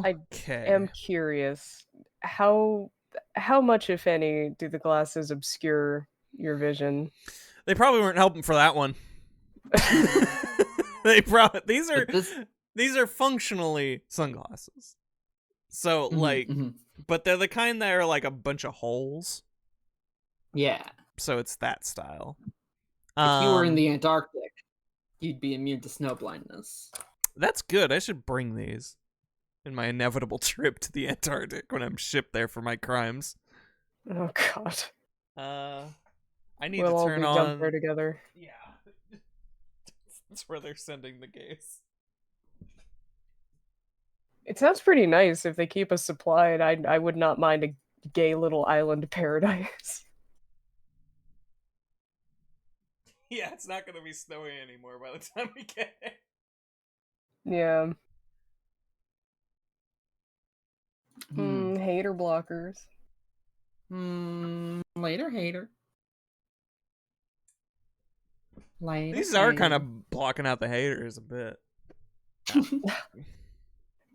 I Okay. am curious, how how much, if any, do the glasses obscure your vision? They probably weren't helping for that one. They probably But this, these are functionally sunglasses. So like, hmm but they're the kind that are like a bunch of holes. yeah. So it's that style. If you were in the Antarctic, you'd be immune to snow blindness. That's good. I should bring these in my inevitable trip to the Antarctic when I'm shipped there for my crimes. Oh god. I need to We'll all turn be dumped there on. together. Yeah, that's where they're sending the gays. It sounds pretty nice if they keep us supplied. I would not mind a gay little island paradise. Yeah, it's not gonna be snowy anymore by the time we get there. Yeah. Hmm. Hater blockers. Later, hater. Later, These are kind hater. of blocking out the haters a bit.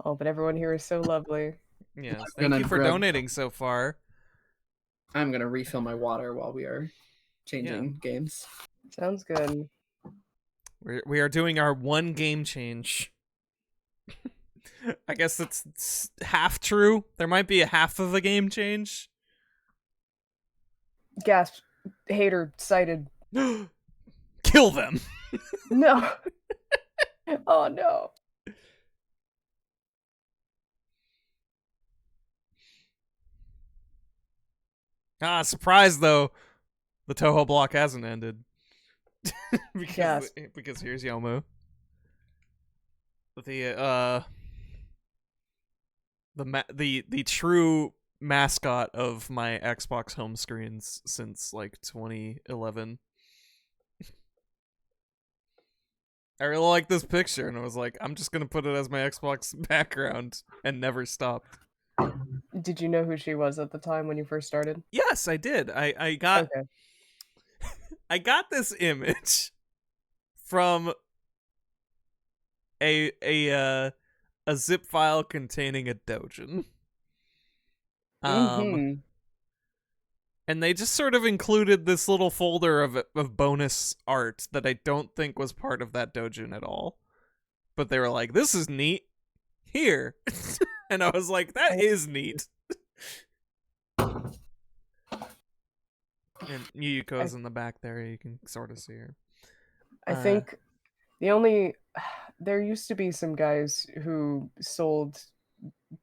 Oh, but everyone here is so lovely. Yes, I'm thank gonna you for grab. donating so far. I'm gonna refill my water while we are changing games. Sounds good. We are doing our one game change. I guess it's half true. There might be a half of a game change. Gasp. Hater sighted. Kill them. No. Oh no. Surprise though. The Toho block hasn't ended. because here's Yomu. The true mascot of my Xbox home screens since like 2011. I really like this picture, and I was like, I'm just gonna put it as my Xbox background, and never stopped. Did you know who she was at the time when you first started? Yes, I did. I got Okay. I got this image from a zip file containing a dojin. Mm-hmm. And they just sort of included this little folder of bonus art that I don't think was part of that dojin at all. But they were like, "This is neat. Here." And I was like, "That is neat." And Yuyuko's in the back there. You can sort of see her. I think the only there used to be some guys who sold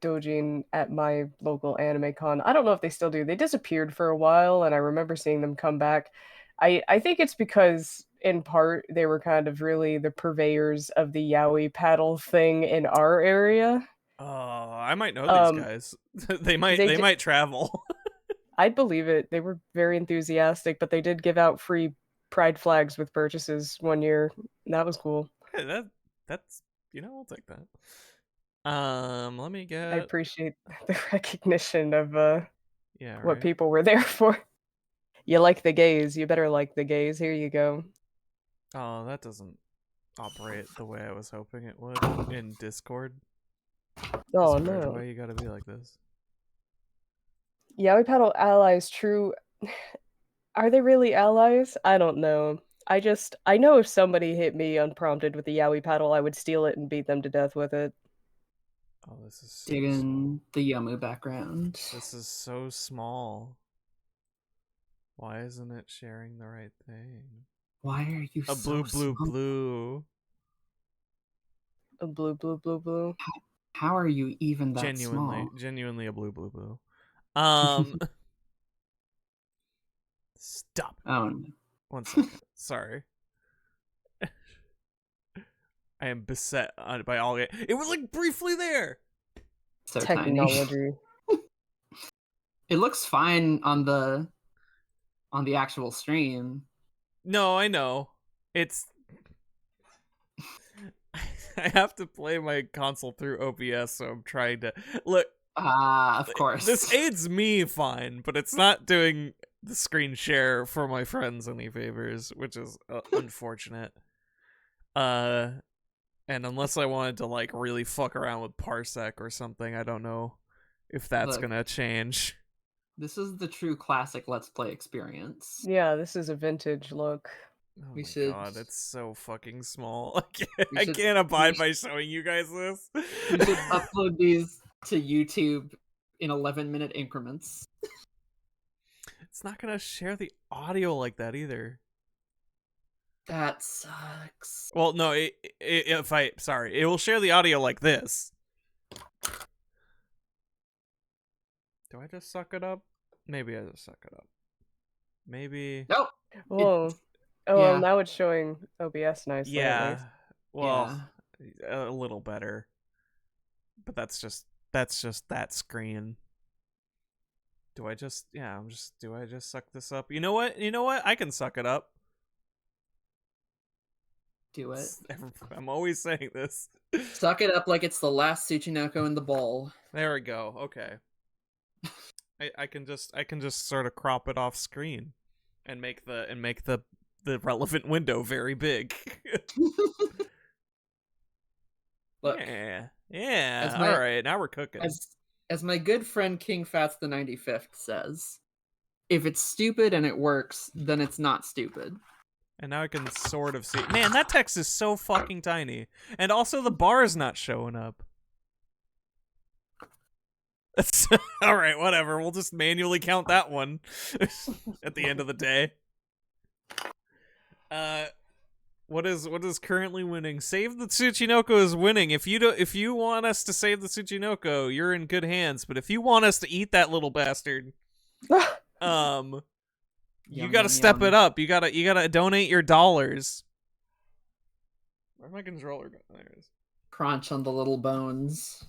dojin at my local anime con. I don't know if they still do. They disappeared for a while, and I remember seeing them come back. I think it's because in part they were kind of really the purveyors of the yaoi paddle thing in our area. Oh, I might know these Um, guys. they they might travel. I'd believe it. They were very enthusiastic, but they did give out free pride flags with purchases one year. That was cool. Hey, that's I'll take that. Let me I get appreciate the recognition of yeah, what right. people were there for. You like the gays, you better like the gays. Here you go. Oh, that doesn't operate the way I was hoping it would in Discord. Oh Discord, no. why you gotta be like this? Yaoi paddle allies true. Are they really allies? I don't know. I know if somebody hit me unprompted with the yaoi paddle, I would steal it and beat them to death with it. Oh, this is so Dig small. in the Yamu background. This is so small. Why isn't it sharing the right thing? Why are you A so blue. small? A blue. How are you even that small? Genuinely a blue. Stop. Oh no. 1 second. Sorry. I am beset by all it. It was like briefly there. So Technology. tiny. It looks fine on the actual stream. No, I know. It's I have to play my console through OBS, so I'm trying to look. Of course. This aids me fine, but it's not doing the screen share for my friends any favors, which is unfortunate. And And unless I wanted to like really fuck around with Parsec or something, I don't know if that's gonna change. This is the true classic Let's Play experience. Yeah, this is a vintage look. Oh We my should- god, it's so fucking small. We I should- can't abide we by showing you guys this. We should upload these to YouTube in 11-minute increments. It's not gonna share the audio like that either. That sucks. Well, no, it will share the audio like this. Do I just suck it up? Maybe I just suck it up. Maybe. Nope. Whoa. yeah. Well, now it's showing OBS nicely. At Yeah. least. Well, a little better. But that's just that screen. Do I just suck this up? You know what? I can suck it up. Do it. I'm always saying this. Suck it up like it's the last Tsuchinoko in the bowl. There we go. Okay. I can just sort of crop it off screen and make the relevant window very big. Look, yeah. my- All right, now we're cooking. as my good friend King Fats the 95th says, if it's stupid and it works, then it's not stupid. And now I can sort of see. Man, that text is so fucking tiny, and also the bar is not showing up. That's all right. Whatever. We'll just manually count that one at the end of the day. What is currently winning? Save the Tsuchinoko is winning. If you want us to save the Tsuchinoko, you're in good hands. But if you want us to eat that little bastard, you Yum, gotta yum, step yum. it up. You gotta donate your dollars. Where's my controller going? There it is. Crunch on the little bones.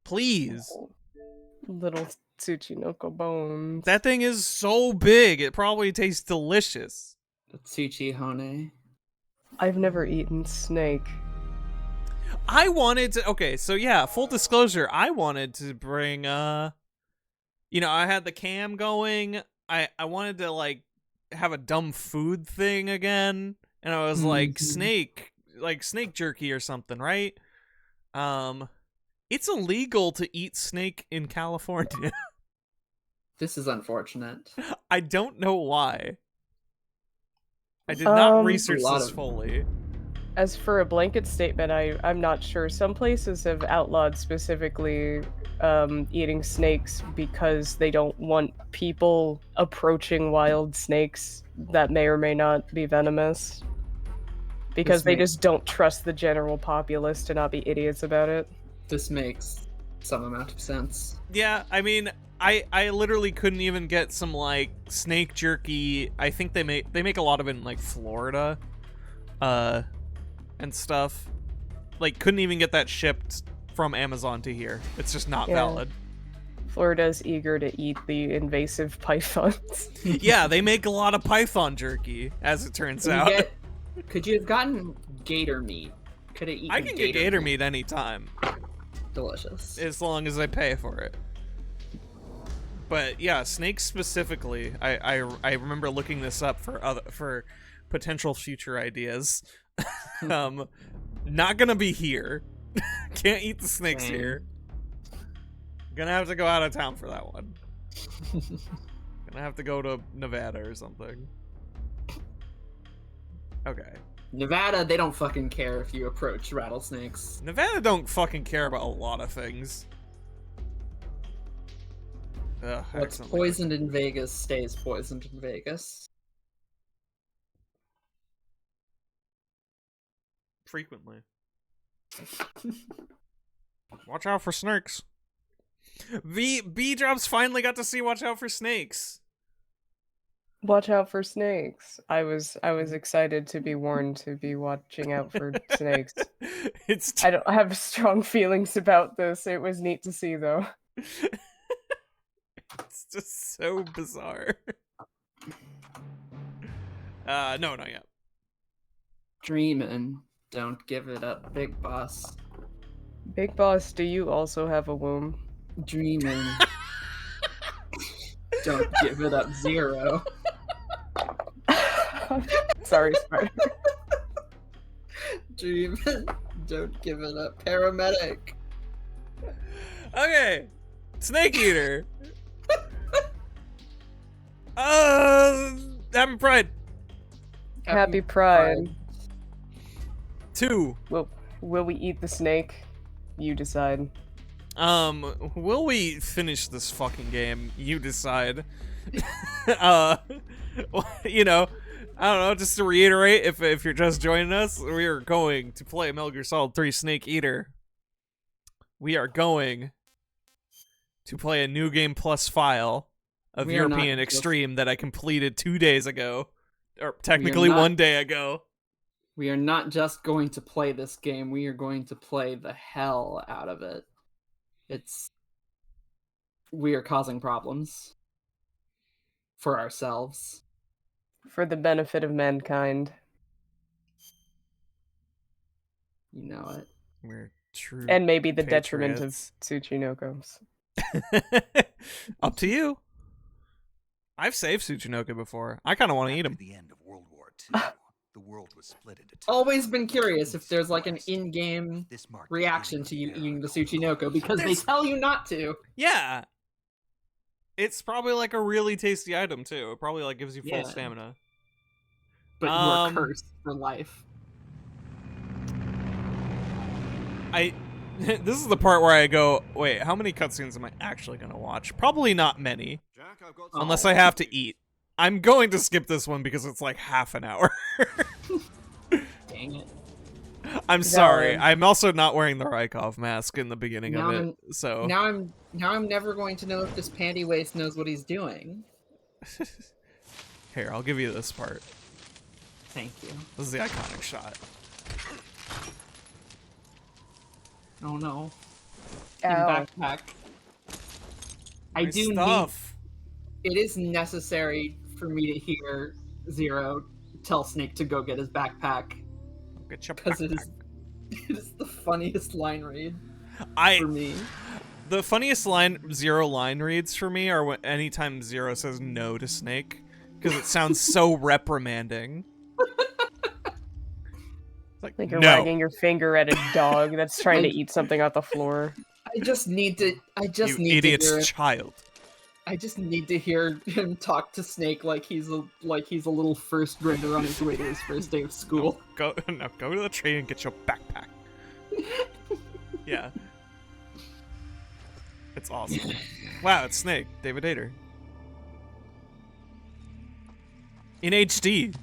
Please. Little Tsuchinoko bones. That thing is so big. It probably tastes delicious. The Tsuchi Hone. I've never eaten snake. I wanted to. Okay, so yeah, full disclosure. I wanted to bring. I had the cam going. I wanted to like have a dumb food thing again, and I was like snake jerky or something, right? It's illegal to eat snake in California. This is unfortunate. I don't know why. I did not research a lot this of- fully. As for a blanket statement, I'm not sure. Some places have outlawed specifically eating snakes because they don't want people approaching wild snakes that may or may not be venomous. Because they just don't trust the general populace to not be idiots about it. This makes some amount of sense. Yeah, I mean, I literally couldn't even get some like snake jerky. I think they make a lot of it in like Florida, and stuff. Like, couldn't even get that shipped from Amazon to here. It's just not valid. Florida's eager to eat the invasive pythons. Yeah, they make a lot of python jerky, as it turns out. Could you have gotten gator meat? Could have eaten I can get gator meat anytime, Delicious. as long as I pay for it. But yeah, snakes specifically, I remember looking this up for potential future ideas. Not gonna be here. Can't eat the snakes Same. here. Gonna have to go out of town for that one. Gonna have to go to Nevada or something. Okay. Nevada, they don't fucking care if you approach rattlesnakes. Nevada don't fucking care about a lot of things. Ugh, What's excellent. poisoned in Vegas stays poisoned in Vegas. Frequently. Watch out for snakes. B Drops finally got to see Watch Out for Snakes. Watch out for snakes. I was excited to be warned to be watching out for snakes. I don't have strong feelings about this. It was neat to see though. It's just so bizarre. No, not yet. Dreamin'. Don't give it up, Big Boss. Big Boss, do you also have a womb? Dreamin'. Don't give it up, Zero. Sorry, Spider. Dream. Don't give it up. Paramedic. Okay. Snake Eater. Happy Pride. Happy Pride. 2. Will we eat the snake? You decide. Will we finish this fucking game? You decide. You know, I don't know, just to reiterate, if you're just joining us, we are going to play Metal Gear Solid 3 Snake Eater. We are going to play a New Game Plus file of European Extreme that I completed 2 days ago. Or technically 1 day ago. We are not just going to play this game, we are going to play the hell out of it. We are causing problems. For ourselves. For the benefit of mankind. You know it. We're true And maybe the patriots. detriment of Tsuchinokos. Up to you. I've saved Tsuchinoko before. I kind of want to eat him. At the end of World War II, the world was split into two. Always been curious if there's like an in-game reaction to you eating the Tsuchinoko, because they tell you not to. Yeah. It's probably like a really tasty item too. It probably like gives you full stamina. But you're cursed for life. This is the part where I go, wait, how many cutscenes am I actually gonna watch? Probably not many. Jack, I've got unless I have to eat. I'm going to skip this one because it's like half an hour. Dang it. I'm sorry. I'm also not wearing the Rykov mask in the beginning of it. So now I'm never going to know if this panty waist knows what he's doing. Here, I'll give you this part. Thank you. This is the iconic shot. Oh no. Ow. Backpack. My stuff. It is necessary for me to hear Zero tell Snake to go get his backpack. Get your Because backpack. it is the funniest line read for me. The funniest Zero line reads for me are when anytime Zero says no to Snake, because it sounds so reprimanding. Like you're wagging your finger at a dog that's trying to eat something off the floor. I just need to You idiot's child. I just need to hear him talk to Snake like he's a little first grader on his way to his first day of school. Go to the train and get your backpack. Yeah. It's awesome. Wow, it's Snake, David Hayter. In HD.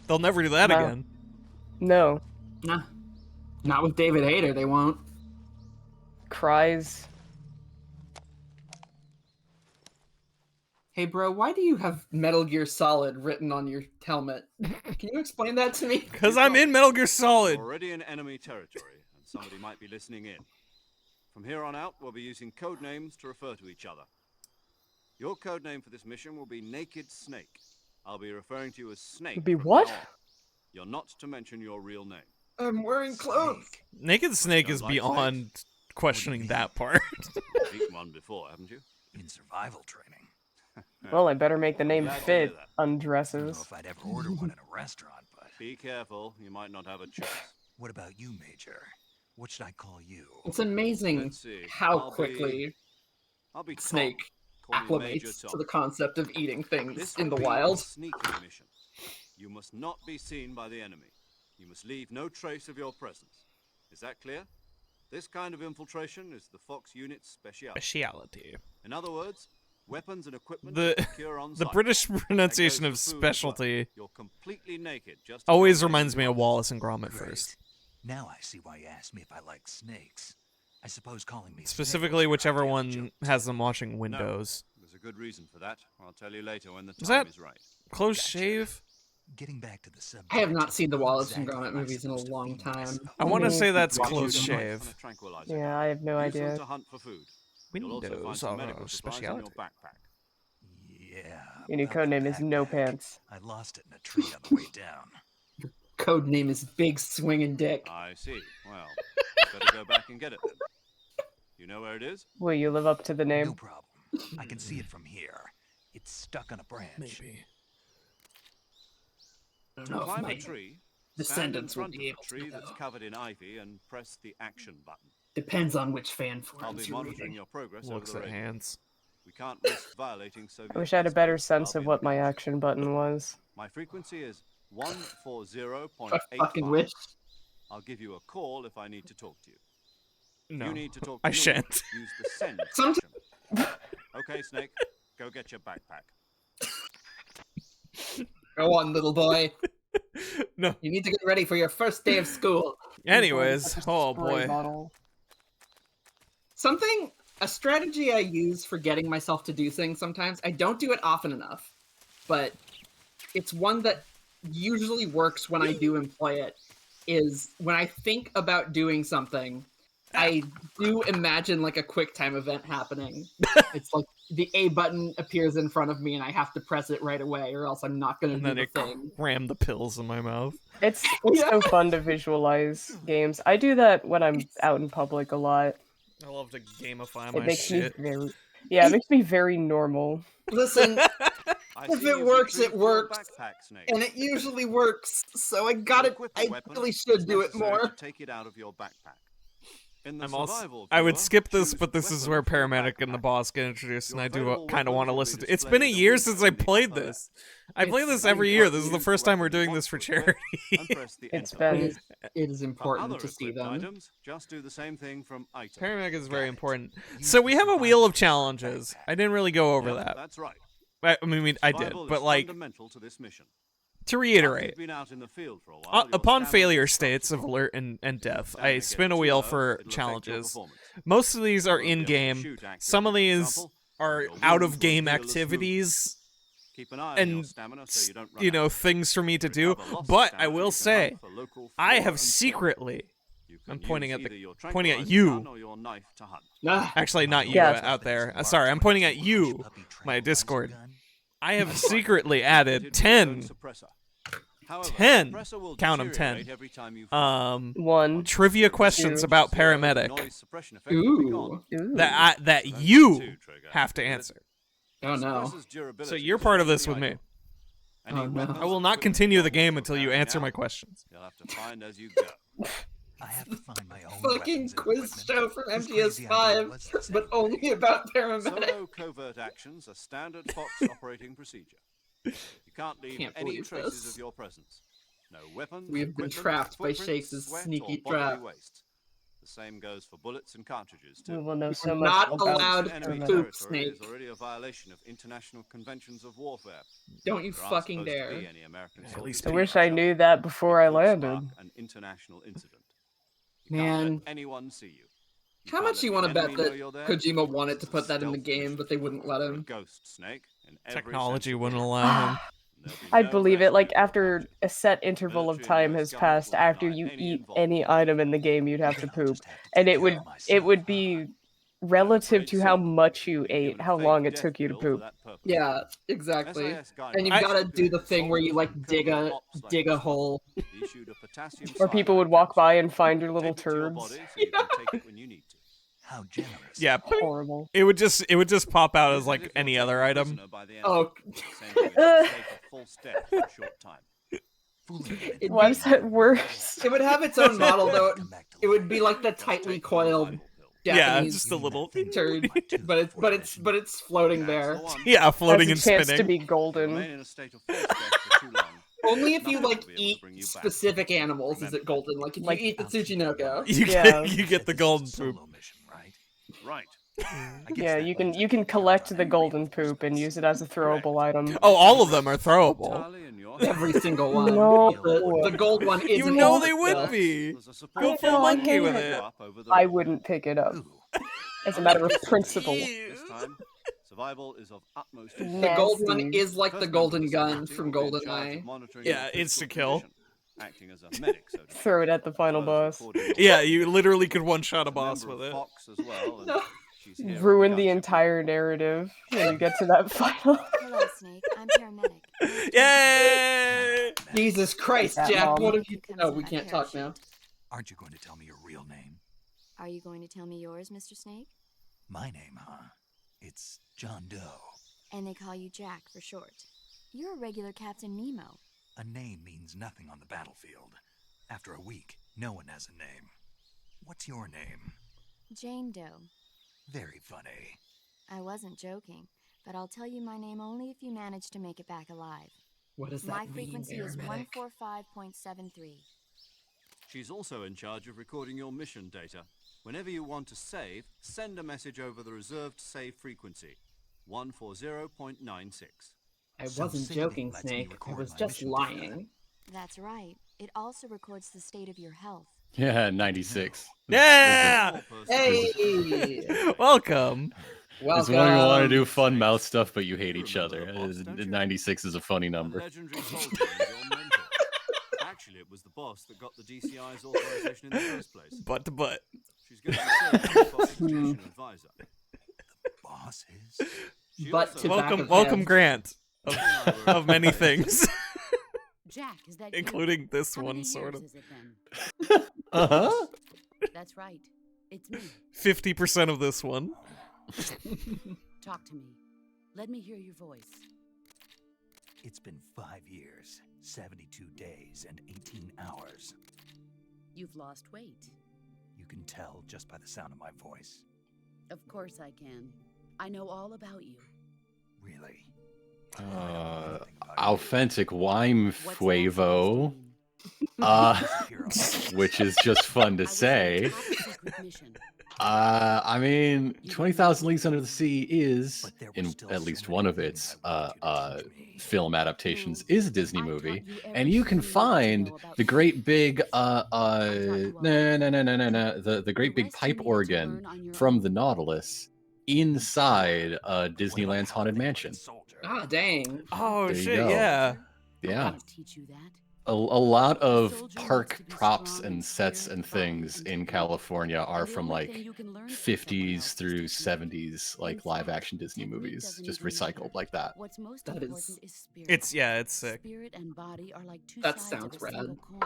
They'll never do that again. No. Nah. Not with David Hayter, they won't. Cries. Hey bro, why do you have Metal Gear Solid written on your helmet? Can you explain that to me? Because I'm in Metal Gear Solid. Already in enemy territory, and somebody might be listening in. From here on out, we'll be using code names to refer to each other. Your code name for this mission will be Naked Snake. I'll be referring to you as Snake. Be what? You're not to mention your real name. I'm wearing clothes. Naked Snake is beyond questioning that part. Eaten one before, haven't you? In survival training. Well, I better make the name Glad to fit. hear that. I don't know Undresses. if I'd ever order one in a restaurant, but Be careful, you might not have a choice. what about you, Major? What should I call you? It's amazing Let's see. how quickly I'll be Tom. Snake Call me Major acclimates Tom. to the concept of eating things This in the will be a wild. sneaking mission. You must not be seen by the enemy. You must leave no trace of your presence. Is that clear? This kind of infiltration is the Fox Unit's speciality. Speciality. In other words, weapons and equipment The secure on the site. British pronunciation That of goes for food as well. specialty You're completely naked. Just always as your reminds me name of Wallace and Gromit Great. first. Now I see why you asked me if I like snakes. I suppose calling me Specifically Snake whichever is a one joke. has them watching Windows. There's a good reason for that. I'll tell you later when the Is time that- is right. Close Gotcha. shave? Getting back to the subject. I have not seen the Wallace and exactly Gromit am I movies in a supposed to long feed time. myself? I want to Mhm. say that's Watch close your knife shave. and a tranquilizer Yeah, gun. I have no Use them idea. to hunt for food. You'll also find Windows some are medical a supplies in your speciality. backpack. Yeah. Your new about the codename is No backpack. Pants. I lost it in a tree on the way down. Code name is Big Swingin' Dick. I see. Well, you better go back and get it then. You know where it is? Will you live up to the No name? problem. I can see it from here. It's stuck on a branch. Maybe. I don't know if Climb my- a tree, Stand in descendants will front of be the able tree to that's know. covered in ivy and press the action button. Depends on which fan I'll forums be you're monitoring reading. your progress over Looks the at radio. hands. We can't risk violating Soviet I wish I had a airspace. better I'll sense be of in what the my position. action button was. My frequency is I 140.85. fucking wish. I'll give you a call if I need to talk to you. No, You need to talk to I me. shan't. Use the send Somet- function. Okay, Snake, go get your backpack. Go on, little boy. No. You need to get ready for your first day of school. Anyways, oh Spray boy. bottle. A strategy I use for getting myself to do things sometimes, I don't do it often enough, but it's one that usually works when I do employ it, is when I think about doing something, I do imagine like a quick time event happening. It's like the A button appears in front of me and I have to press it right away or else I'm not going to And do then the it thing. crammed the pills in my mouth. It's Yeah. so fun to visualize games. I do that when I'm out in public a lot. I love to gamify It my makes shit. me very, yeah, it makes me very normal. Listen, I if see it you've works, retrieved it your works. backpack, Snake. And it usually works, so I got it. Equip a I weapon, really it's should do it necessary more. to take it out of your backpack. In the I'm also. survival I would viewer, skip this, choose but this is weapon where from your paramedic and the backpack. boss get introduced, and Your I do available kind of weapons want to will be listen to. It's displayed been a in the year window since I in the played upper this. I play It's this every year. This is the Use first time we're weapon you doing want this for to equip charity. and press the It's enter been- It is For important other to see equipped them. items, just do the same thing from item. Paramedic is very Got it. important. Use So the we have a survival wheel of kit for challenges. backpack. I didn't really go over Yep, that. that's right. I mean, I did, Survival but is like fundamental to this mission. to After reiterate. you've been out in the field for a while, your Upon stamina failure will start to states of drop. alert and death, Stamina I gets spin a too wheel low, for it'll affect your challenges. performance. Most of these are You won't be able to in-game. shoot accurately, Some of for these example, are and your out wounds of will game heal as smoothly. activities Keep an eye on your and stamina so you don't run out. things for me to do. Recover lost But stamina, I you will can say, hunt for local I flora have and fauna. secretly. You can I'm pointing use at the- either your pointing at tranquilizer you. gun or your knife to hunt. Ah, Actually, not you Yeah. out there. Sorry, I'm pointing at you, my Discord. I have secretly added Fitted with 10. zone suppressor. However, 10. the suppressor will Count 'em, deteriorate 10. every time you fire. One. Trivia questions Two. about The paramedic noise suppression effect will be ooh. gone. Ooh. that That's you two, Trigger. have to Get it? answer. Oh no. Suppressor's durability So you're is part of this extremely with me. high. Any Oh, no. weapons, I will not equipment, continue the guns game you're until you carrying answer my out, questions. You'll have to find as you go. I have to find my own Fucking weapons and quiz equipment. show from Whose crazy idea was MGS5, this but anyway? only about paramedic. Solo covert actions are standard Fox operating procedure. You can't leave Can't any believe traces this. of your presence. No weapons, We have been equipment, trapped by footprints, Shakes' sweat, sneaky or bodily trap. waste. The same goes for bullets and cartridges We too. will know so We're much not about allowed Crossing enemy to paramedic. poop, territory is Snake. already a violation of international conventions of warfare. Don't you There aren't fucking supposed to dare. be any American At least I soldiers wish in I Russia. knew that before I It could landed. spark an international incident. You can't Man. let anyone see you. You How can't much let you the want to bet enemy know that you're there. Kojima wanted This to is a put that in the stealth game, mission. but they wouldn't let You're a him? ghost, Snake, in every Technology sense of wouldn't the word. allow him. There'll be I'd no believe it, rescue like, without after you. a set interval of Military and time US has government passed will after deny you any eat involvement. any item in the game, you'd have Then to I'll poop. just have to And take it care would of it myself, would huh? be relative afraid to so. how much you You've been ate, given a how fake long it death took you to bill for poop. that purpose. Yeah, exactly. SAS guide And you've dogs got to do the stipulate thing where you soldiers like and dig covert a ops like dig a yourself hole. be issued a potassium Or people would cyanide walk capsule. by and find your little Tape it to your turds. body so you can take it when you need to. How generous. Yeah, Horrible. it would just pop out This as is like if you're any taken other item. prisoner by the enemy, Oh, sending you to a state of false death for a short time. Fooling me. It'd Why be- is that worse? it would have its own model though. Come back to It would be life. like the Just tightly take the coiled revival pill. Yeah, Japanese just a You mean little. that thing turd, my tooth but it's before the mission? floating That's there. the one. Yeah, floating and Has a chance spinning. to be If you golden. remain in a state of false death for too long, Only if you nothing like will be able to eat bring you back. specific animals is Remember. it golden. Like if Like- you eat the I'll keep it Tsuchinoko. You Yeah. get you Said get the this is a golden poop. solo mission, right? Right. I guess Yeah, that you can means I you can can't collect count on the any golden poop and reinforcements. use it as a throwable item. Oh, all of them are throwable. Entirely in your Every hands. single one. No. The gold one You isn't. know in they the would stuff. be. There's a support Go I full know, I monkey hate with it. it. up over the I radio. wouldn't pick it up. Ooh, As a matter of principle. This time, survival is of utmost importance. The gold one Nasty. is like First the member of golden the gun security from will be in charge GoldenEye. of monitoring Yeah, your physical insta-kill. condition, acting as a medic, so to speak, Throw it at the as final well as boss. recording Yeah, your you literally could one-shot a She's boss member with of it. Fox as well, and No. she's here on Ruin the gunship entire duty. narrative when you get to that final. Hello, Snake. I'm paramedic. Yay! Jesus Christ, That Jack! mom. What have you? Comes Oh, in we my can't talk now. parachute. aren't you going to tell me your real name? Are you going to tell me yours, Mr. Snake? My name, huh? It's John Doe. And they call you Jack for short. You're a regular Captain Nemo. A name means nothing on the battlefield. After a week, no one has a name. What's your name? Jane Doe. Very funny. I wasn't joking, but I'll tell you my name only if you manage to make it back alive. What does that My mean, frequency is paramedic? 145.73. She's also in charge of recording your mission data. Whenever you want to save, send a message over the reserved save frequency, 140.96. I So wasn't saving joking, lets me Snake. I record was my just mission lying. data. That's right. It also records the state of your health. Yeah, 96. Yeah! Hey! Welcome. It's when you want to do Welcome. fun mouth stuff, but you hate You each remember other. the boss, don't you? 96 is a funny A number. legendary soldier and your mentor. Actually, it was the boss that got the DCI's authorization in the first place. Butt to butt. She's going to be serving as education advisor. Boss is? She But also- to back Welcome, of welcome, heads. Grant. Of many things, Jack, is that including this you? How many one, sort of. years is it then? Uh-huh. That's right. It's me. 50% of this one. Talk to me. Let me hear your voice. It's been 5 years, 72 days, and 18 hours. You've lost weight. You can tell just by the sound of my voice. Of course I can. I know all about you. Really? Authentic wine What's that supposed to Fuevo, mean? which is just fun to I was on a say. top secret mission. I mean, 20,000 Leagues Under the Sea is, But there were in still at so least many one of things its I wanted you to teach me. film adaptations, is a Disney I taught movie, you and you can everything you need to find know about the great big you all the great big rest you pipe needed to organ learn on your from own. the Nautilus inside Disneyland's Well, Haunted how big Mansion. was the soldier? Ah, dang. Oh, There you shit, go. yeah. I Yeah. can't teach you that. A lot The of soldier park needs to be props strong and in sets spirit, and body, things and in technique. California are And the from only thing like you can learn from someone 50s else through is technique. 70s, In like live fact, action Disney technique movies, doesn't just even recycled matter. like that. What's most That important is- is spirit. It's sick. Spirit and body are like two That sides sounds of a rad. single coin.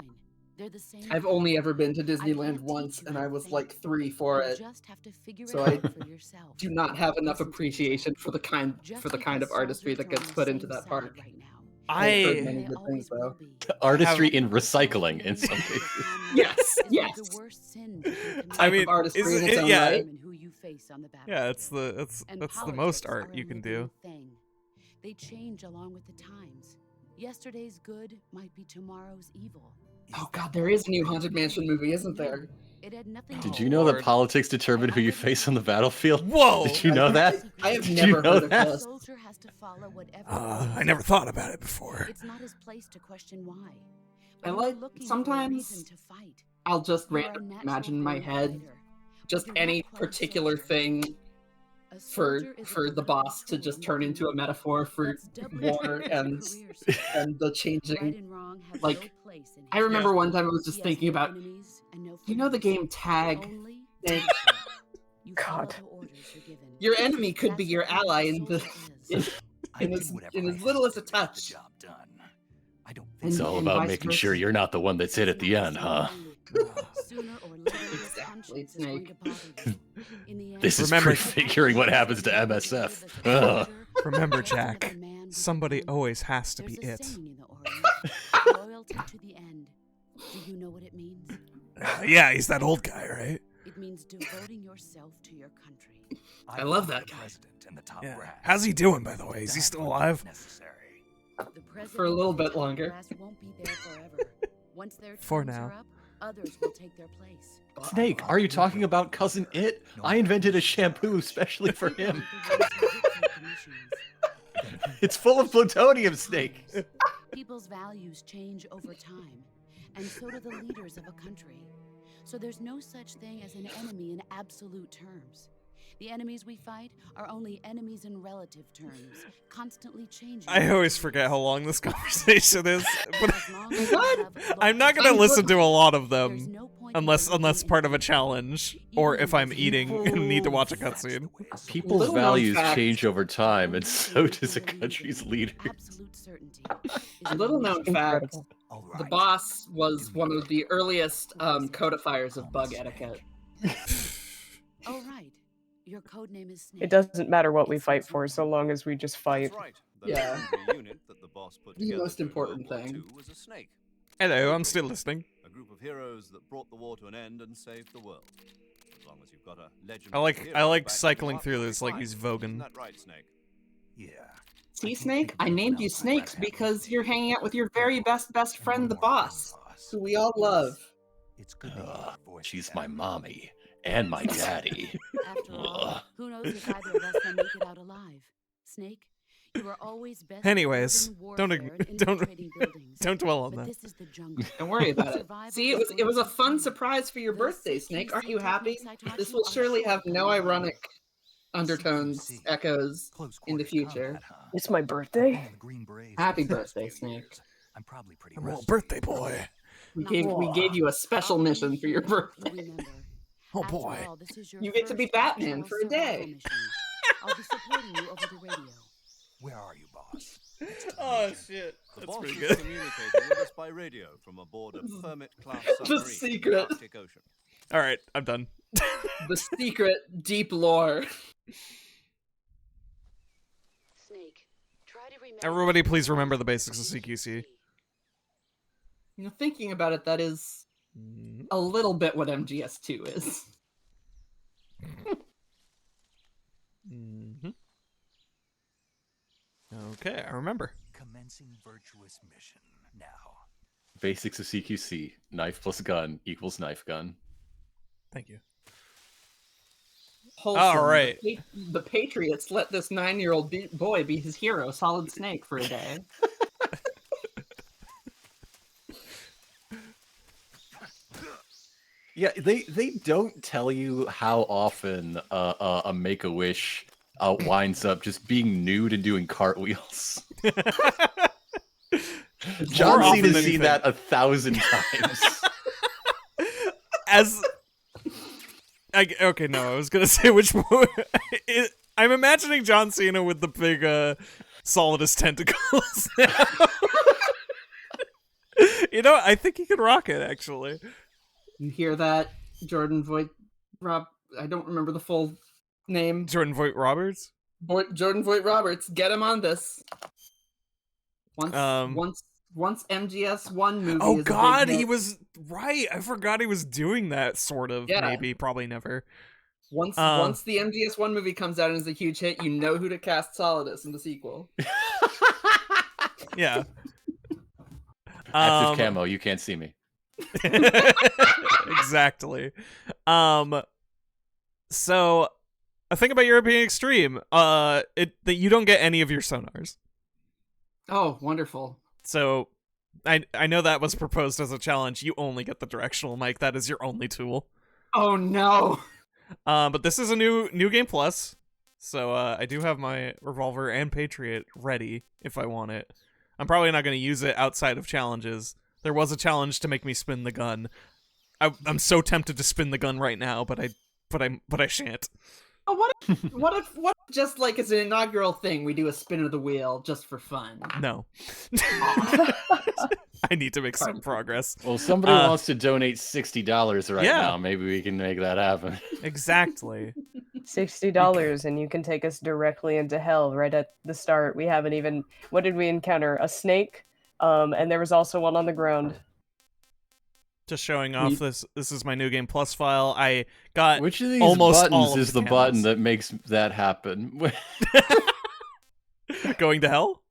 They're the same. I've color. only ever been to I Disneyland can't once, teach you and how I to was think. like 3 for You it. just have to figure So it I out for yourself. Do not have enough Listen to me, appreciation Jack. for the kind Just of because artistry soldiers that are gets on put the into same that side park. right now. I've heard I many They good always things, will though. be. Artistry Have- in recycling in Killing some of your cases. comrades Yes, is one of yes. the worst sins you can commit. I Type mean, of artistry is in its it- own yeah. right. Determine who you face on the Yeah, it's battlefield. the And that's the most politics art are you a can living do. thing. They change along with the times. Yesterday's good might be tomorrow's evil. Oh god, there is a new Haunted Mansion movie, isn't there? It had nothing Did to you do know with that Lord. politics determine who you face on the battlefield? Whoa! Did you know that? I have Did never you know heard of that? this. Soldier has to follow whatever I orders never are thought given. about it before. It's not his place to question why. I When you're like- looking for a sometimes reason to fight, I'll just you're a randomly natural imagine in my born head fighter. just You're not any quite a particular soldier. thing A for soldier is a the political boss to tool just in the turn into a community. metaphor for That's doubly war true of a and career soldier. and the Right changing. and wrong have like, no place in I his remember life. one time I was He just has thinking no about, enemies and no you know, the friends. game Tag. Only It- punishment. You follow God. the orders you're given. Your enemy could be That's your what being a ally in the soldier is. I in do as- whatever in I as have little to as a do to get the touch. job done. I don't And- It's think all and about vice making versa. sure you're not the one that's it It's at the not end, same huh? thing. Sooner or later, your Exactly, conscience is Snake. going to bother you. In the end, This is Remember- prefiguring what happens to MSF. As a Ugh. soldier, Remember, just another Jack, man with a somebody gun. always has to be There's a it. saying in the Orient, loyalty to the end. Do you know what it means? Yeah, he's that old guy, right? It means devoting yourself to your country. I love that the guy. president and the top Yeah. brass. How's he doing, by the way? Is he That's still what alive? Necessary. The president For a little and the bit top longer. brass won't be there forever. Once their For terms now. are up, others will take their place. Snake, are you talking about Cousin It? I invented a shampoo especially for him. The ones who dictate the missions. It's full of plutonium, Snake. People's values change over time, and so do the leaders of a country. So there's no such thing as an enemy in absolute terms. The enemies we fight are only enemies in relative terms, constantly changing. I always forget how long this conversation is, but As long as we What? have I'm not gonna I'm listen to a lot of there's them no point in unless believing part of a anything. challenge or if I'm eating and need to watch a That's the cutscene. way it's supposed People's Little known values fact. change over time, and so Only thing does a we believe country's in leader. with absolute certainty is Little known emotion. fact, Incredible. All the right. boss was one of the earliest codifiers of bug etiquette. Oh, right. Your code name is Snake. It doesn't matter what we It fight sounds for, so noble. long as we just fight. That's right. The Yeah. legendary unit that the boss put The together most during important World War thing. II was a snake. Hello, I'm still listening. A group of heroes that brought the war to an end and saved the world. As long as you've got a legend. I like cycling through this like he's voguing. Isn't that right, Snake? Yeah. See, Snake, I named you Snakes because you're hanging out with your very best friend, the boss, who we all love. It's good to hear your voice. She's my mommy and my daddy. After all, who knows if either of us will make it out alive? Snake, you are always best. Anyways, don't dwell on but that. this is the jungle. Don't worry about it. Survival See, is it was a the fun key. surprise for your Those birthday, CQC Snake. Aren't you happy? techniques I taught This you will are surely sure have to no come in ironic undertones, CQC. echoes Close in the quarters future. combat, huh? It's my birthday. The Green Berets Happy for the birthday, past few Snake. years. I'm probably pretty I'm a little rusty. birthday boy. We gave you a special mission for your birthday. Remember, Oh after boy. all, this is your You get to be first Batman actual for a day. survival mission. I'll be supporting you over the radio. Where are you, boss? Next to the Oh Major. shit, The that's boss pretty is good. communicating with us by radio from aboard a Hermit-class submarine in secret. the Arctic Ocean. All right, I'm done. The secret deep lore. Snake, try to remember. Everybody, please remember the basics of CQC. You know, thinking about it, that is a little bit what MGS2 is. Mm-hmm. Okay, I remember. Commencing virtuous mission now. Basics of CQC. Knife plus gun equals knife gun. Thank you. Wholesome. All right. The Patriots let this 9-year-old boy be his hero, Solid Snake, for a day. Yeah, they don't tell you how often a Make-A-Wish winds up just being nude and doing cartwheels. John often Cena's than seen you that 1,000 times. As okay, no, I was gonna say which one. I'm imagining John Cena with the big Solidus tentacles now. You know, I think he could rock it actually. You hear that, Jordan Voight? Rob, I don't remember the full name. Jordan Voight Roberts. Jordan Voight Roberts, get him on this. Once MGS1 movie. Oh is a big God, hit, he was right. I forgot he was doing that. Sort of, Yeah. maybe, probably never. Once the MGS1 movie comes out and is a huge hit, you know who to cast Solidus in the sequel. Yeah. Active camo, you can't see me. Exactly. So a thing about European Extreme, that you don't get any of your sonars. Oh, wonderful. So I know that was proposed as a challenge. You only get the directional mic. That is your only tool. Oh no. But this is a new game plus. So I do have my revolver and Patriot ready if I want it. I'm probably not going to use it outside of challenges. There was a challenge to make me spin the gun. I'm so tempted to spin the gun right now, but I shan't. Oh, what if just like as an inaugural thing we do a spin of the wheel just for fun? No. I need to make some progress. Well, somebody wants to donate $60 right Yeah. now. Maybe we can make that happen. Exactly. $60 and you can take us directly into hell right at the start. We haven't even... What did we encounter? A snake? And there was also one on the ground. Just showing off this is my new game plus file. I got Which of these almost all buttons of is the cannons. button that makes that happen? Going to hell?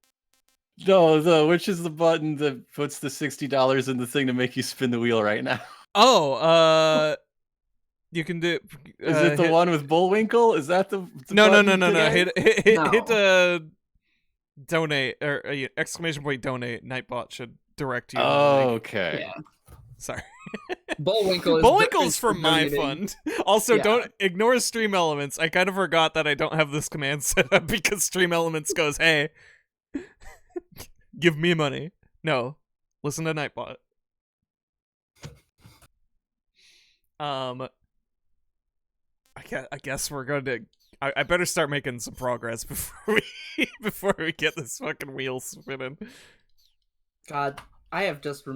No, which is the button that puts the $60 in the thing to make you spin the wheel right now? Oh, you can do. Is it the one with Bullwinkle? Is that the No. button today? Hit donate or exclamation point donate. Nightbot should direct you. Oh, okay. Yeah. Sorry. Bullwinkle's for my donating. fund. Also, Yeah. don't ignore Stream Elements. I kind of forgot that I don't have this command set up because Stream Elements goes, "Hey, give me money." No, listen to Nightbot. I guess we're going to. I better start making some progress before we get this fucking wheel spinning. God, I have just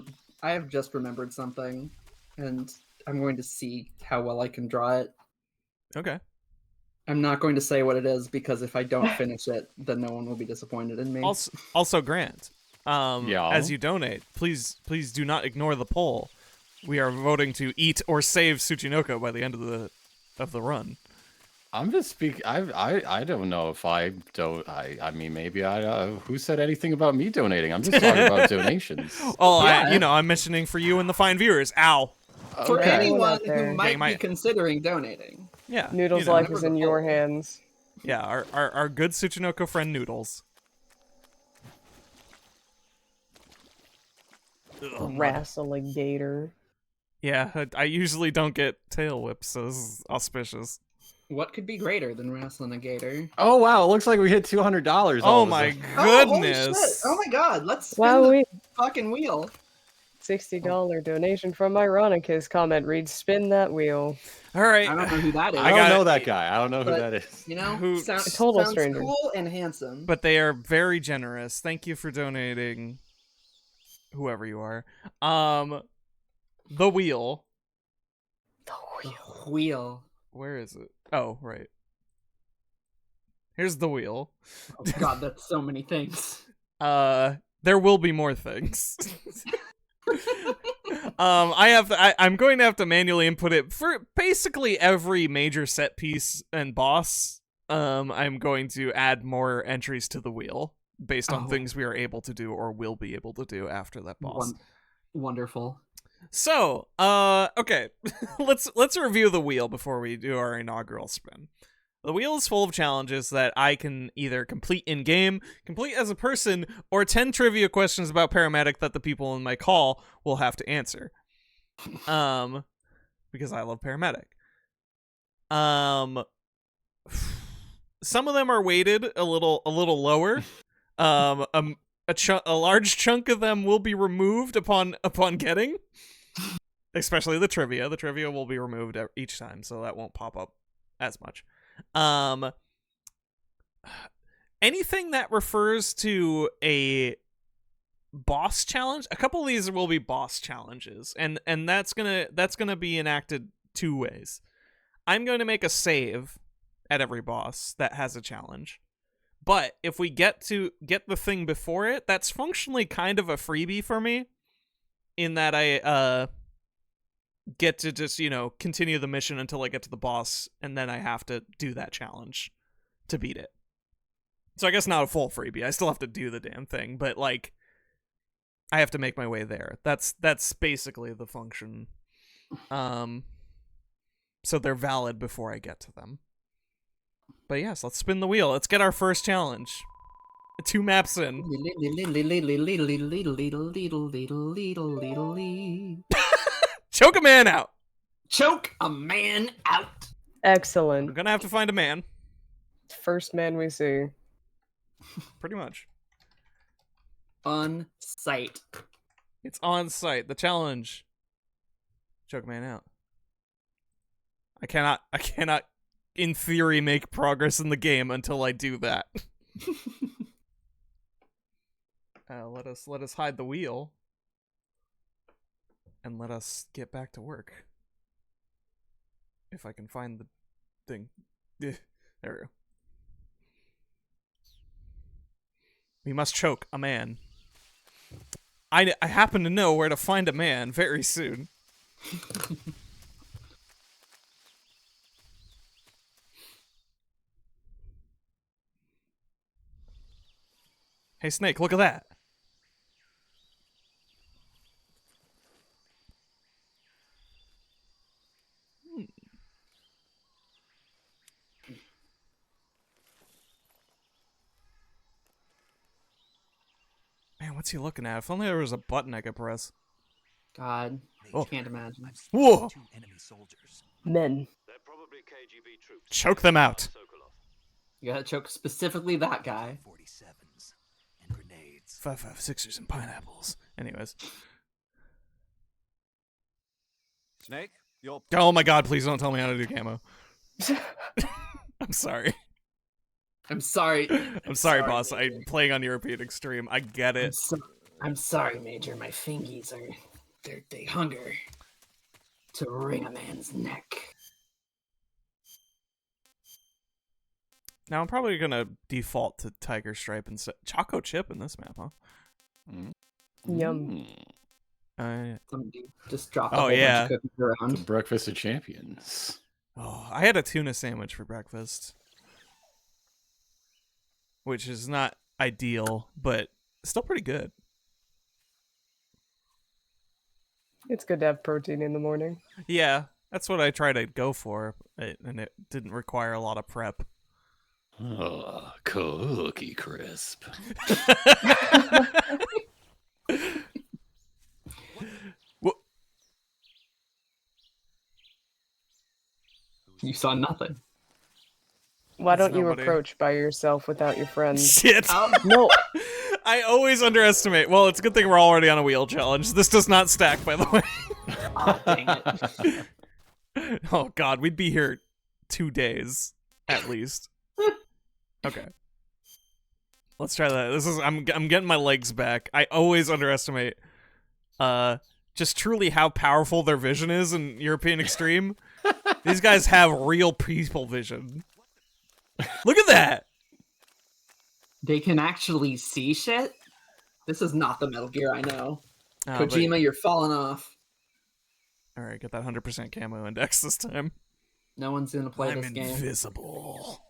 remembered something, and I'm going to see how well I can draw it. Okay. I'm not going to say what it is because if I don't finish it, then no one will be disappointed in me. Also Grant, Yeah. as you donate. Please do not ignore the poll. We are voting to eat or save Tsuchinoko by the end of the run. I'm just speaking. I don't know if I don't. I mean, maybe who said anything about me donating? I'm just talking about donations. Oh, Yeah. I'm mentioning for you and the fine viewers. Ow. For Okay. anyone out there. who might my- be considering donating. Yeah. Noodles' you know. life Remember is the in your poll. hands. Yeah, our good Tsuchinoko friend Noodles. Wrestling-gator. Yeah, I usually don't get tail whips, so this is auspicious. What could be greater than wrestling a gator? Oh wow! It looks like we hit $200. Oh my sudden. Oh, holy shit. goodness! Oh my god, let's spin Wow, the we fucking wheel. $60 donation from Ironicus. Comment reads, spin that wheel. All right, I don't know who that is. I got don't know it. that guy. I don't know who But- that is. You know, Who- sounds Total stranger. cool and handsome. but they are very generous. Thank you for donating, whoever you are. The wheel. The wheel. Where is it? Oh, right. Here's the wheel. Oh god, that's so many things. There will be more things. I'm going to have to manually input it for basically every major set piece and boss. I'm going to add more entries to the wheel based on things we are able to do or will be able to do after that boss. Wonderful. So, okay, let's review the wheel before we do our inaugural spin. The wheel is full of challenges that I can either complete in-game, complete as a person, or 10 trivia questions about paramedic that the people in my call will have to answer. Because I love paramedic. Some of them are weighted a little lower. A large chunk of them will be removed upon getting. Especially the trivia. The trivia will be removed each time, so that won't pop up as much. Anything that refers to a boss challenge, a couple of these will be boss challenges, and that's gonna be enacted two ways. I'm going to make a save at every boss that has a challenge. But if we get the thing before it, that's functionally kind of a freebie for me, in that I get to just, continue the mission until I get to the boss, and then I have to do that challenge to beat it. So I guess not a full freebie. I still have to do the damn thing, but like I have to make my way there. That's basically the function. So they're valid before I get to them. But yes, let's spin the wheel. Let's get our first challenge. 2 maps in. Choke a man out. Choke a man out. I'm Excellent. gonna have to find a man. First man we see. Pretty much. On site. It's on site. The challenge. Choke a man out. I cannot in theory make progress in the game until I do that. Let us hide the wheel. And let us get back to work. If I can find the thing. There we go. We must choke a man. I happen to know where to find a man very soon. Hey, Snake, look at that. Man, what's he looking at? If only there was a button I could press. God, Oh. can't imagine. Whoa! 2 enemy soldiers. Men. They're probably KGB troops. Choke them out. Sokolov. You gotta choke specifically that guy. 47s and grenades. 5.56ers and pineapples. Anyways. Snake, you're Oh my god, please don't tell me how to do camo. I'm sorry. I'm sorry. I'm sorry, boss. I'm playing on European Extreme. I get it. I'm sorry, Major. My fingies are they hunger to wring a man's neck. Now I'm probably gonna default to Tiger Stripe and Choco Chip in this map, huh? Yum. Somebody just dropped a Oh, whole yeah. bunch of cookies The around. breakfast of champions. Oh, I had a tuna sandwich for breakfast, which is not ideal, but still pretty good. It's good to have protein in the morning. Yeah, that's what I try to go for, and it didn't require a lot of prep. Oh, cookie crisp. You saw nothing. Why There's don't you nobody. approach by yourself without your friends? Shit. No. I always underestimate. Well, it's a good thing we're already on a wheel challenge. This does not stack, by the way. Oh, dang it. Oh God, we'd be here 2 days at least. Okay, let's try that. This is I'm getting my legs back. I always underestimate, just truly how powerful their vision is in European Extreme. These guys have real people vision. Look at that. They can actually see shit? This is not the Metal Gear I know. Oh, Kojima, you're falling off. All right, get that 100% camo index this time. No one's gonna play I'm this game. invisible.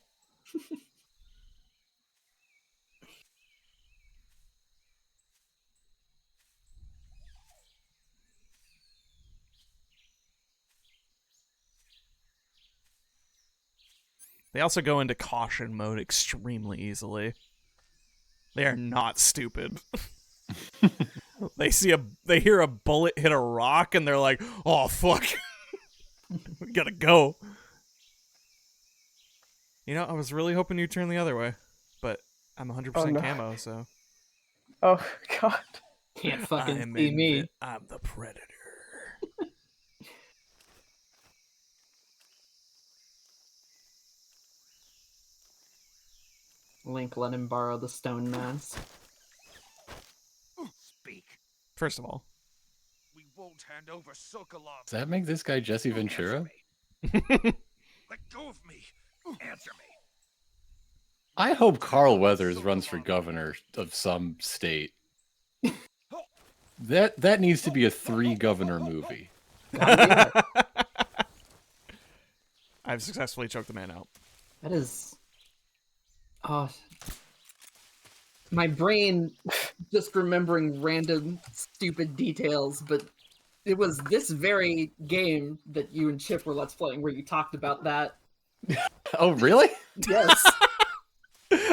They also go into caution mode extremely easily. They are not stupid. They hear a bullet hit a rock and they're like, "Oh fuck, we gotta go." You know, I was really hoping you'd turn the other way, but I'm 100% no. camo, so Oh, God. Can't fucking see me. I'm the predator. Link let him borrow the stone mask. Speak. First of all, We won't hand over Sokolov. Does that make this guy Jesse Ventura? Let go of me. Answer me. I hope Carl Weathers runs for governor of some state. That needs to be a 3-governor movie. I've successfully choked the man out. That is... Oh... My brain just remembering random stupid details, but it was this very game that you and Chip were let's playing where you talked about that. Oh, really? Yes.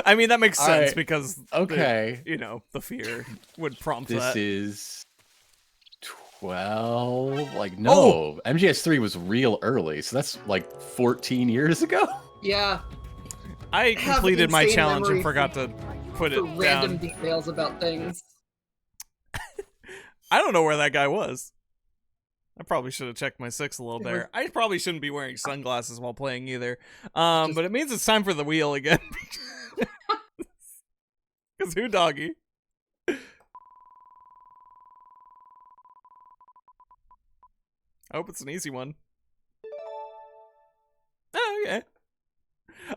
I mean, that makes sense Alright. because Okay. the fear would prompt This that. is 12. Like, no. MGS3 was real early, so that's like 14 years ago. Yeah, I have completed my insane challenge and memory forgot to put for it random down. details about things. I don't know where that guy was. I probably should have checked my 6 a little better. I probably shouldn't be wearing sunglasses while playing either. But it means it's time for the wheel again. Because who doggy? I hope it's an easy one. Oh, okay.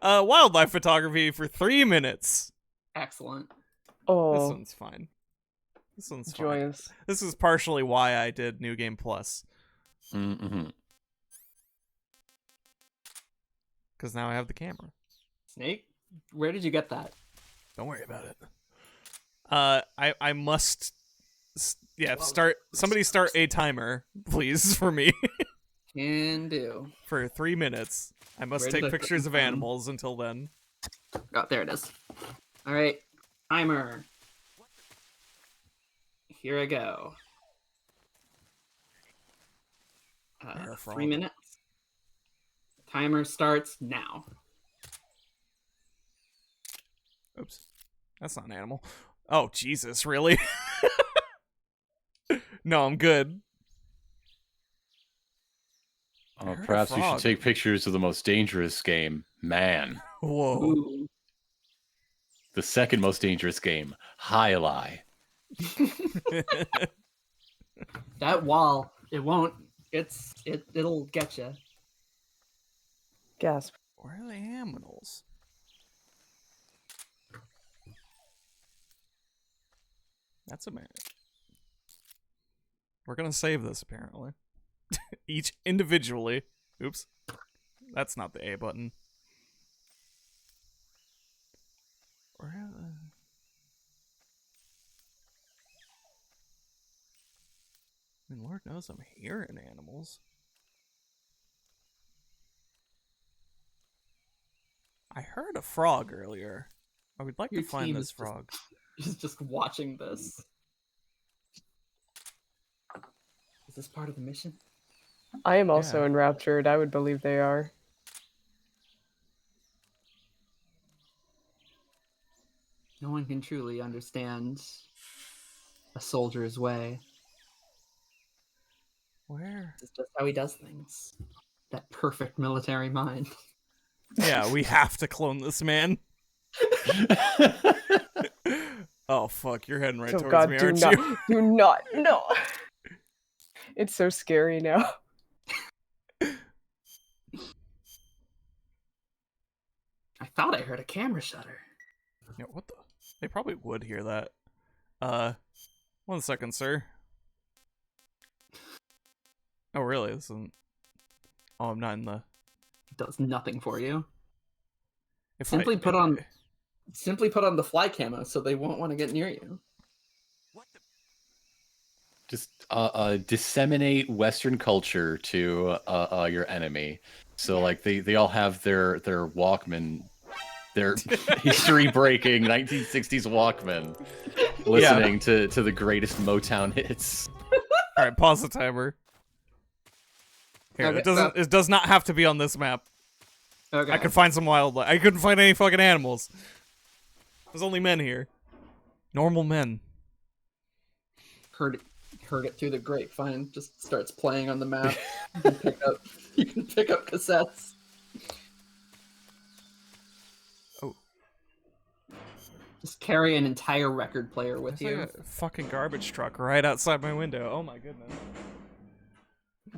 Wildlife photography for 3 minutes. Excellent. This Oh, one's fine. This one's fine. joyous. This is partially why I did New Game Plus. Mm-hmm. Because now I have the camera. Snake, where did you get that? Don't worry about it. I must... Somebody start a timer, please, for me. Can do. For 3 minutes. I must Where did take I put pictures my of phone? animals until then. Oh, there it is. All right, timer. Here I go. Air frog. 3 minutes. Timer starts now. Oops. That's not an animal. Oh, Jesus, really? No, I'm good. I heard a Perhaps we should frog. take pictures of the most dangerous game, man. Whoa. Ooh. The second most dangerous game, Hyli. That wall, it won't. It'll get you. Gasp. Where are the aminals? That's a minute. We're gonna save this, apparently. Each individually. Oops. That's not the A button. Where I mean, Lord knows I'm hearing animals. I heard a frog earlier. I would like Your to find team this is frog. just watching this. Is this part of the mission? I am also Yeah. enraptured. I would believe they are. No one can truly understand a soldier's way. Where? It's just how he does things. That perfect military mind. Yeah, we have to clone this man. Oh, fuck, you're heading right Oh towards God, me, do aren't not, you? do not, no. It's so scary now. I thought I heard a camera shutter. Yeah, what the? They probably would hear that. 1 second, sir. Oh, really? This isn't... Oh, I'm not in the... It does nothing for you. If Simply put on the fly camo so they won't want to get near you. Just disseminate Western culture to your enemy. So like they all have their Walkman, their history-breaking 1960s Walkman, listening to the greatest Motown hits. All right, pause the timer. Here, Okay, it does not have to be on this map. Okay. I could find some wildlife. I couldn't find any fucking animals. There's only men here. Normal men. Heard it through the grapevine. Just starts playing on the map. You can pick up cassettes. Oh. Just carry an entire record player with There's you. like a fucking garbage truck right outside my window. Oh my goodness.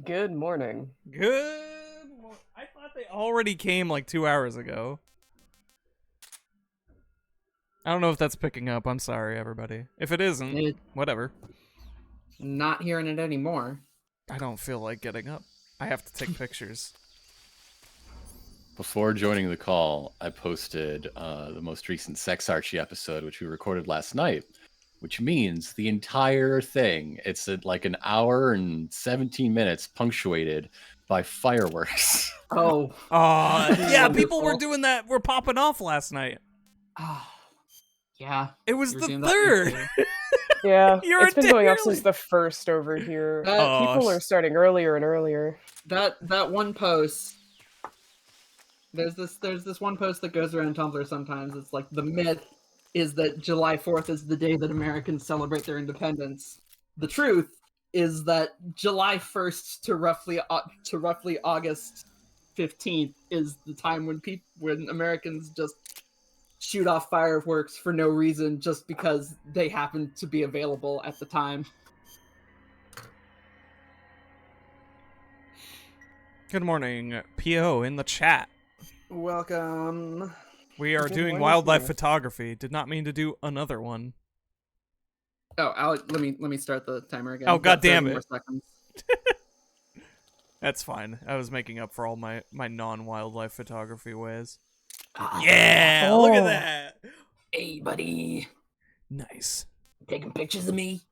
Good morning. I thought they already came like 2 hours ago. I don't know if that's picking up. I'm sorry, everybody. If it isn't, whatever. Not hearing it anymore. I don't feel like getting up. I have to take pictures. Before joining the call, I posted the most recent Sex Archie episode, which we recorded last night, which means the entire thing, it's at like an hour and 17 minutes punctuated by fireworks. Oh. Yeah, people were doing that. Were popping off last night. Yeah. It was the 3rd. Yeah, You're it's been going up since the 1st over here. People are starting earlier and earlier. That one post. There's this one post that goes around Tumblr sometimes. It's like the myth is that July 4th is the day that Americans celebrate their independence. The truth is that July 1st to roughly August 15th is the time when Americans just shoot off fireworks for no reason, just because they happen to be available at the time. Good morning, PO in the chat. Welcome. We are doing wildlife photography. Did not mean to do another one. Oh, Alec, let me start the timer again. Oh, God damn it. More seconds. That's fine. I was making up for all my non-wildlife photography ways. Ah. Yeah, look at that. Hey, buddy. Nice. Taking pictures of me.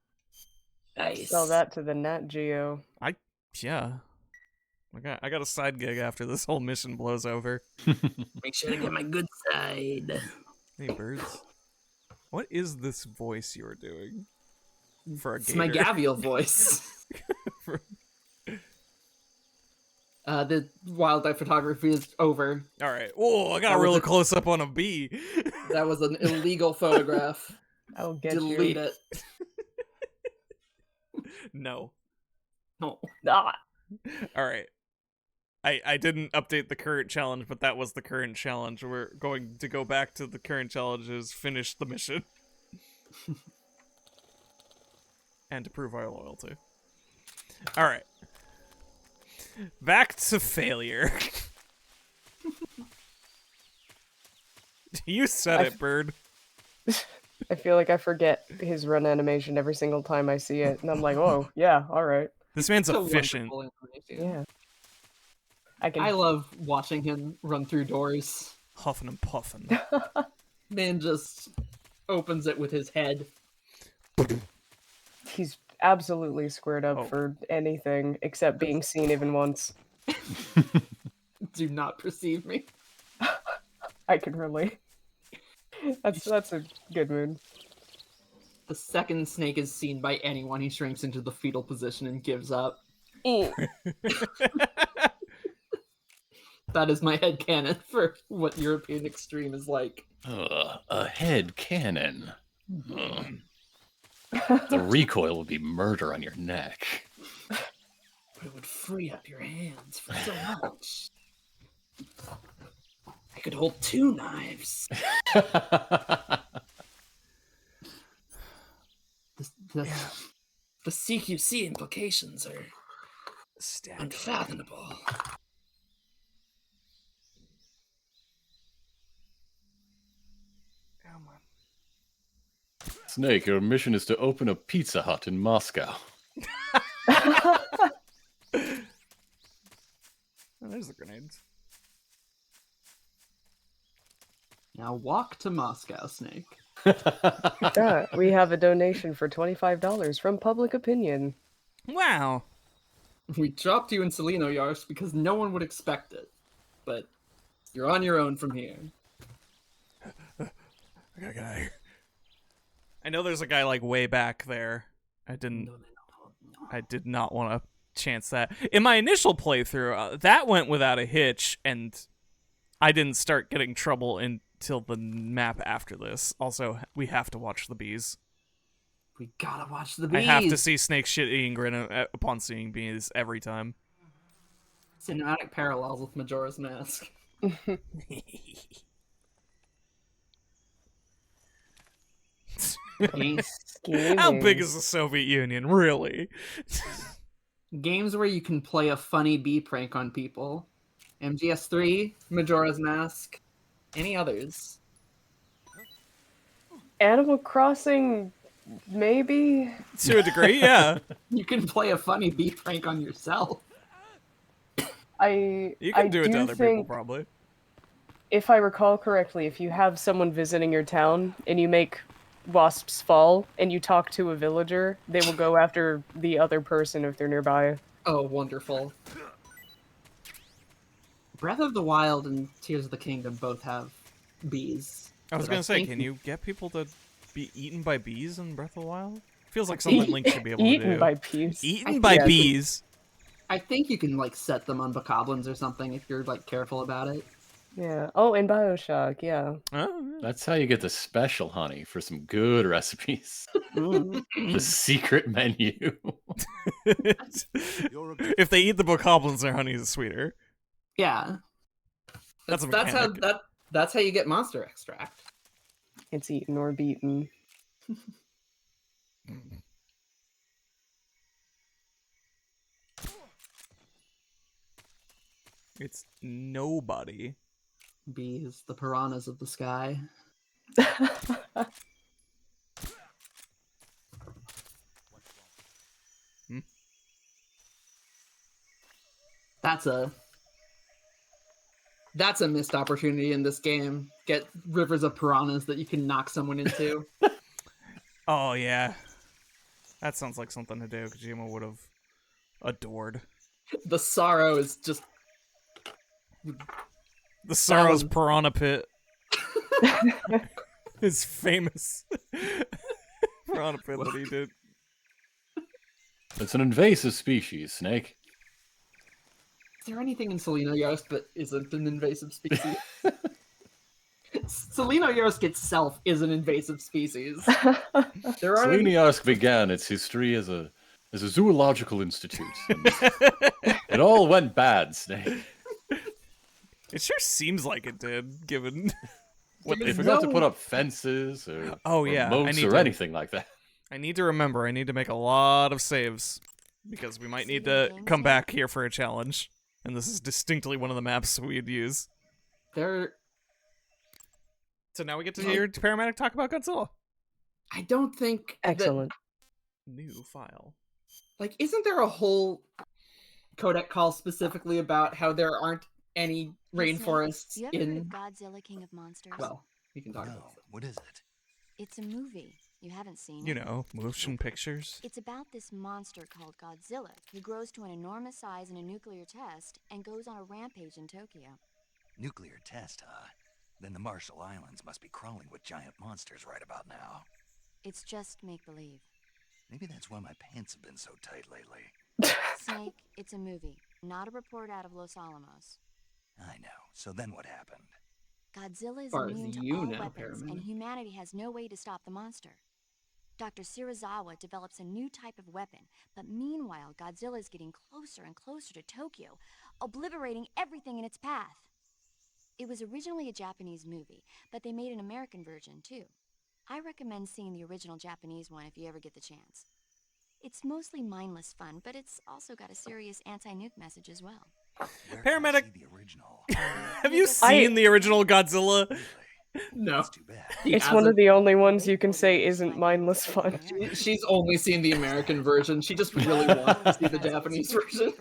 Nice. Sell that to the Nat Geo. Yeah. I got a side gig after this whole mission blows over. Make sure to get my good side. Hey, birds. What is this voice you're doing? For a It's gator? my Gavial voice. The wildlife photography is over. All right. Whoa, I got a real close up on a bee. That was an illegal photograph. I'll get Delete you. it. No. No. Ah. All right. I didn't update the current challenge, but that was the current challenge. We're going to go back to the current challenges, finish the mission. And to prove our loyalty. All right. Back to failure. You said it, bird. I feel like I forget his run animation every single time I see it, and I'm like, oh, yeah, alright. This man's It's a efficient. wonderful animation. Yeah. I love watching him run through doors. Huffing and puffing. Man just opens it with his head. He's absolutely squared up Oh. for anything except being seen even once. Do not perceive me. I can relate. That's a good mood. The second Snake is seen by anyone, he shrinks into the fetal position and gives up. That is my headcanon for what European Extreme is like. A head cannon. The recoil will be murder on your neck. But it would free up your hands for so much. I could hold 2 knives. The CQC implications are unfathomable. Snake, your mission is to open a Pizza Hut in Moscow. Oh, there's the grenades. Now walk to Moscow, Snake. Yeah, we have a donation for $25 from Public Opinion. Wow. We dropped you in Selenoyarsk because no one would expect it. But you're on your own from here. I gotta get out of here. I know there's a guy like way back there. I did not want to chance that. In my initial playthrough, that went without a hitch, and I didn't start getting trouble until the map after this. Also, we have to watch the bees. We gotta watch the bees. I have to see Snake shit-eating grin upon seeing bees every time. Cinematic parallels with Majora's Mask. How big is the Soviet Union, really? Games where you can play a funny bee prank on people. MGS3, Majora's Mask, any others? Animal Crossing, maybe? To a degree, yeah. You can play a funny bee prank on yourself. You can do it to other people, probably. If I recall correctly, if you have someone visiting your town and you make wasps fall and you talk to a villager, they will go after the other person if they're nearby. Oh, wonderful. Breath of the Wild and Tears of the Kingdom both have bees. I was gonna say, can you get people to be eaten by bees in Breath of the Wild? Feels like something Link should be able to do. Eaten by bees. Eaten by bees? I think you can, like, set them on bokoblins or something if you're, like, careful about it. Yeah. Oh, in BioShock, yeah. Oh, That's how you get the special honey for some good recipes. The secret menu. If they eat the bokoblins, their honey is sweeter. Yeah. That's how you get monster extract. It's eaten or beaten. It's nobody. Bees, the piranhas of the sky. That's a missed opportunity in this game. Get rivers of piranhas that you can knock someone into. Oh, yeah. That sounds like something to do. Kojima would have adored. The sorrow is just... The Sorrow's Piranha Pit. His famous Piranha Pit that he did. It's an invasive species, Snake. Is there anything in Selenoyarsk that isn't an invasive species? Selenoyarsk itself is an invasive species. Selenoyarsk began its history as a zoological institute. And it all went bad, Snake. It sure seems like it did, given what they forgot to put up fences or moats or anything like that. I need to remember. I need to make a lot of saves because we might need to come back here for a challenge, and this is distinctly one of the maps we'd use. So now we get to hear Paramedic talk about Godzilla. I don't think Excellent. New file. Like, isn't there a whole codec call specifically about how there aren't any Hey, Snake, rainforests you ever heard of in... Godzilla King of Monsters? Well, we can talk No, about it. what is it? It's a movie. You haven't seen You it. know, motion pictures. It's about this monster called Godzilla who grows to an enormous size in a nuclear test and goes on a rampage in Tokyo. Nuclear test, huh? Then the Marshall Islands must be crawling with giant monsters right about now. It's just make-believe. Maybe that's why my pants have been so tight lately. Snake, it's a movie, not a report out of Los Alamos. I know. So then what happened? Godzilla is Far as immune to you all know, weapons, Paramount. and humanity has no way to stop the monster. Dr. Shirazawa develops a new type of weapon, but meanwhile, Godzilla is getting closer and closer to Tokyo, obliterating everything in its path. It was originally a Japanese movie, but they made an American version too. I recommend seeing the original Japanese one if you ever get the chance. It's mostly mindless fun, but it's also got a serious anti-nuke message as well. Where can I Paramedic. see the original? Have you seen the original Godzilla? Really? No. That's too bad. He It's one of hasn't. the only ones you can say isn't mindless fun. She's only seen the American version. She just really wants to see the Japanese version.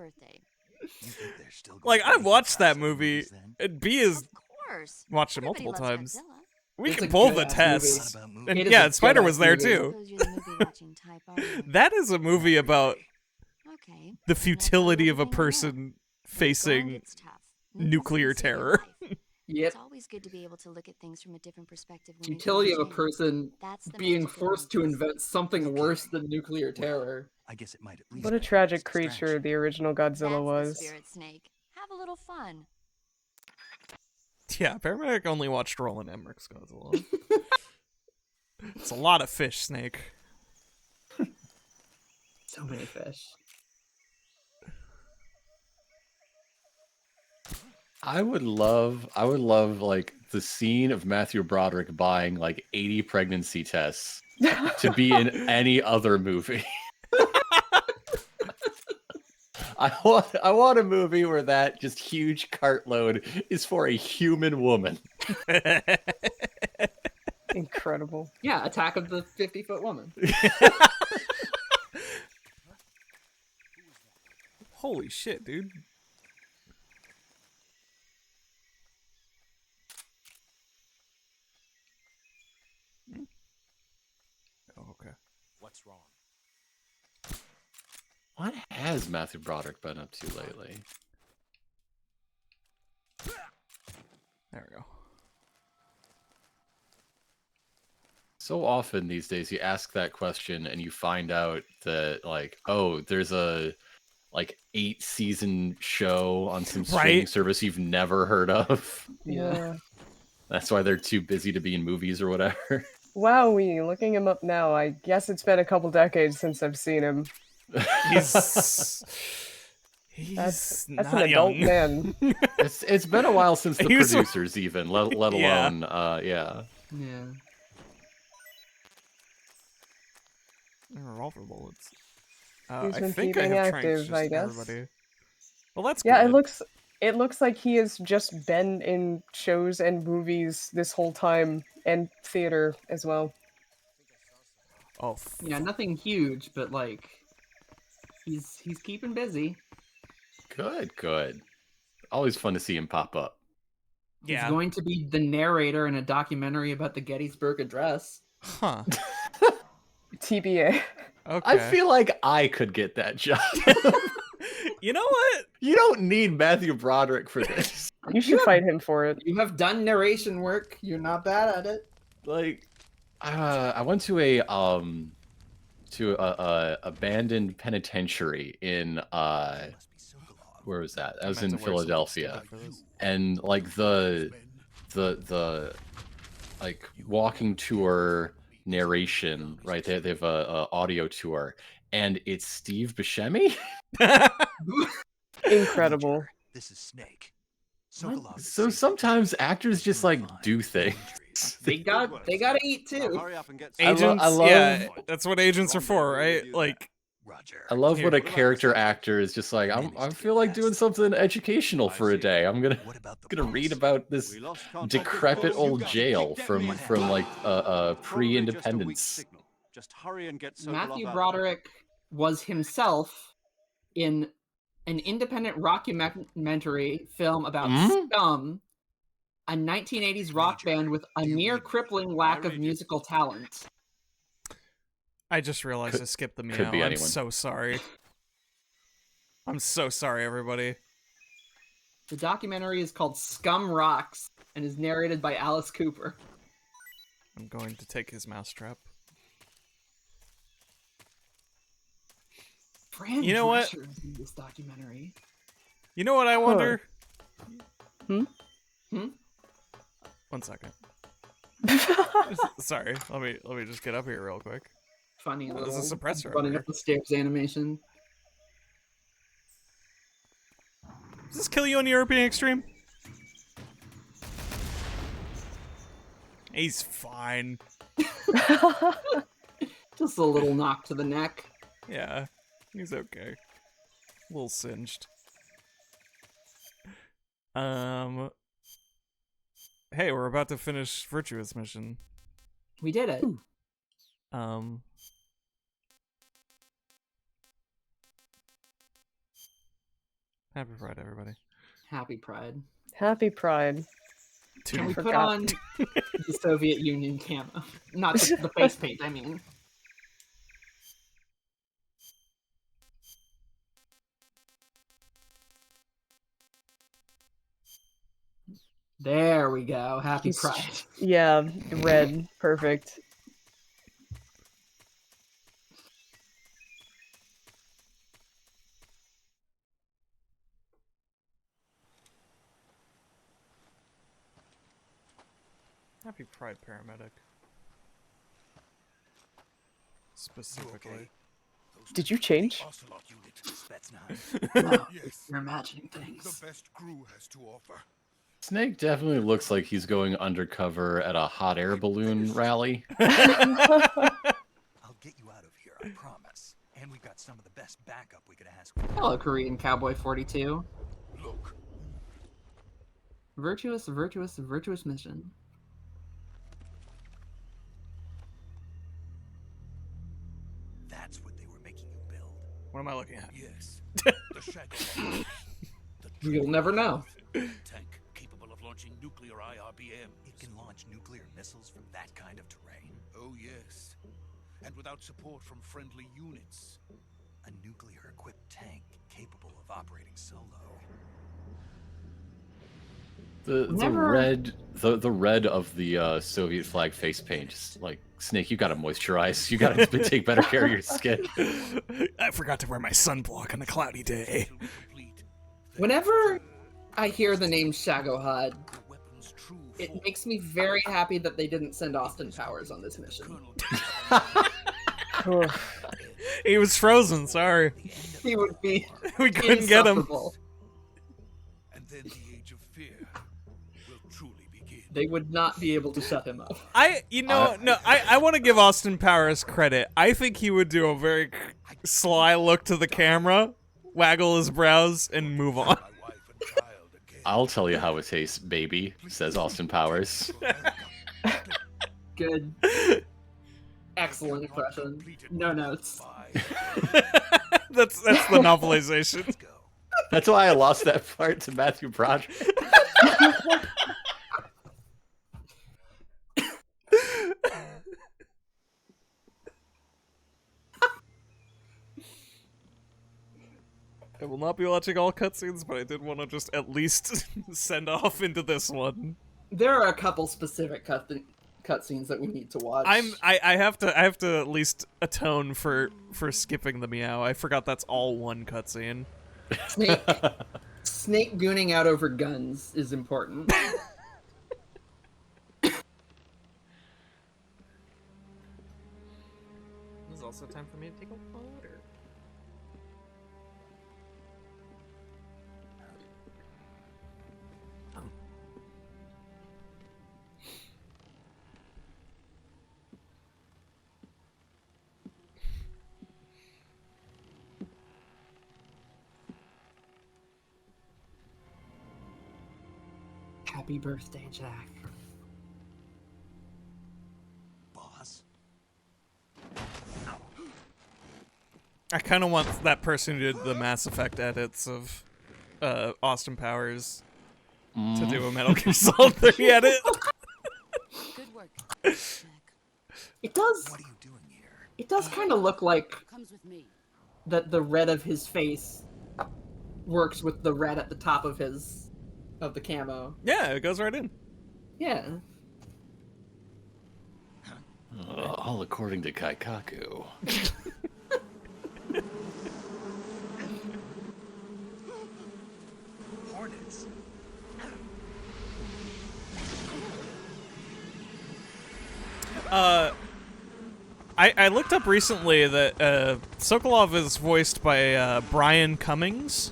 You think they're still gonna Like, I've make watched that classic movie, movies then? and B is Of course. watched it Everybody multiple loves times. Godzilla. We It's can a pull the good-ass test. Not about movies. And It is yeah, a Spider was there good-ass movie. too. Suppose you're the movie-watching type, are you? That is a movie about Okay. the Then I'll tell you futility of a everything I know. person When the going facing gets tough, make a nuclear sense of your terror. life. Yep. It's always good to be able to look at things from a different perspective when Utility of you're a doing person That's the being magic of forced to movies. invent something worse than nuclear terror. I guess it might at least What a make tragic this creature distraction. the original That's Godzilla the was. spirit, Snake. Have a little fun. Yeah, Paramedic only watched Roland Emmerich's Godzilla. It's a lot of fish, Snake. So many fish. I would love like the scene of Matthew Broderick buying like 80 pregnancy tests to be in any other movie. I want a movie where that just huge cartload is for a human woman. Incredible. Yeah, Attack of the 50-foot woman. Holy shit, dude. Oh, okay. What's wrong? What has Matthew Broderick been up to lately? There we go. So often these days you ask that question and you find out that like, oh, there's a like 8-season show on some streaming Right. service you've never heard of. Yeah. That's why they're too busy to be in movies or whatever. Wowee, looking him up now. I guess it's been a couple decades since I've seen him. He's That's not an adult young. man. It's been a while since the He was- producers even, let Yeah. alone yeah. Yeah. Revolver bullets. He's I been think I keeping have active, tranks just I guess. everybody. Well, that's Yeah, good. it looks like he has just been in shows and movies this whole time, and theater as well. Oh, Yeah, nothing huge, but like he's keeping busy. Good. Always fun to see him pop up. yeah. He's going to be the narrator in a documentary about the Gettysburg Address. Huh. TBA. Okay. I feel like I could get that job. You know what? You don't need Matthew Broderick for this. You should fight him for it. You have done narration work. You're not bad at it. Like, I went to a abandoned penitentiary in where was that? I was in Philadelphia, and like the like walking tour narration, right? They have a audio tour, and it's Steve Buscemi. Incredible. This is Snake. What? So sometimes actors just like do things. They gotta eat Now too. hurry up and get Agents, I love- yeah, that's what agents are for, right? Like, Roger. I love when a Here. character actor is just like, I feel like doing something educational for a day. I'm gonna What about the gonna read police? about this We lost contact with decrepit those you old got. jail Kick from them in. like Probably just a weak pre-independence. signal. Just hurry and get Sokolov Matthew out. Broderick was himself in an independent rockumentary film about Scum, a 1980s rock band with a near crippling lack of musical talent. I just realized I skipped the meow. Could be I'm anyone. so sorry. I'm so sorry, everybody. The documentary is called Scum Rocks and is narrated by Alice Cooper. I'm going to take his mousetrap. Fran You know what? Drescher is in this documentary. You know what I wonder? Hmm? 1 second. Sorry, let me just get up here real quick. Funny There's little a suppressor running over up the stairs animation. Does this kill you on European Extreme? He's fine. Just a little knock to the neck. Yeah, he's okay. A little singed. Hey, we're about to finish Virtuous Mission. We did it. Happy Pride, everybody. Happy Pride. Happy Pride. Can we put forgot. on the Soviet Union camo? Not the face paint, I mean. There we go. Happy Pride. Yeah, red. Perfect. Happy Pride, paramedic. Specifically. Did you change? No, you're imagining things. The best crew has to offer. Snake definitely looks like he's going undercover at a hot air balloon rally. I'll get you out of here, I promise. And we've got some of the best backup we could ask for. Hello, Korean Cowboy 42. Look. Virtuous mission. That's what they were making you build. What am I looking at? Yes. The shadow. You'll never know. Tank capable of launching nuclear IRBM. It can launch nuclear missiles from that kind of terrain. Oh yes. And without support from friendly units. A nuclear-equipped tank capable of operating solo. The red of the Soviet flag face paint, just like Snake, you gotta moisturize. You gotta take better care of your skin. I forgot to wear my sunblock on a cloudy day. Whenever I hear the name Shagohod, it makes me very happy that they didn't send Austin Powers on this mission. He was frozen, sorry. He would be We couldn't get him. insufferable. And then the age of fear will truly begin. They would not be able to shut him up. I want to give Austin Powers credit. I think he would do a very sly look to the camera, waggle his brows, and move on. I'll tell you how it tastes, baby, says Austin Powers. Good. Excellent impression. No notes. That's the novelization. That's why I lost that part to Matthew Broderick. I will not be watching all cutscenes, but I did want to just at least send off into this one. There are a couple specific cutscenes that we need to watch. I have to at least atone for skipping the meow. I forgot that's all one cutscene. Snake gooning out over guns is important. There's also time for me to take a photo. Happy birthday, Jack. Boss? I kind of want that person who did the Mass Effect edits of Austin Powers to do a Metal Gear Solid 3 edit. Good work. It does. What are you doing here? It does kind of look like Comes with me. that the red of his face works with the red at the top of the camo. Yeah, it goes right in. Yeah. All according to Kaikaku. Hornets. I looked up recently that Sokolov is voiced by Brian Cummings,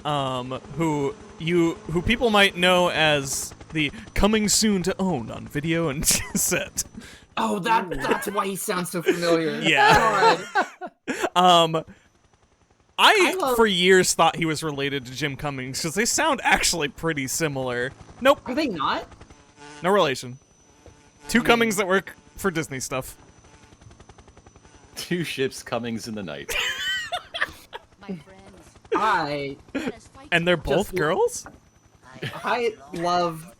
who people might know as the coming soon to own on video and cassette. Oh, that's why he sounds so familiar. Yeah. God. I for years thought he was related to Jim Cummings because they sound actually pretty similar. Nope, Are they not? no relation. Two Cummings that work for Disney stuff. Two ships Cummings in the night. My friends. I Let us fight And they're together. both girls? I love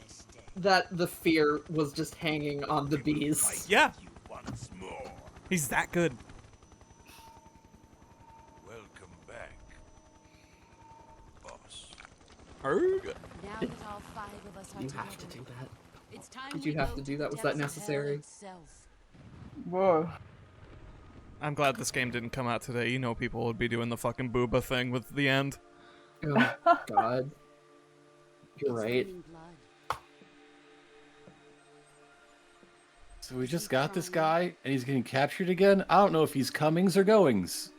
that the fear was just hanging on the bees. Yeah, You once more. he's that good. Welcome back, boss. Arrgh. Now that all 5 of us are You together, have to do that. it's time Did we you have go to do the that? Was depths that of hell necessary? itself. Whoa. I'm glad this game didn't come out today. You know people would be doing the fucking booba thing with the end. Oh, God. You're It's right. raining blood. So we just got this guy, and he's getting captured again? I don't know if he's Cummings or Goings.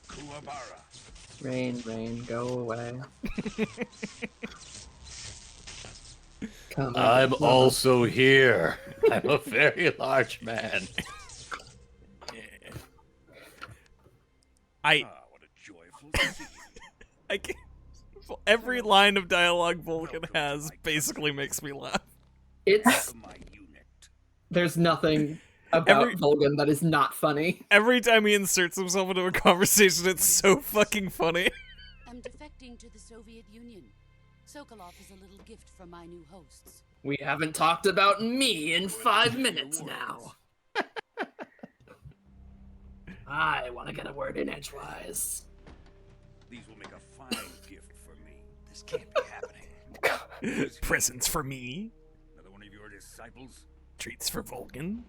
Kuwabara. Rain, go away. Come on. I'm also here. I'm a very large man. I What a joyful scene. can't, every line of dialogue Vulcan has basically makes me laugh. It's My unit. there's nothing about Every- Volgan that is not funny. Every time he inserts himself into a conversation, it's so fucking funny. I'm defecting to the Soviet Union. Sokolov is a little gift from my new hosts. We haven't talked about me in 5 minutes now. I want to get a word in edgewise. These will make a fine gift for me. This can't be happening. Presents for me, Another one of your disciples? treats for Vulcan.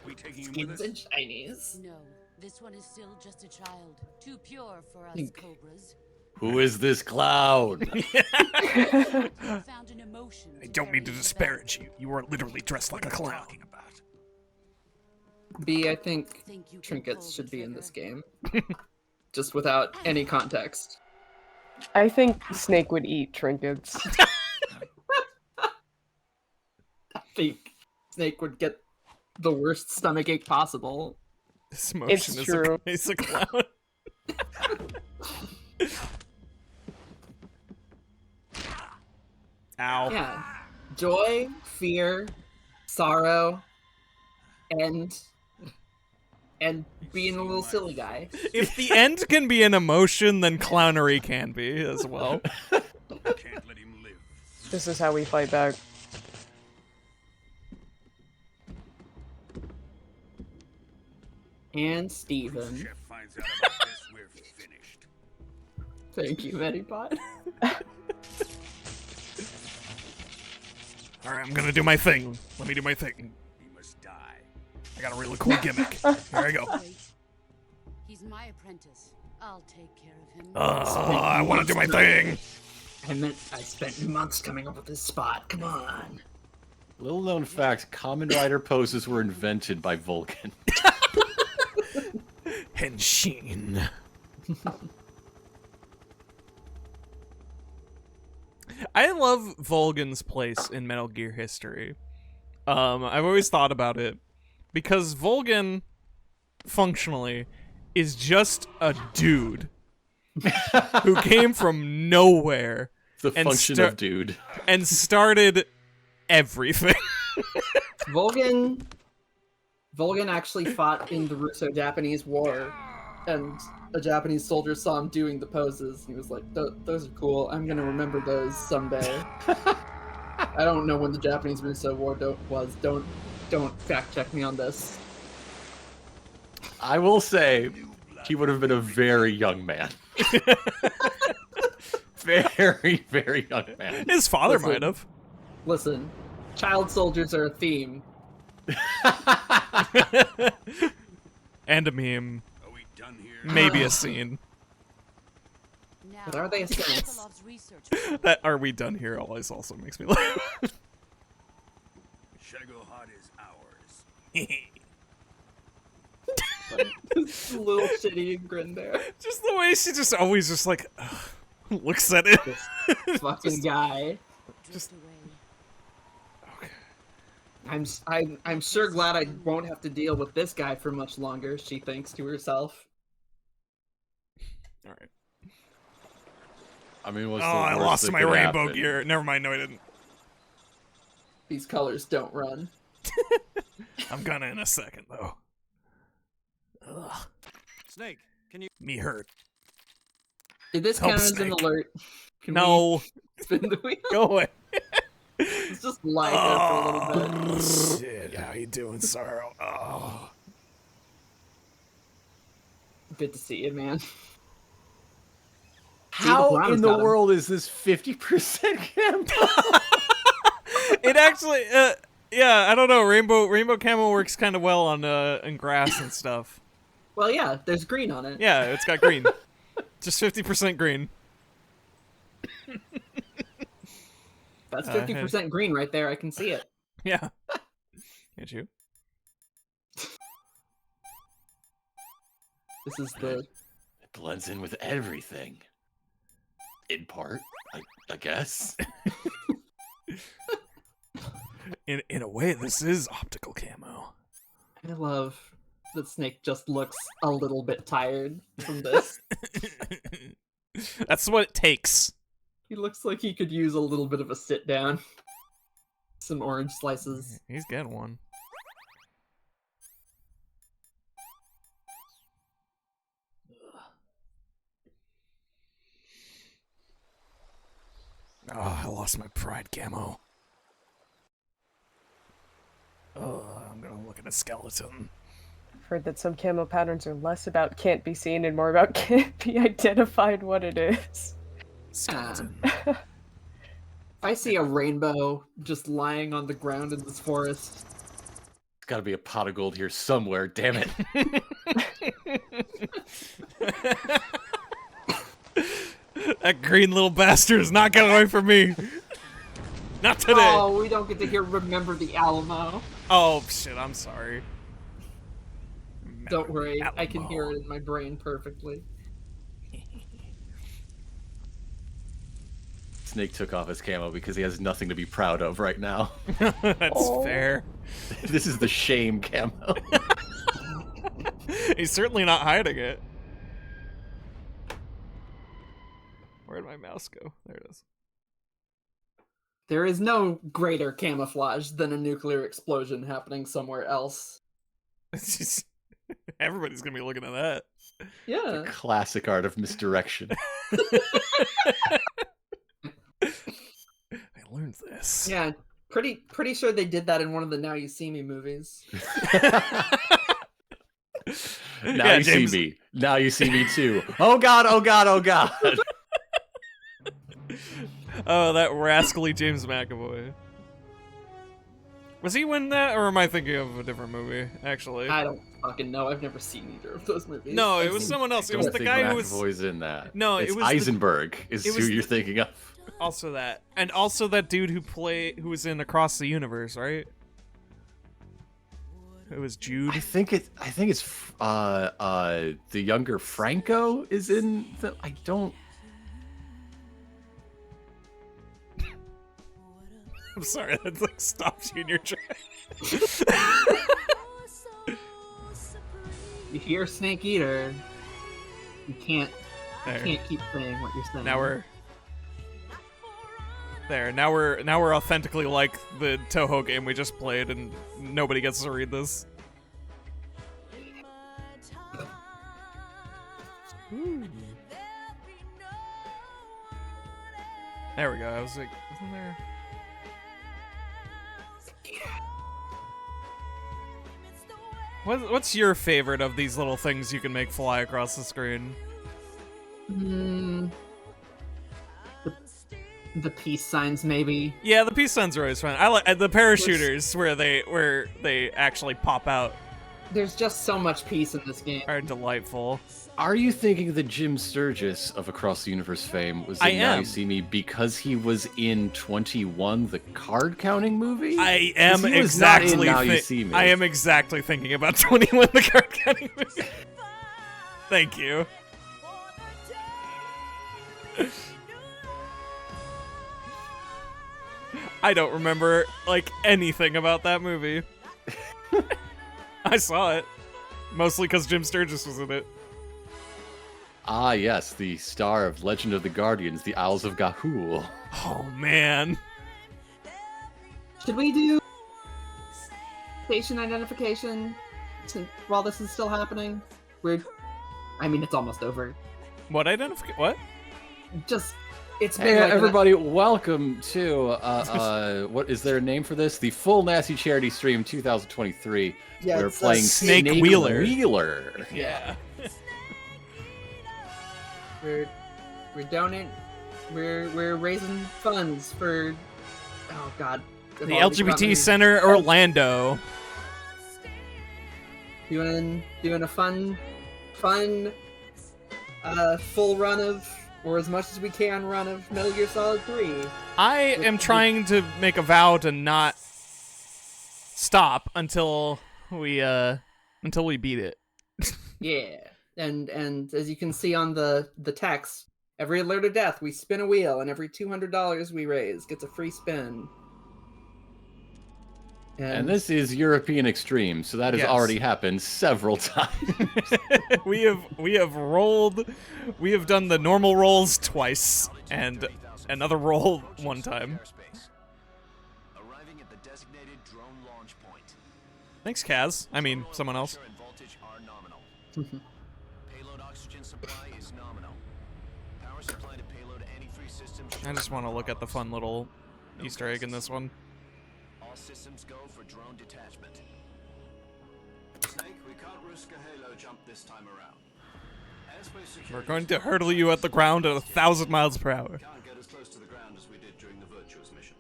We taking him with Skins us? and shinies. No, this one is still just a child. Too pure for us Think. cobras. Who is this clown? Found an emotion. I don't mean to disparage you. You are literally dressed like a clown. B, I think Think you can trinkets pull should the be in this trigger? game. Just without any context. I think Snake would eat trinkets. I think Snake would get the worst stomachache possible. This motion It's is true. He's a clown. Ow. Yeah. Joy, fear, sorrow, and being a little silly guy. If the end can be an emotion, then clownery can be as well. Can't let him live. This is how we fight back. And Steven. Chef finds out about this, we're finished. Thank you, Medipod. Alright, I'm gonna do my thing. Let me do my thing. He must die. I got a really cool gimmick. Here I go. Wait. He's my apprentice. I'll take care of him. I want to do my thing. I spent months coming up with this spot. Come on. Little known fact, Kamen Rider poses were invented by Vulcan. Henshin. I love Volgan's place in Metal Gear history. I've always thought about it because Volgan, functionally, is just a dude who came from nowhere. The function of dude. And started everything. Volgan actually fought in the Russo-Japanese War, and a Japanese soldier saw him doing the poses, and he was like, those are cool, I'm gonna remember those someday. I don't know when the Japanese Russo War was. Don't fact check me on this. I will say, he would have been a very young man. Very, very young man. His father might have. Listen, child soldiers are a theme. And a meme. Are we done here? Maybe a scene. But are they a sense? That "are we done here" always also makes me laugh. Shagohod is ours. This little shitty grin there. Just the way she just always just like looks at it. This fucking guy. Just okay. I'm sure glad I won't have to deal with this guy for much longer, she thinks to herself. All right. I mean, what's I lost my rainbow gear. Never mind. No, I didn't. These colors don't run. I'm gonna in a second though. Ugh. Snake, can you... Me hurt. Did this Help, count as an Snake. alert? Can No. we spin the wheel? Go away. Let's just lie there for a little bit. Shit, how you doing, Sorrow? Oh. Good to see you, man. How Brown's in the got him. world is this 50% camp? It actually, yeah, I don't know. Rainbow camo works kind of well on in grass and stuff. Well, yeah, there's green on it. Yeah, it's got green. Just 50% green. That's 50% green right there. I can see it. Yeah. Can't you? This is the... It blends in with everything. In part, I guess. In a way, this is optical camo. I love that Snake just looks a little bit tired from this. That's what it takes. He looks like he could use a little bit of a sit down. Some orange slices. He's getting one. Oh, I lost my pride camo. Oh, I'm gonna look at a skeleton. I've heard that some camo patterns are less about can't be seen and more about can't be identified what it is. Skeleton. If I see a rainbow just lying on the ground in this forest... There's gotta be a pot of gold here somewhere, damn it. That green little bastard is not getting away from me. Not today. Oh, we don't get to hear Remember the Alamo. Oh, shit, I'm sorry. Don't worry, Alamo. I can hear it in my brain perfectly. Snake took off his camo because he has nothing to be proud of right now. That's fair. This is the shame camo. He's certainly not hiding it. Where'd my mouse go? There it is. There is no greater camouflage than a nuclear explosion happening somewhere else. It's just, everybody's gonna be looking at that. Yeah. Classic art of misdirection. I learned this. Yeah, pretty sure they did that in one of the Now You See Me movies. Now you James... see me. Now you see me too. Oh god, oh god, oh god. Oh, that rascally James McAvoy. Was he in that, or am I thinking of a different movie, actually? I don't fucking know. I've never seen either of those movies. No, it was someone else. It was the guy who was... McAvoy's in that. No, it's it was Eisenberg is who you're thinking of. Also that. And also that dude who was in Across the Universe, right? It was Jude. I think it's the younger Franco is in the... I don't... I'm sorry, that like stopped you in your tracks. You hear Snake Eater, you can't keep saying what you're saying. Now we're there. Now we're authentically like the Toho game we just played, and nobody gets to read this. Ooh. There we go. I was like, isn't there? What's your favorite of these little things you can make fly across the screen? The peace signs, maybe. Yeah, the peace signs are always fun. I like the parachuters where they actually pop out. There's just so much peace in this game. Are delightful. Are you thinking that Jim Sturgis of Across the Universe fame was in Now You See Me because he was in 21, the card counting movie? I am exactly thinking about 21, the card counting movie. Thank you. I don't remember like anything about that movie. I saw it mostly because Jim Sturgis was in it. Ah, yes, the star of Legend of the Guardians, the Owls of Ga'Hoole. Oh, man. Should we do station identification while this is still happening? I mean, it's almost over. What identification? What? It's Hey, been like everybody, welcome to, what is there a name for this? The Full Nasty Charity Stream 2023. Yeah, We're it's, playing Snake Wheeler. Yeah. We're raising funds for god, The LGBT Center Orlando. Doing a fun full run of, or as much as we can run of Metal Gear Solid 3. I am trying to make a vow to not stop until we beat it. Yeah. And as you can see on the text, every alert of death, we spin a wheel, and every $200 we raise gets a free spin. And this is European Extreme, so that has already happened several times. We have done the normal rolls twice, and another roll one time. Arriving at the designated drone launch point. Thanks, Kaz. I mean, someone else. Payload oxygen supply is nominal. Power supply to payload anti-free systems. I just want to look at the fun little Easter egg in this one. All systems go for drone detachment. Snake, we can't risk a halo jump this time around. Airspace security. We're going to hurdle you at the ground at 1,000 miles per hour. Can't get as close to the ground as we did during the Virtuous mission.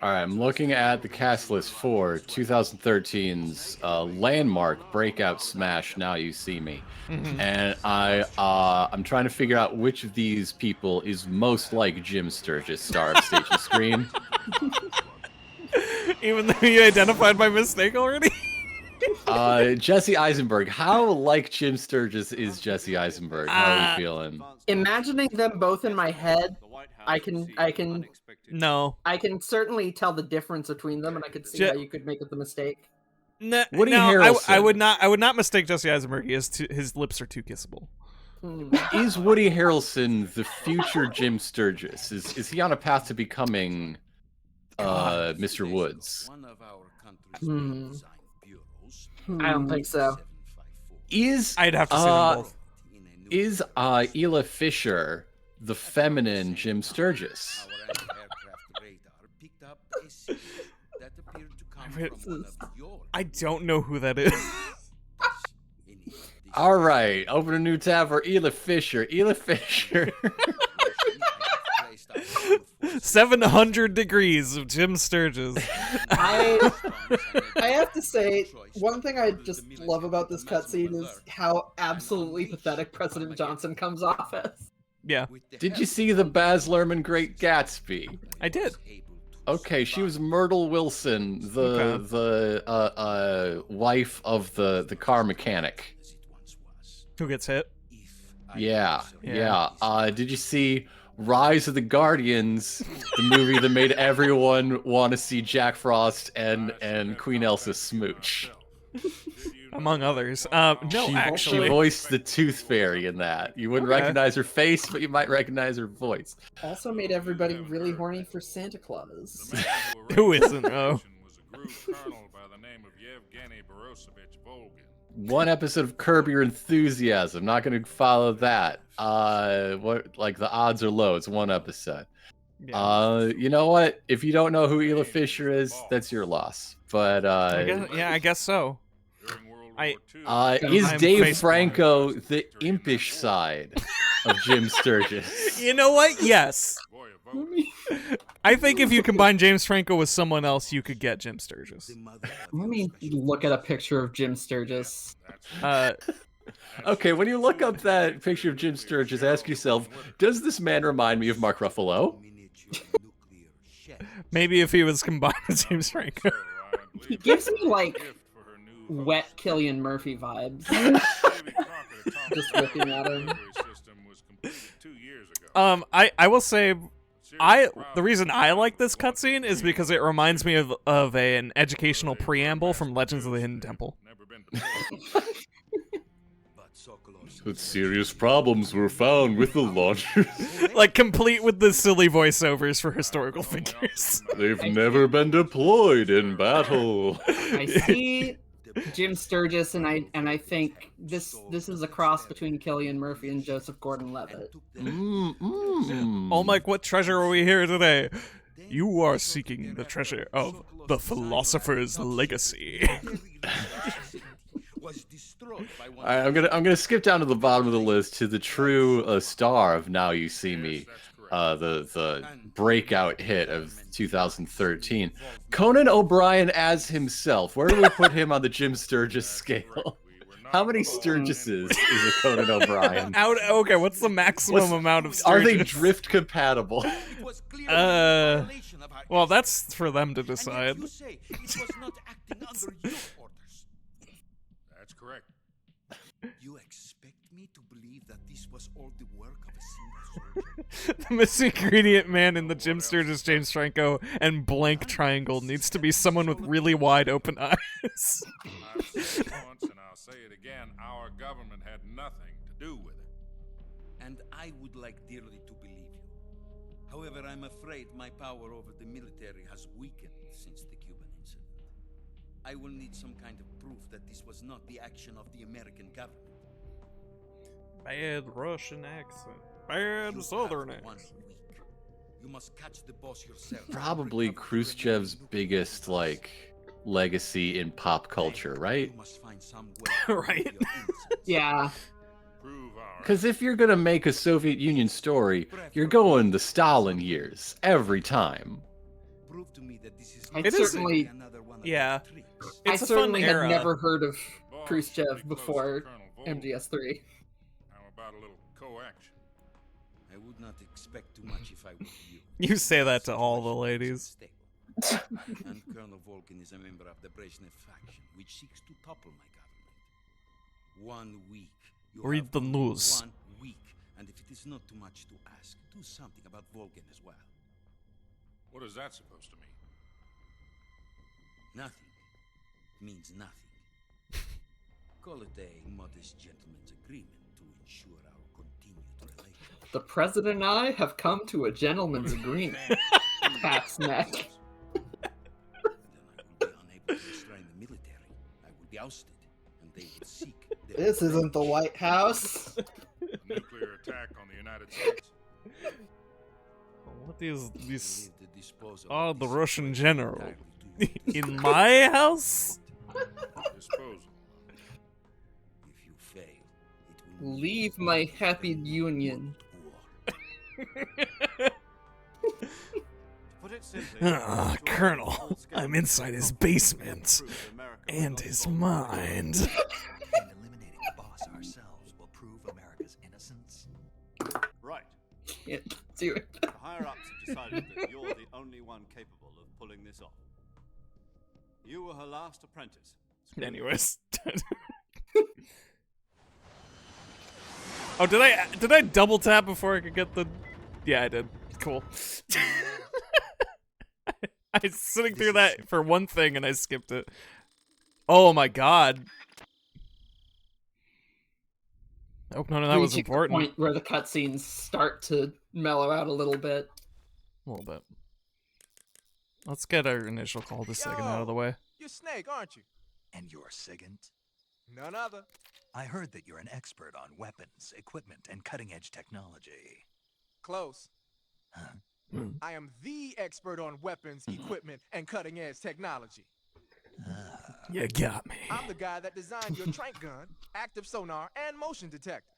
Alright, I'm looking at the cast list for 2013's landmark breakout smash, Now You See Me. And I'm trying to figure out which of these people is most like Jim Sturgis, star of Station Screen. Even though you identified my mistake already? Jesse Eisenberg. How like Jim Sturgis is Jesse Eisenberg? How are you feeling? Imagining them both in my head, I can certainly tell the difference between them, and I could see how you could make it the mistake. Woody Harrelson. I would not mistake Jesse Eisenberg. His lips are too kissable. Is Woody Harrelson the future Jim Sturgis? Is he on a path to becoming Mr. Woods? I don't think so. I'd have to see them both. Is Ela Fisher the feminine Jim Sturgis? I don't know who that is. All right, open a new tab for Ela Fisher. Ela Fisher. 700 degrees of Jim Sturgis. I have to say, one thing I just love about this cutscene is how absolutely pathetic President Johnson comes off as. Yeah. Did you see the Baz Luhrmann Great Gatsby? I did. Okay, she was Myrtle Wilson, the wife of the car mechanic. Who gets hit? Yeah. Did you see Rise of the Guardians, the movie that made everyone want to see Jack Frost and Queen Elsa smooch. Among others. No, actually. She voiced the Tooth Fairy in that. You wouldn't recognize her face, but you might recognize her voice. Also made everybody really horny for Santa Claus. Who isn't, though? One episode of Curb Your Enthusiasm. Not going to follow that. Like the odds are low. It's one episode. Yeah. You know what? If you don't know who Ela Fisher is, that's your loss. But I guess so. Is Dave Franco the impish side of Jim Sturgis? You know what? Yes. I think if you combine James Franco with someone else, you could get Jim Sturgis. Let me look at a picture of Jim Sturgis. Okay, when you look up that picture of Jim Sturgis, ask yourself, does this man remind me of Mark Ruffalo? Maybe if he was combined with James Franco. He gives me, like, wet Cillian Murphy vibes. Just looking at him. I will say, the reason I like this cutscene is because it reminds me of an educational preamble from Legends of the Hidden Temple. But serious problems were found with the launchers. Like, complete with the silly voiceovers for historical figures. They've never been deployed in battle. I see Jim Sturgis, and I think this is a cross between Cillian Murphy and Joseph Gordon-Levitt. Oh, Mike, what treasure are we here today? You are seeking the treasure of the philosopher's legacy. I'm gonna skip down to the bottom of the list to the true star of Now You See Me, the breakout hit of 2013, Conan O'Brien as himself. Where do we put him on the Jim Sturgis scale? How many Sturgises is a Conan O'Brien? Okay, what's the maximum amount of Sturgis? Are they drift compatible? Well, that's for them to decide. That's correct. You expect me to believe that this was all the work of a single surgeon? The missing ingredient man in the Jim Sturgis, James Franco, and blank triangle needs to be someone with really wide open eyes. I've said it once and I'll say it again, our government had nothing to do with it. And I would like dearly to believe you. However, I'm afraid my power over the military has weakened since the Cuban incident. I will need some kind of proof that this was not the action of the American government. Bad Russian accent. Bad Southern accent. You must catch the boss yourself. Probably Khrushchev's biggest, legacy in pop culture, right? Right? Yeah. Because if you're gonna make a Soviet Union story, you're going the Stalin years every time. Prove to me that this is yeah. I It's a certainly fun had era. never heard of Khrushchev before MGS3. How about a little co-action? I would not expect too much if I were you. You say that to all the ladies. And Colonel Volkin is a member of the Brezhnev faction, which seeks to topple my government. 1 week. You Read have the only news. 1 week, and if it is not too much to ask, do something about Volkin as well. What is that supposed to mean? Nothing means nothing. Call it a modest gentleman's agreement to ensure our continued relations. The president and I have come to a gentleman's agreement. Pat's neck. Then I will be unable to restrain the military. I will be ousted, and they will seek their This isn't the White House. A nuclear attack on the United States? What is this? Leave the disposal Oh, of the this Russian weapon general. entirely to you. In my house? Disposal. If you fail, it will Leave my happy union. war. Put it simply, Ah, to Colonel, full-scale I'm inside his basement. prove that America was And not his solved. mind. And eliminating the boss ourselves will prove America's innocence. Right. Can't do it. The higher-ups have decided that you're the only one capable of pulling this off. You were her last apprentice. Anyways. Oh, did I double tap before I could get the Yeah, I did. Cool. I was sitting through that for one thing and I skipped it. Oh my god. I hope none of that was Reaching the important. point where the cutscenes start to mellow out a little bit. A little bit. Let's get our initial call to Second out of the way. You're Snake, aren't you? And you're Sigint? None other. I heard that you're an expert on weapons, equipment, and cutting-edge technology. Close. Huh? I am the expert on weapons, equipment, and cutting-edge technology. You got me. I'm the guy that designed your trank gun, active sonar, and motion detector.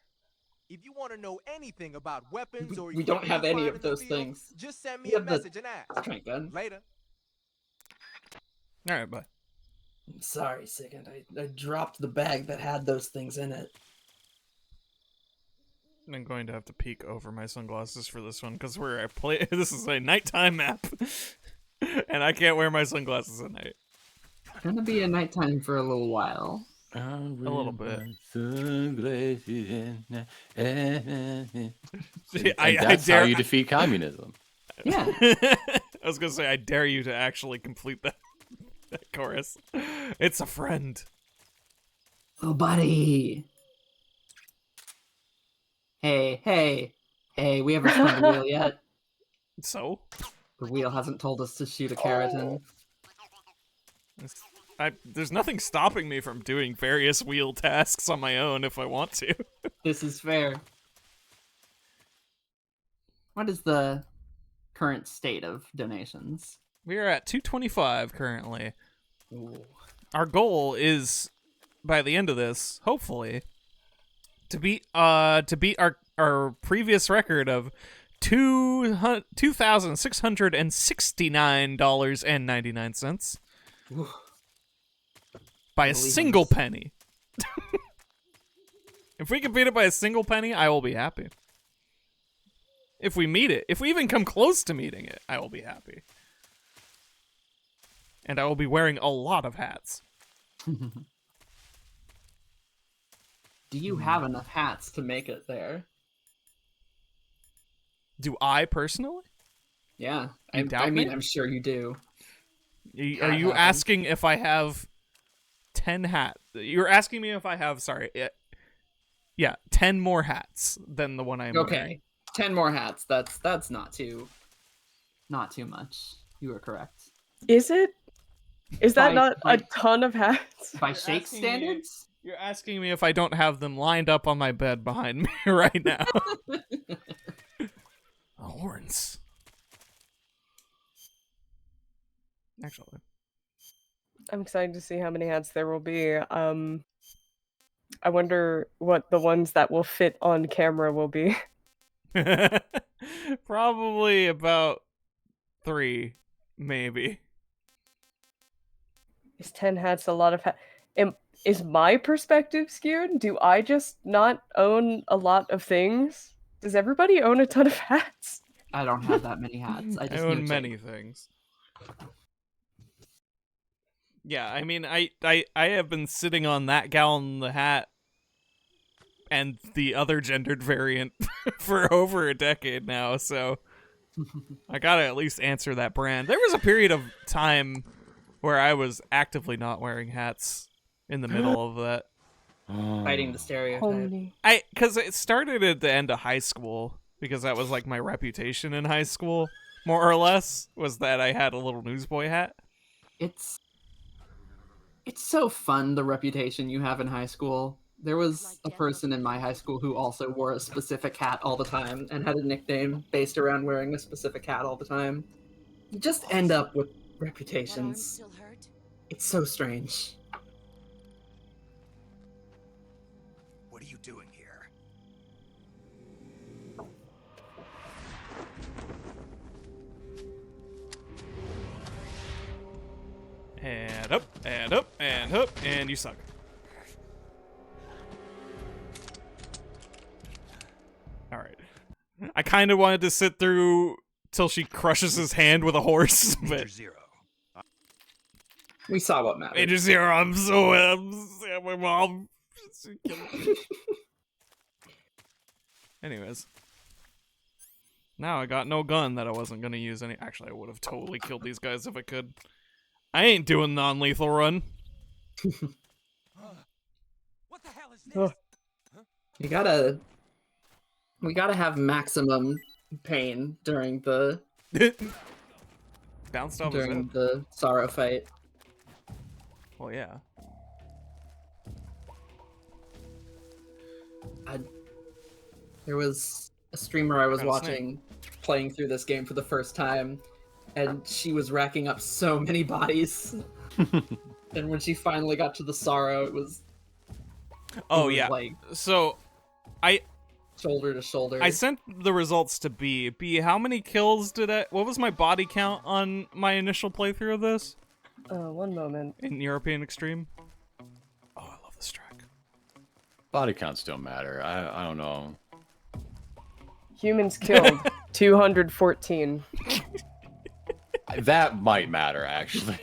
If you want to know anything about weapons or We don't have any of those things. just send me We a have the message and ask. trank gun. Later. All right, bye. I'm sorry, Sigint. I dropped the bag that had those things in it. I'm going to have to peek over my sunglasses for this one because this is a nighttime map, and I can't wear my sunglasses at night. It's gonna be a nighttime for a little while. A little bit. That's how you defeat communism. Yeah. I was gonna say, I dare you to actually complete that chorus. It's a friend. Oh, buddy. Hey, we haven't spun the wheel yet. So? The wheel hasn't told us to shoot a keratin. There's nothing stopping me from doing various wheel tasks on my own if I want to. This is fair. What is the current state of donations? We are at 225 currently. Ooh. Our goal is, by the end of this, hopefully, to beat our previous record of $2,669.99 by a single penny. If we can beat it by a single penny, I will be happy. If we meet it, if we even come close to meeting it, I will be happy. And I will be wearing a lot of hats. Do you have enough hats to make it there? Do I personally? Yeah, I mean, I'm sure you do. Are you asking if I have 10 hats? You're asking me if I have, 10 more hats than the one I'm wearing. 10 more hats. That's not too much. You are correct. Is it? Is that not a ton of hats? By Shake standards? You're asking me if I don't have them lined up on my bed behind me right now. Horns. Actually. I'm excited to see how many hats there will be. I wonder what the ones that will fit on camera will be. Probably about 3, maybe. Is 10 hats a lot of hats? Is my perspective skewed? Do I just not own a lot of things? Does everybody own a ton of hats? I don't have that many hats. I just own many things. Yeah, I mean, I have been sitting on that gal in the hat and the other gendered variant for over a decade now, so I gotta at least answer that brand. There was a period of time where I was actively not wearing hats in the middle of that. Fighting the stereotype. Because it started at the end of high school, because that was like my reputation in high school, more or less, was that I had a little newsboy hat. It's so fun, the reputation you have in high school. There was a person in my high school who also wore a specific hat all the time and had a nickname based around wearing a specific hat all the time. You just end up with reputations. It's so strange. What are you doing here? And up, and up, and up, and you suck. Alright. I kind of wanted to sit through till she crushes his hand with a horse, but... We saw what mattered. Major Zero, I'm my mom. Anyways. Now I got no gun that I wasn't gonna use any. Actually, I would have totally killed these guys if I could. I ain't doing non-lethal run. What the hell is this? Ugh. We gotta have maximum pain during the Bounced off his head. the sorrow fight. Well, yeah. There was a streamer I was Got a watching playing through this game for the first time, and she was racking up so many bodies. And when she finally got to the sorrow, it was Yeah. like So, I shoulder to shoulder. I sent the results to B. B, how many kills did I... What was my body count on my initial playthrough of this? One moment. In European Extreme? Oh, I love this track. Body counts don't matter. I don't know. Humans killed 214. That might matter, actually.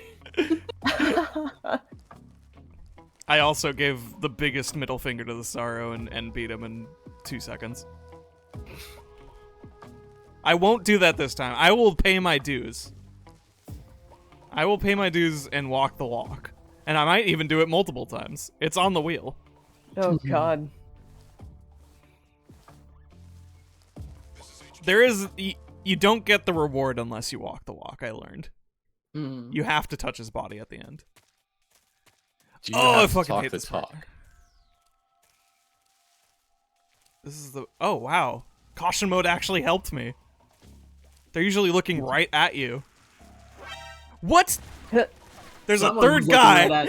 I also gave the biggest middle finger to the Sorrow and beat him in 2 seconds. I won't do that this time. I will pay my dues. I will pay my dues and walk the walk. And I might even do it multiple times. It's on the wheel. Oh, God. There is... You don't get the reward unless you walk the walk, I learned. You have to touch his body at the end. I fucking hate this part. This is the... Oh, wow. Caution mode actually helped me. They're usually looking right at you. What? There's a third guy.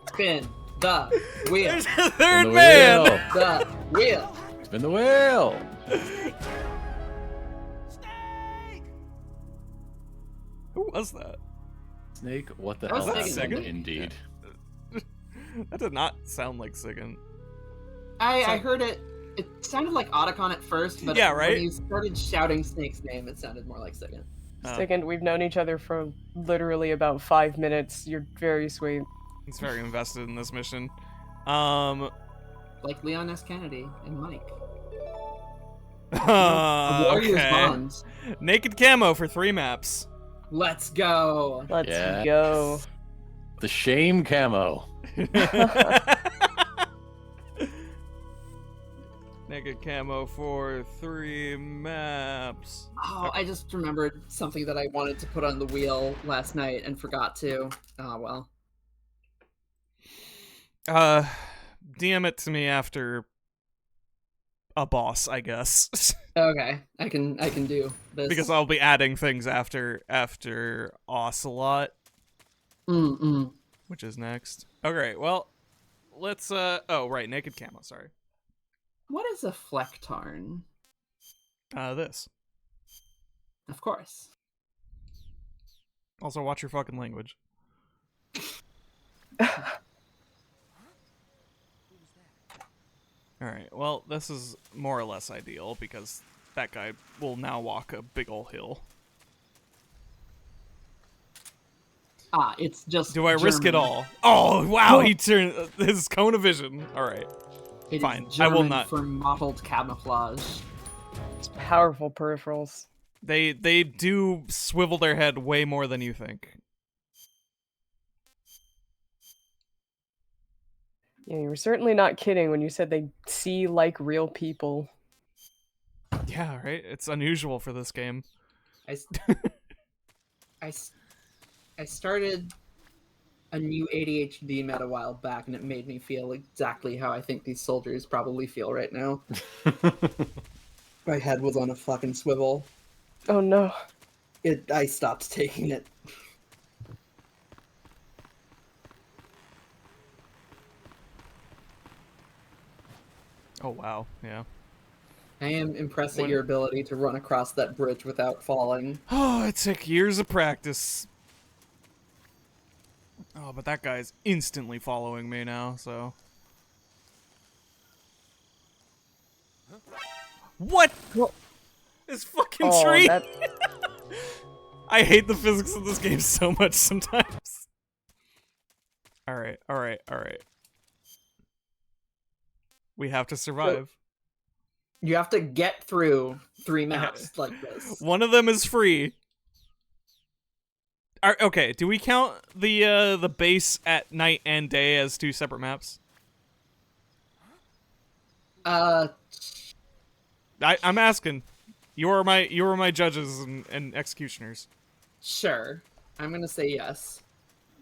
Spin the wheel. There's a third man. The wheel. Spin the wheel. Who was that? Snake? What the That was hell? Sigan? Indeed. That did not sound like Sigan. I heard it. It sounded like Otacon at first, but Yeah, right? when you started shouting Snake's name, it sounded more like Sigan. Second, we've known each other for literally about 5 minutes. You're very sweet. He's very invested in this mission. Like Leon S. Kennedy and Mike. Okay. Bonds. Naked camo for 3 maps. Let's go. Let's Yes. go. The shame camo. Naked camo for 3 maps. Oh, I just remembered something that I wanted to put on the wheel last night and forgot to. Oh, well. DM it to me after a boss, I guess. Okay, I can do this. Because I'll be adding things after Ocelot. Which is next. Okay, well, let's oh right, naked camo, sorry. What is a Flectarn? This. Of course. Also watch your fucking language. Alright, well, this is more or less ideal because that guy will now walk a big ol' hill. Ah, it's just Do I risk it German. all? Oh, wow, he turned his cone of vision. Alright. It is Fine, I German will not. for mottled camouflage. It's powerful peripherals. They do swivel their head way more than you think. Yeah, you were certainly not kidding when you said they see like real people. Yeah, right? It's unusual for this game. I started a new ADHD med a while back, and it made me feel exactly how I think these soldiers probably feel right now. My head was on a fucking swivel. Oh no. I stopped taking it. Oh, wow, yeah. I am impressed at your ability to run across that bridge without falling. Oh, it took years of practice. Oh, but that guy's instantly following me now, so... What? This fucking tree! That... I hate the physics of this game so much sometimes. Alright, alright, alright. We have to survive. You have to get through 3 maps like this. One of them is free. Okay, do we count the base at night and day as 2 separate maps? Uh, I'm asking. You are my judges and executioners. sure. I'm gonna say yes.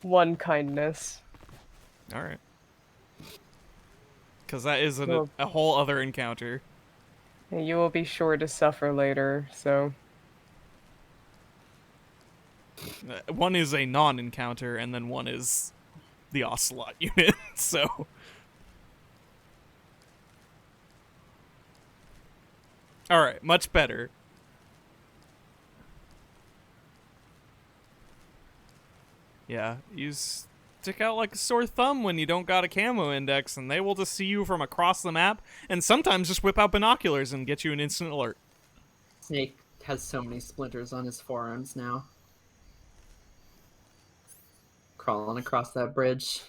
One kindness. All right. Because that is Well- a whole other encounter. You will be sure to suffer later, so... One is a non-encounter, and then one is the Ocelot unit, so... Alright, much better. Yeah, you stick out like a sore thumb when you don't got a camo index, and they will just see you from across the map, and sometimes just whip out binoculars and get you an instant alert. Snake has so many splinters on his forearms now. Crawling across that bridge.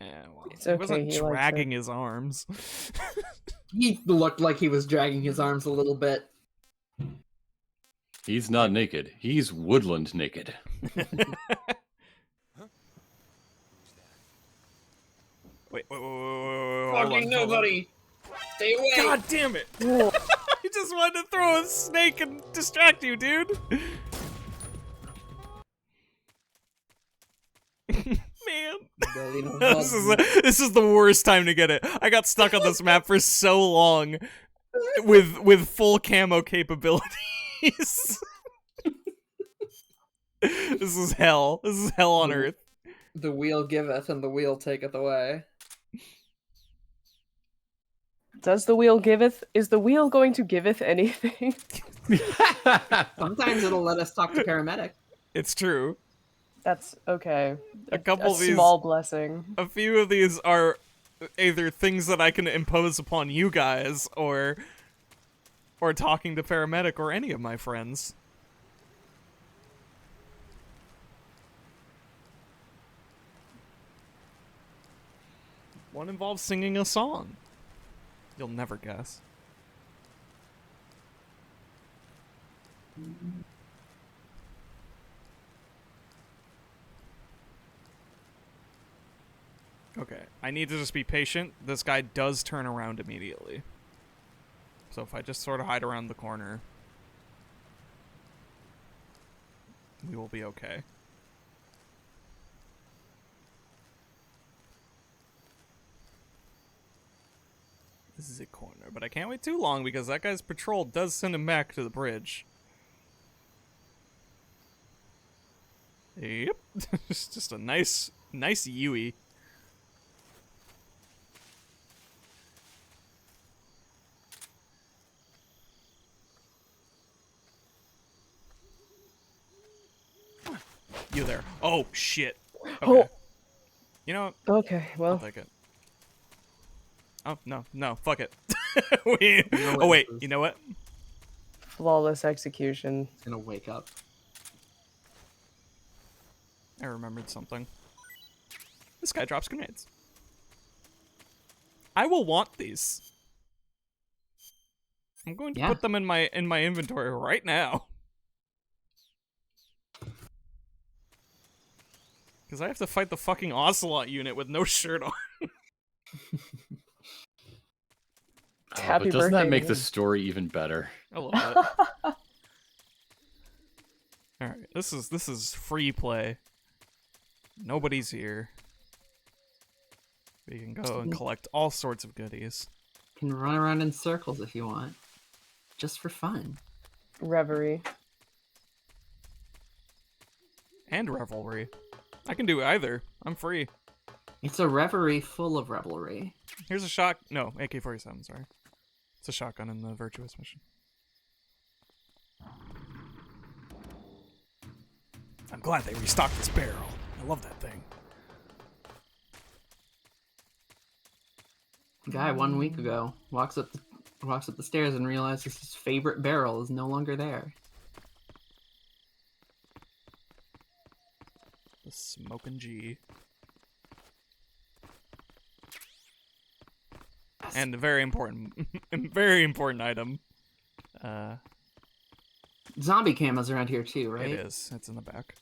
Yeah, well, It's he okay, wasn't he likes dragging his arms. He looked like he was dragging his arms a little bit. He's not naked. He's woodland naked. Wait, Fucking nobody! Stay away! God damn it! I just wanted to throw a snake and distract you, dude! Man. This is the worst time to get it. I got stuck on this map for so long with full camo capabilities. This is hell. This is hell on earth. The wheel giveth and the wheel taketh away. Does the wheel giveth? Is the wheel going to giveth anything? Sometimes it'll let us talk to paramedic. It's true. That's okay. A couple of these, small blessing. A few of these are either things that I can impose upon you guys, or talking to paramedic or any of my friends. One involves singing a song. You'll never guess. Okay, I need to just be patient. This guy does turn around immediately. So if I just sort of hide around the corner, we will be okay. This is a corner, but I can't wait too long because that guy's patrol does send him back to the bridge. Yep. It's just a nice Yui. You there. Oh, shit. Okay. Oh. You know what? Okay, well. I'll take it. Oh, no, fuck it. Oh, wait, you know what? Flawless execution. It's gonna wake up. I remembered something. This guy drops grenades. I will want these. I'm going to put them in my inventory right now. Because I have to fight the fucking Ocelot unit with no shirt on. But doesn't that make the story even better? A little bit. Alright, this is free play. Nobody's here. We can go and collect all sorts of goodies. You can run around in circles if you want. Just for fun. Reverie. And revelry. I can do either. I'm free. It's a reverie full of revelry. Here's a shot. No, AK-47, sorry. It's a shotgun in the Virtuous mission. I'm glad they restocked this barrel. I love that thing. Guy 1 week ago walks up the stairs and realizes his favorite barrel is no longer there. The smoking G. And a very important, very important item. Zombie cameras around here too, right? It is. It's in the back.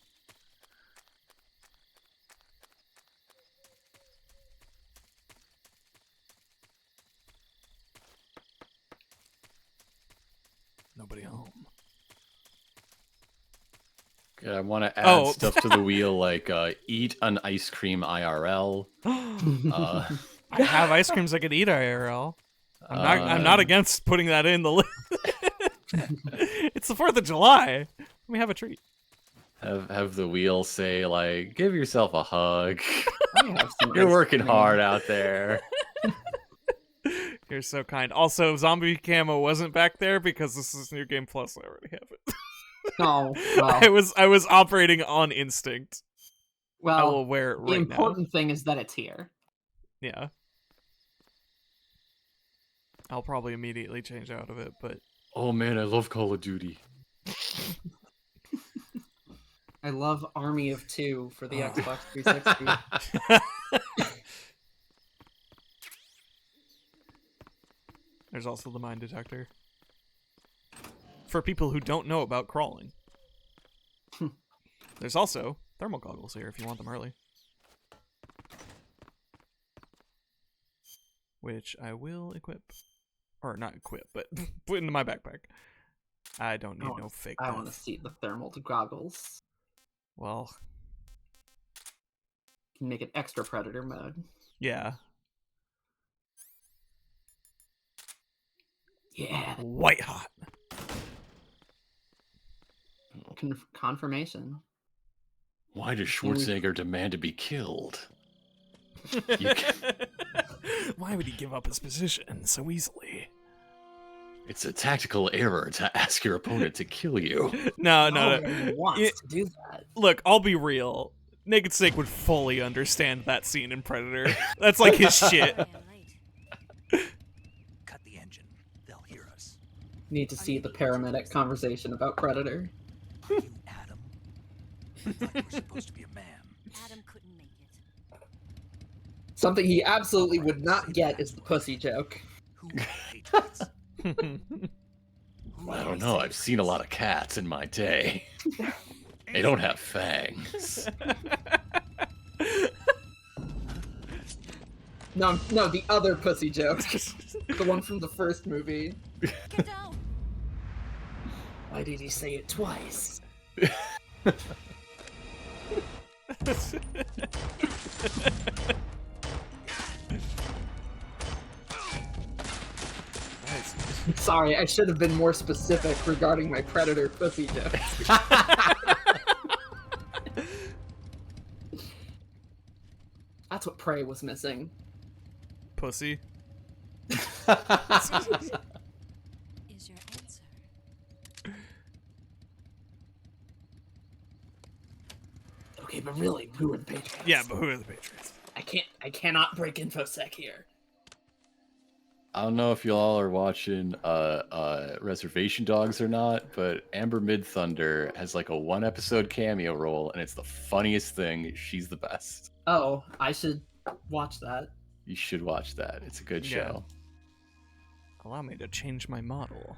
Nobody home. Okay, I want to add stuff to the wheel like eat an ice cream IRL. I have ice creams I could eat IRL. I'm not against putting that in the list. It's the 4th of July. Let me have a treat. Have the wheel say like, give yourself a hug. You're working hard out there. You're so kind. Also, zombie camo wasn't back there because this is New Game Plus. I already have it. Oh, well. I was operating on instinct. Well, I will wear it right the important thing is that it's here. Yeah. I'll probably immediately change out of it, but... Oh man, I love Call of Duty. I love Army of Two for the Xbox 360. There's also the mine detector. For people who don't know about crawling. There's also thermal goggles here if you want them early. Which I will equip. Or not equip, but put into my backpack. I don't need no fake I death. want to see the thermal goggles. Well... You can make it extra predator mode. Yeah. Yeah. White hot. Confirmation. Why does Schwarzenegger demand to be killed? Why would he give up his position so easily? It's a tactical error to ask your opponent to kill you. No. He wants to do that. Look, I'll be real. Naked Snake would fully understand that scene in Predator. That's like his shit. Cut the engine. They'll hear us. Need to see the paramedic conversation about Predator. You, Adam. I thought you were supposed to be a man. Adam couldn't make it. Something he absolutely would not get is the pussy joke. Who hates I don't know. I've seen a lot of cats in my day. They don't have fangs. No, the other pussy joke. The one from the first movie. Get down. Why did he say it twice? Sorry, I should have been more specific regarding my Predator pussy jokes. That's what Prey was missing. Pussy. Is your answer? Okay, but really, who are the Patriots? Yeah, but who are the Patriots? I cannot break InfoSec here. I don't know if you all are watching Reservation Dogs or not, but Amber Midthunder has like a 1-episode cameo role, and it's the funniest thing. She's the best. Oh, I should watch that. You should watch that. It's a good show. Allow me to change my model.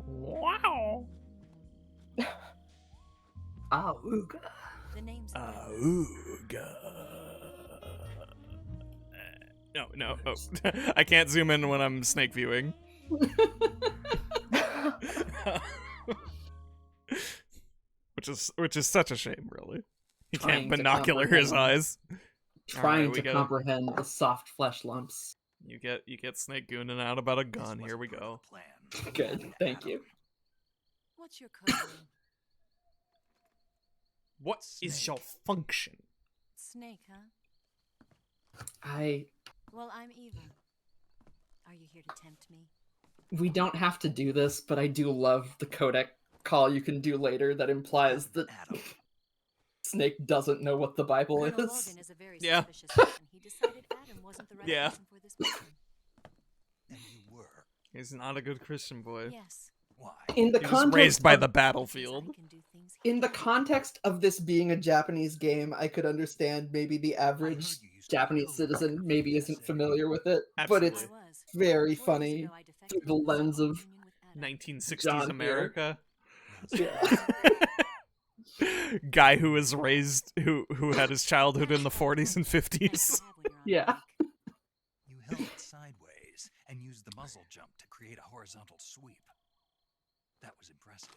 Wow. Auga. The name's Auga. No. Oh. I can't zoom in when I'm snake viewing. which is such a shame, really. He can't binocular his eyes. Trying to comprehend the soft flesh lumps. You get Snake gooning out about a gun. Here we go. Good, thank you. What's your code name? What is your function? Snake, huh? Well, I'm Eva. Are you here to tempt me? We don't have to do this, but I do love the codec call you can do later that implies that Snake doesn't know what the Bible Colonel is. Logan is a very Yeah. suspicious man. He decided Adam wasn't the right person for this mission. And you were. He's not a good Christian boy. Yes. Why? In the He was context raised by of- the battlefield. In the context of this being a Japanese game, I could understand maybe the average Japanese citizen maybe isn't familiar with it, but it's Absolutely. very funny through the lens of 1960s John here. America. Yeah. Guy who was raised, who had his childhood in the 40s and 50s. Yeah. You held it sideways and used the muzzle jump to create a horizontal sweep. That was impressive.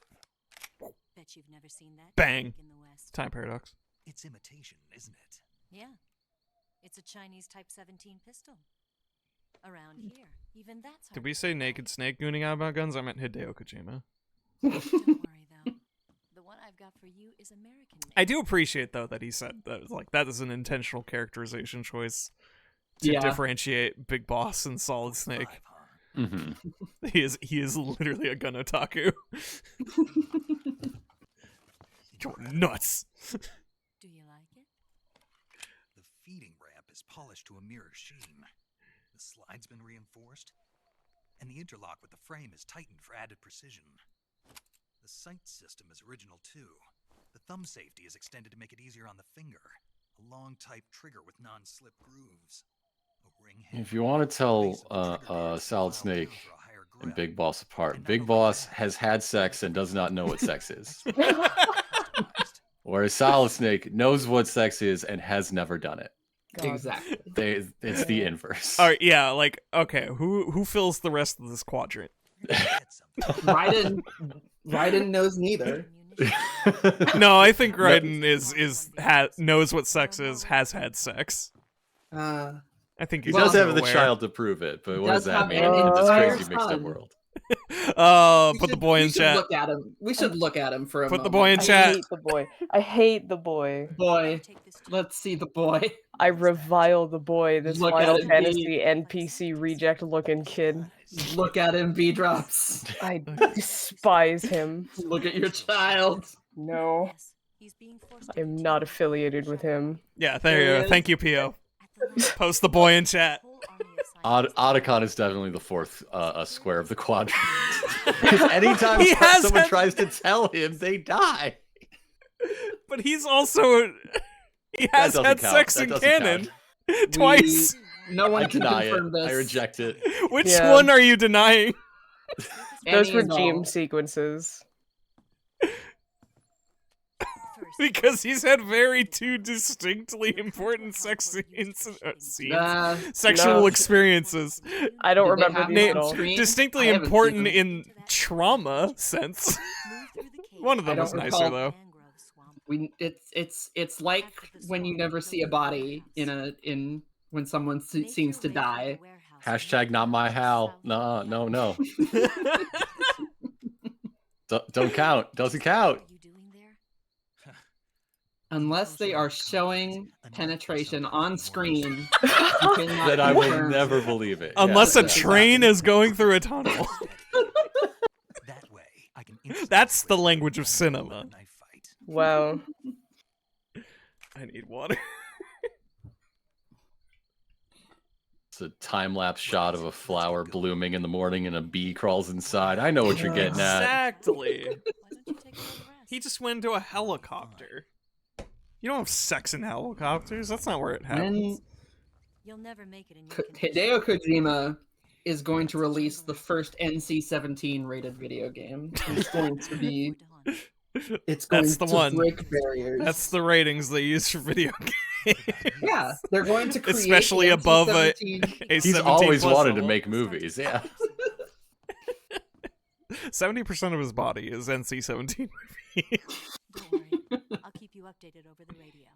Bet you've never seen that Bang. in the West. Time paradox. It's imitation, isn't it? Yeah. It's a Chinese Type 17 pistol. Around here, even that's hard. Did we say Naked Snake gooning out about guns? I meant Hideo Kojima. Don't worry though. The one I've got for you is American made. I do appreciate though that he said that, like, that is an intentional characterization choice to differentiate Big Boss and Solid Snake. Mm-hmm. He is literally a gun otaku. You're nuts. Do you like it? The feeding ramp is polished to a mirror sheen. The slide's been reinforced, and the interlock with the frame is tightened for added precision. The sight system is original too. The thumb safety is extended to make it easier on the finger. A long type trigger with non-slip grooves. A ring If you want to tell Solid Snake and Big Boss apart, Big Boss has had sex and does not know what sex is. Whereas Solid Snake knows what sex is and has never done it. God. Exactly. It's the inverse. All right, yeah, like, okay, who fills the rest of this quadrant? Raiden knows neither. No, I think Raiden knows what sex is, has had sex. I think he does have the child to prove it, but what does that mean in this crazy mixed up world? Put the boy in chat. Look at him. We should look at him for a moment. Put the boy in chat. I hate the boy. I hate the boy. Boy. Let's see the boy. I revile the boy, this Look Final at him, Fantasy NPC reject looking kid. Look at him, B-Drops. I despise him. Look at your child. No. I'm not affiliated with him. Yeah, there you go. Thank you, Pio. Post the boy in chat. Otacon is definitely the fourth square of the quadrant. Because anytime someone tries to tell him, they die. But he's also... He has had sex in canon. Twice. No one can deny confirm it. this. I reject it. Which one are you denying? Those were dream sequences. Because he's had two distinctly important sex scenes, sexual experiences. I don't remember these at all. Distinctly important in trauma sense. One of them was nicer though. It's like when you never see a body when someone seems to die. Hashtag not my Hal. No. Don't count. Doesn't count. Unless they are showing penetration on screen, then I will never believe it. Unless a train is going through a tunnel. That's the language of cinema. Wow. I need water. It's a time-lapse shot of a flower blooming in the morning and a bee crawls inside. I know what you're getting at. Exactly. He just went into a helicopter. You don't have sex in helicopters. That's not where it happens. You'll never make it in Hideo Kojima is going to release the first NC-17 rated video game. It's going to be... It's going That's the to one. break barriers. That's the ratings they use for video games. Yeah, they're going to create especially above a He's always wanted to make movies, yeah. 70% of his body is NC-17 movies. Don't worry. I'll keep you updated over the radio.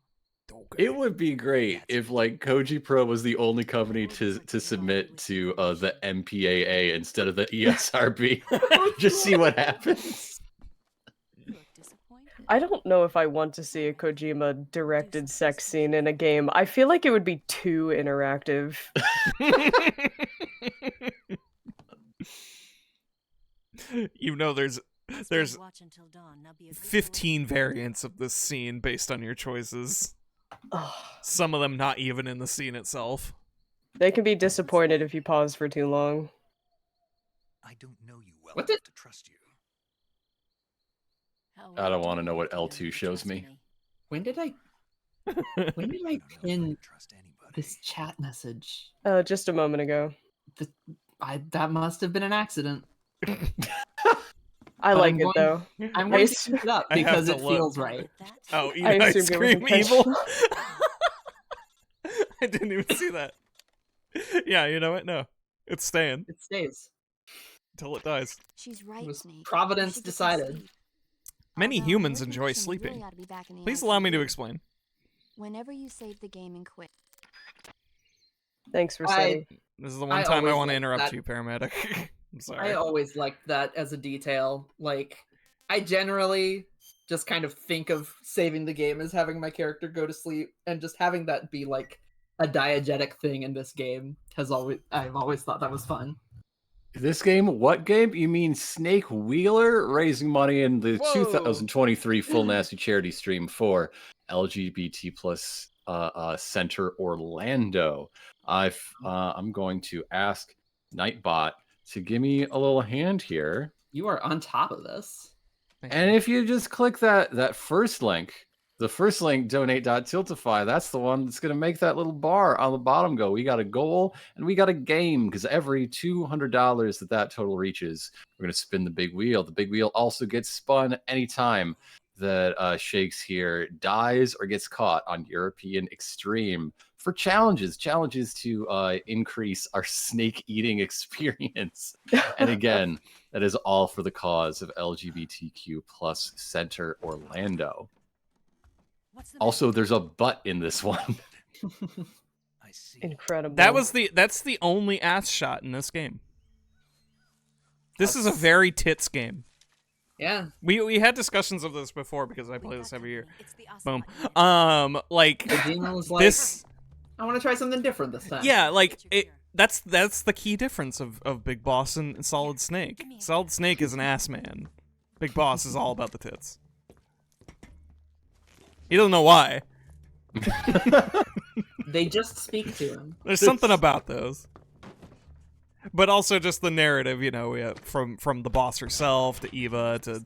It would be great if, like, Koji Pro was the only company to submit to the MPAA instead of the ESRB. Just see what happens. I don't know if I want to see a Kojima directed sex scene in a game. I feel like it would be too interactive. You know, there's 15 variants of this scene based on your choices. Some of them not even in the scene itself. They can be disappointed if you pause for too long. I don't know you well enough to trust you. I don't want to know what L2 shows me. When did I pin This chat message. Just a moment ago. That must have been an accident. I like it though. I'm going to keep it up because it feels right. Oh, eat I ice assumed it was cream evil. intentional. I didn't even see that. Yeah, you know what? No, it's staying. It stays Until it dies. She's right, Snake. Providence decided. Many humans enjoy sleeping. Please allow me to explain. Whenever you save the game and quit. Thanks for saying. This is the one time I want to interrupt you, paramedic. I'm sorry. I always liked that as a detail. Like, I generally just kind of think of saving the game as having my character go to sleep, and just having that be like a diegetic thing in this game I've always thought that was fun. This game? What game? You mean Snake Wheeler raising money in the 2023 Full Nasty Charity stream for LGBT plus Center Orlando. I'm going to ask Nightbot to give me a little hand here. You are on top of this. And if you just click that first link, the first link, donate.tiltify, that's the one that's going to make that little bar on the bottom go. We got a goal and we got a game, because every $200 that total reaches, we're going to spin the big wheel. The big wheel also gets spun anytime that Shakes here dies or gets caught on European Extreme for challenges to increase our snake eating experience. And again, that is all for the cause of LGBTQ plus Center Orlando. Also, there's a butt in this one. I see. Incredible. That's the only ass shot in this game. This is a very tits game. Yeah. We had discussions of this before because I play this every year. Boom. Like this. I want to try something different this time. Yeah, like that's the key difference of Big Boss and Solid Snake. Solid Snake is an ass man. Big Boss is all about the tits. He doesn't know why. They just speak to him. There's something about those. But also just the narrative, you know, we have from the boss herself to Eva to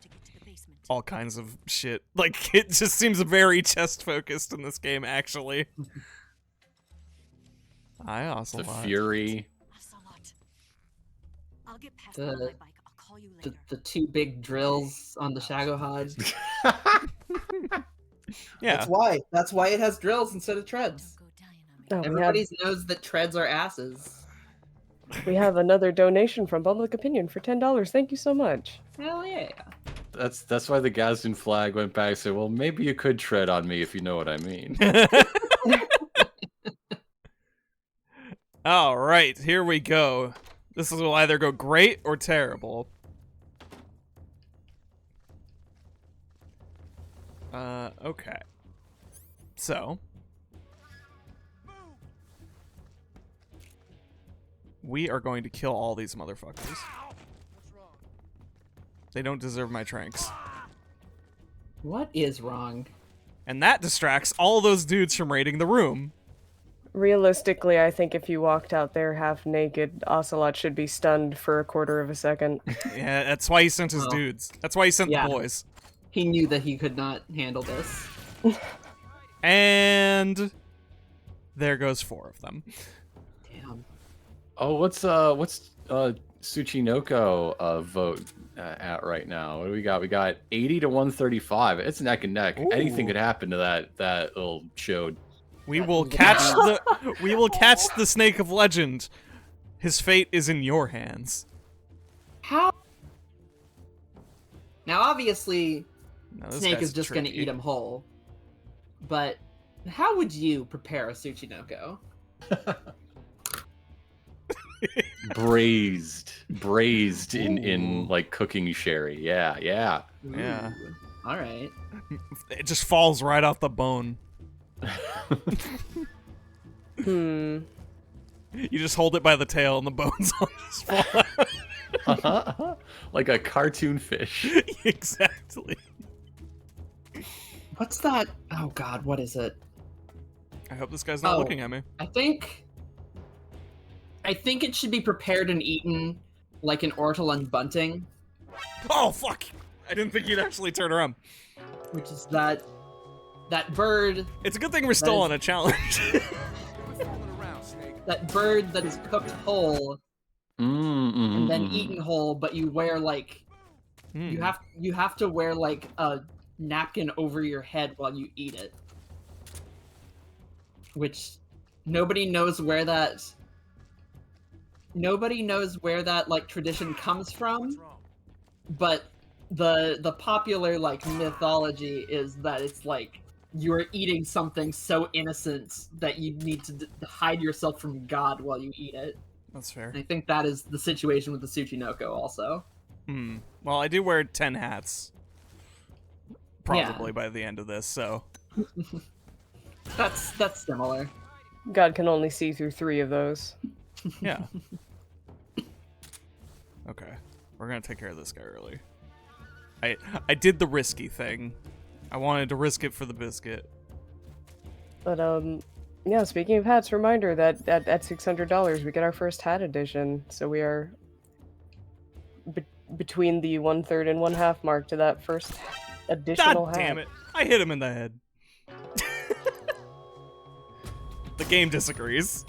all kinds of shit. Like, it just seems very chest focused in this game, actually. I also the Fury. I'll get past my bike. I'll call you later. The two big drills on the Shagahod. Yeah. That's why it has drills instead of treads. Oh, Everybody knows that treads are asses. We have another donation from Public Opinion for $10. Thank you so much. Hell yeah. That's why the Gadsden flag went back and said, well, maybe you could tread on me if you know what I mean. All right, here we go. This will either go great or terrible. Okay. So. We are going to kill all these motherfuckers. They don't deserve my tranks. What is wrong? And that distracts all those dudes from raiding the room. Realistically, I think if you walked out there half naked, Ocelot should be stunned for a quarter of a second. Yeah, that's why he sent his dudes. That's why he sent the boys. He knew that he could not handle this. And there goes 4 of them. Damn. Oh, what's Tsuchinoko vote at right now? What do we got? We got 80 to 135. It's neck and neck. Ooh. Anything could happen to that little show. We will catch the Snake of Legend. His fate is in your hands. How? Now, obviously, No, this Snake guy's is just going to tricky. eat him whole. But how would you prepare a Tsuchinoko? braised in like cooking sherry. Yeah. Yeah. All right. It just falls right off the bone. You just hold it by the tail and the bones all just fall out. Like a cartoon fish. Exactly. What's that? Oh God, what is it? I hope this guy's not looking at me. I think it should be prepared and eaten like an ortolan bunting. Oh fuck! I didn't think you'd actually turn around. Which is that bird. It's a good thing we're still on a challenge. that bird that is cooked whole and then eaten whole, but you wear like you have to wear like a napkin over your head while you eat it, which nobody knows where that like tradition comes from, but the popular like mythology is that it's like you're eating something so innocent that you need to hide yourself from God while you eat it. That's fair. And I think that is the situation with the Tsuchinoko also. Well, I do wear 10 hats. Probably by the end of this, so. That's similar. God can only see through 3 of those. Yeah. Okay. We're gonna take care of this guy early. I did the risky thing. I wanted to risk it for the biscuit. But, yeah, speaking of hats, reminder that at $600 we get our first hat edition, so we are between the 1/3 and 1/2 mark to that first additional hat. God damn it! I hit him in the head. The game disagrees.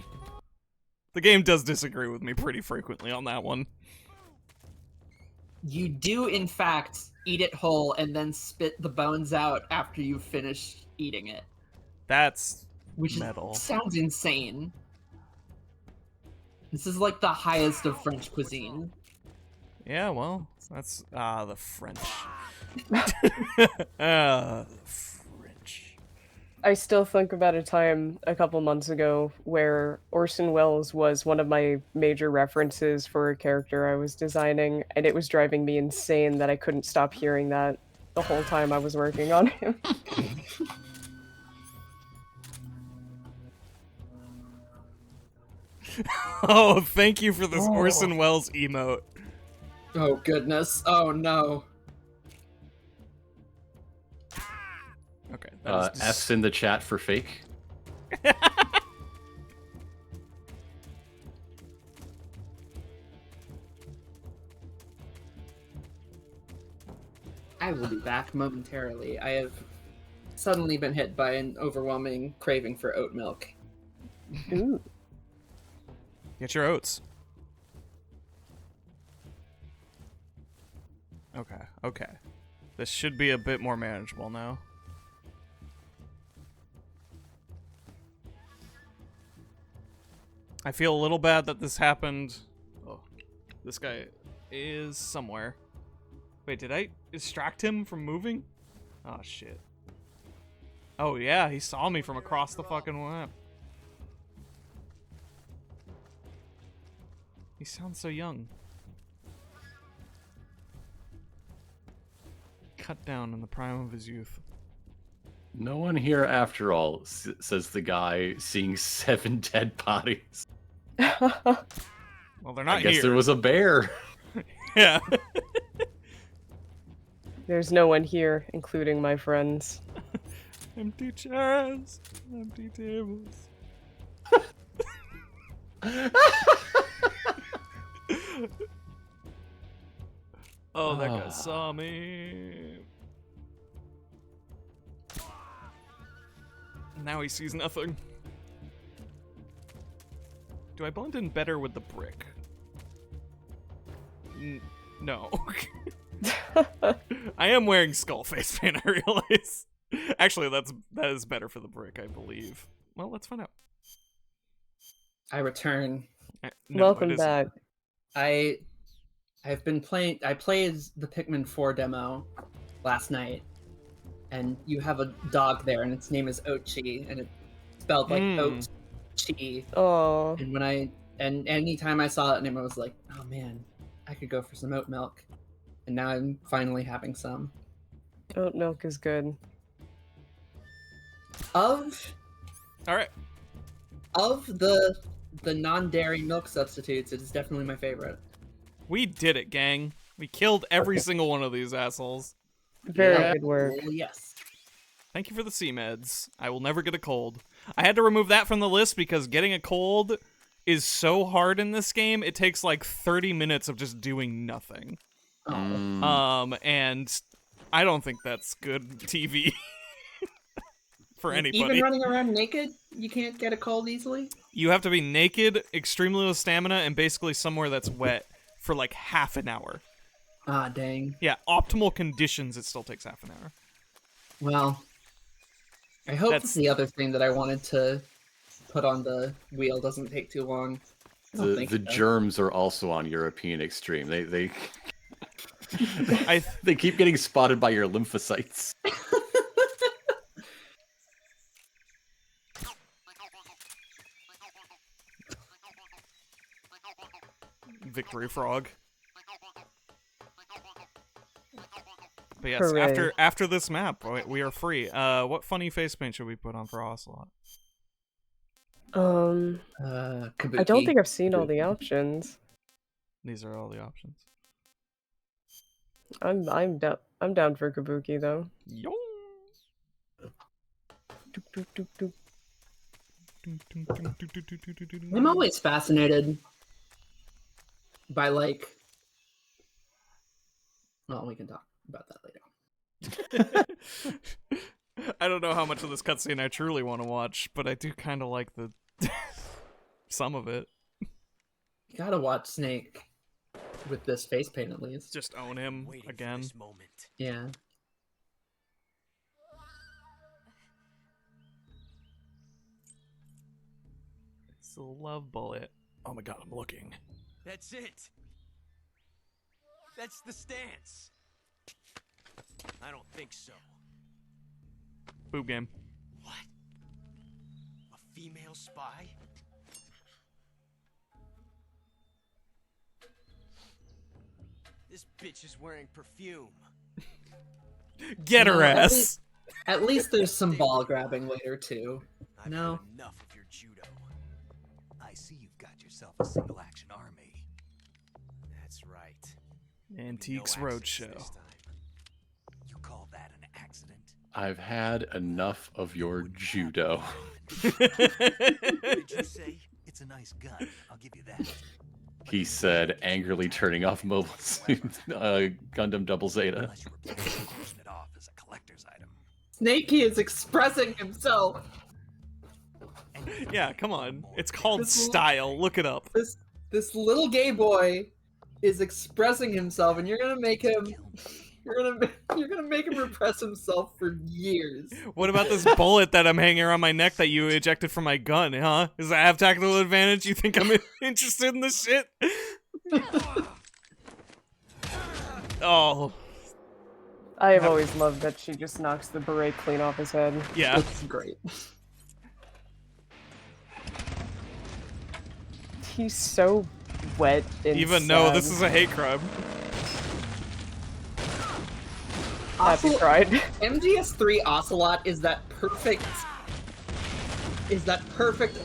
The game does disagree with me pretty frequently on that one. You do, in fact, eat it whole and then spit the bones out after you finish eating it. That's which metal. Sounds insane. This is like the highest of French cuisine. Yeah, well, that's the French. French. I still think about a time a couple months ago where Orson Welles was one of my major references for a character I was designing, and it was driving me insane that I couldn't stop hearing that the whole time I was working on him. Oh, thank you for this Orson Welles emote. Oh, goodness. Oh, no. Okay. F's in the chat for fake. I will be back momentarily. I have suddenly been hit by an overwhelming craving for oat milk. Ooh. Get your oats. Okay, okay. This should be a bit more manageable now. I feel a little bad that this happened. Oh, this guy is somewhere. Wait, did I distract him from moving? Oh, shit. Oh, yeah, he saw me from across the fucking map. He sounds so young. Cut down in the prime of his youth. No one here after all, says the guy seeing 7 dead bodies. Well, they're not I guess here. there was a bear. Yeah. There's no one here, including my friends. Empty chairs, empty tables. Oh, that guy saw me. Now he sees nothing. Do I blend in better with the brick? No. I am wearing skull face paint, I realize. Actually, that is better for the brick, I believe. Well, let's find out. I return. No, Welcome back. I've been playing. I played the Pikmin 4 demo last night, and you have a dog there, and its name is Oatchi, and it's spelled like oat chi. Oh. And anytime I saw that name, I was like, oh man, I could go for some oat milk, and now I'm finally having some. Oat milk is good. All right. Of the non-dairy milk substitutes, it is definitely my favorite. We did it, gang. We killed every single one of these assholes. Very good work. Yes. Thank you for the C-meds. I will never get a cold. I had to remove that from the list because getting a cold is so hard in this game. It takes like 30 minutes of just doing nothing. And I don't think that's good TV for anybody. Even running around naked, you can't get a cold easily? You have to be naked, extremely low stamina, and basically somewhere that's wet for like half an hour. Ah, dang. Yeah, optimal conditions, it still takes half an hour. Well, I hope the other thing that I wanted to put on the wheel doesn't take too long. The germs are also on European Extreme. They keep getting spotted by your lymphocytes. Victory frog. But yes, Hooray. after this map, we are free. What funny face paint should we put on for Ocelot? I don't think I've seen all the options. These are all the options. I'm down for Kabuki though. Yo. I'm always fascinated by like. Well, we can talk about that later. I don't know how much of this cutscene I truly want to watch, but I do kind of like the some of it. You gotta watch Snake with this face paint at least. Just own him again. Yeah. It's a love bullet. Oh my god, I'm looking. That's it. That's the stance. I don't think so. Boob game. What? A female spy? This bitch is wearing perfume. Get her ass. At least there's some ball grabbing later too. No. Enough of your judo. I see you've got yourself a single action army. That's right. Antiques No accidents Roadshow. this time. You call that an accident? I've had enough of your judo. Did you say it's a nice gun? I'll give you that. He said, angrily turning off mobile suit, Gundam Double Zeta. Unless you were auctioning it off as a collector's item. Snakey is expressing himself. Yeah, come on. It's called style. Look it up. This little gay boy is expressing himself, and you're gonna make him. You're gonna make him repress himself for years. What about this bullet that I'm hanging around my neck that you ejected from my gun, huh? Does that have tactical advantage? You think I'm interested in this shit? Oh. I have always loved that she just knocks the beret clean off his head. Yeah. It's great. He's so wet and Even though sad. this is a hate crime. Happy Pride. MGS3 Ocelot is that perfect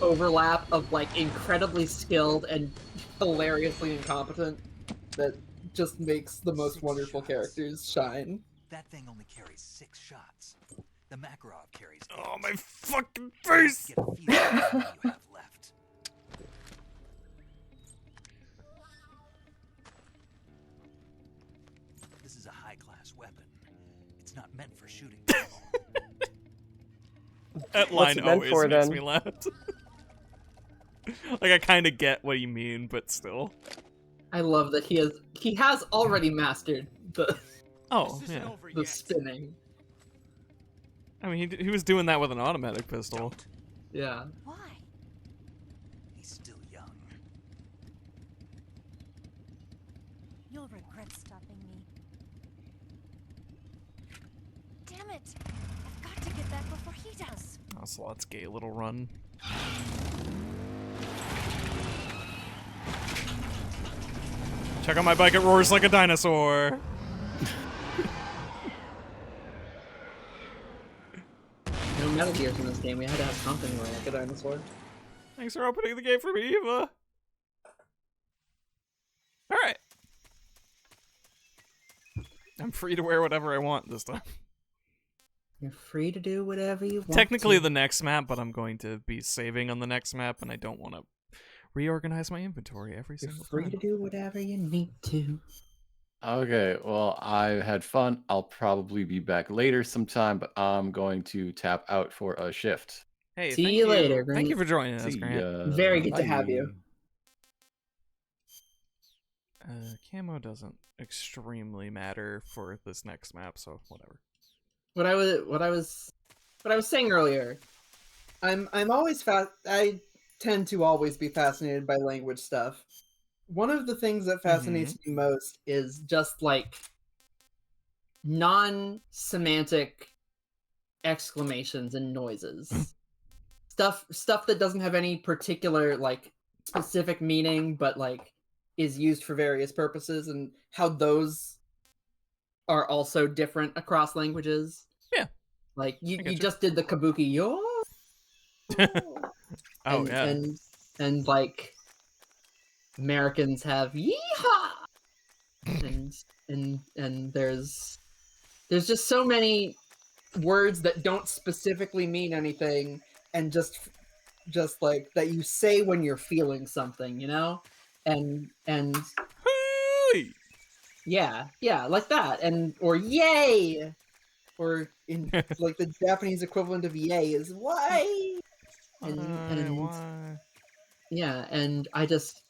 overlap of like incredibly skilled and hilariously incompetent that just makes the most wonderful characters shine. That thing only carries 6 shots. The Makarov carries 8. Oh, my fucking face! Get a feel of how many you have left. This is a high-class weapon. It's not meant for shooting people. That What's line it meant always for, makes then? me laugh. Like, I kind of get what you mean, but still. I love that he has already mastered the Yeah. spinning. I mean, he was doing that with an automatic pistol. Yeah. Why? He's still young. You'll regret stopping me. Damn it! I've got to get that before he does. Ocelot's gay little run. Check out my bike, it roars like a dinosaur. No Metal Gears in this game. We had to have something like a dinosaur. Thanks for opening the game for me, Eva. Alright. I'm free to wear whatever I want this time. You're free to do whatever you want. Technically to. the next map, but I'm going to be saving on the next map, and I don't want to reorganize my inventory every You're single free time. to do whatever you need to. Okay, well, I had fun. I'll probably be back later sometime, but I'm going to tap out for a shift. Hey, See thank you you. later, Thank you Grant. for joining us, See Grant. ya. Very good to have you. Camo doesn't extremely matter for this next map, so whatever. What I was saying earlier, I'm always I tend to always be fascinated by language stuff. One of the things that fascinates me most is just like non-semantic exclamations and noises. stuff that doesn't have any particular like specific meaning but like is used for various purposes, and how those are also different across languages. Yeah. Like you you. just did the kabuki yo. Oh, yeah. And like Americans have yeehaw. and there's just so many words that don't specifically mean anything, and just like that you say when you're feeling something, you know? And yeah, like that. And or yay, or in like the Japanese equivalent of yay is why. And yeah, and I just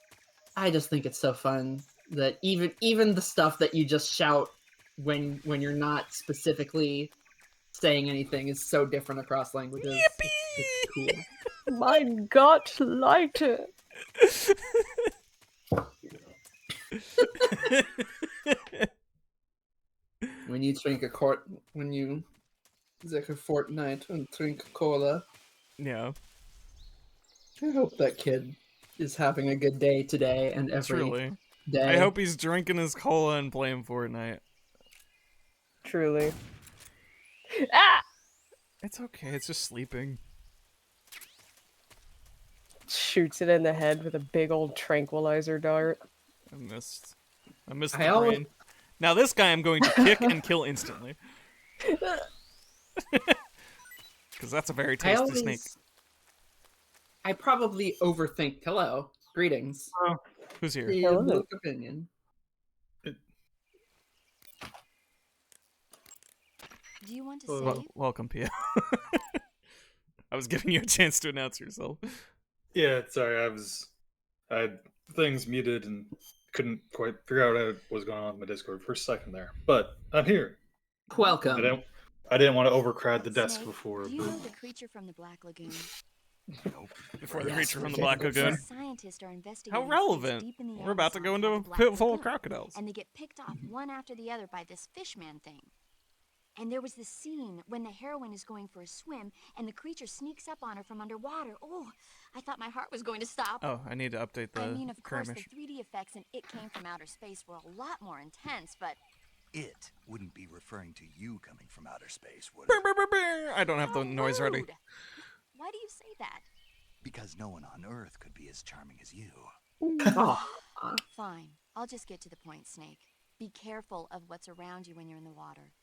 think it's so fun that even the stuff that you just shout when you're not specifically saying anything is so different across languages. It's cool. My gut lighter. When you drink a Fortnite and drink cola. Yeah. I hope that kid is having a good day today and every day. I hope he's drinking his cola and playing Fortnite. Truly. Ah! It's okay, it's just sleeping. Shoots it in the head with a big old tranquilizer dart. I missed the brain. Now this guy I'm going to kick and kill instantly. Because that's a very tasty snake. I probably overthink. Hello. Greetings. Who's here? Hello. Opinion. Do you want to save? Welcome, Pia. I was giving you a chance to announce yourself. Yeah, sorry, I had things muted and couldn't quite figure out what was going on with my Discord for a second there. But I'm here. Welcome. I didn't want to overcrowd the desk before. Do you know the creature from the Black Lagoon? Nope. Before the creature from the Black Lagoon. Scientists are investigating. How relevant! We're about to go into a pit full of crocodiles. And they get picked off one after the other by this fishman thing. And there was this scene when the heroine is going for a swim and the creature sneaks up on her from underwater. Oh, I thought my heart was going to stop. Oh, I need to update the I mean, of course, the Kramish. 3D effects in It Came from Outer Space were a lot more intense, but... It wouldn't be referring to you coming from outer space, would it? I don't have the noise ready. Why do you say that? Because no one on Earth could be as charming as you. Fine. I'll just get to the point, Snake. Be careful of what's around you when you're in the water.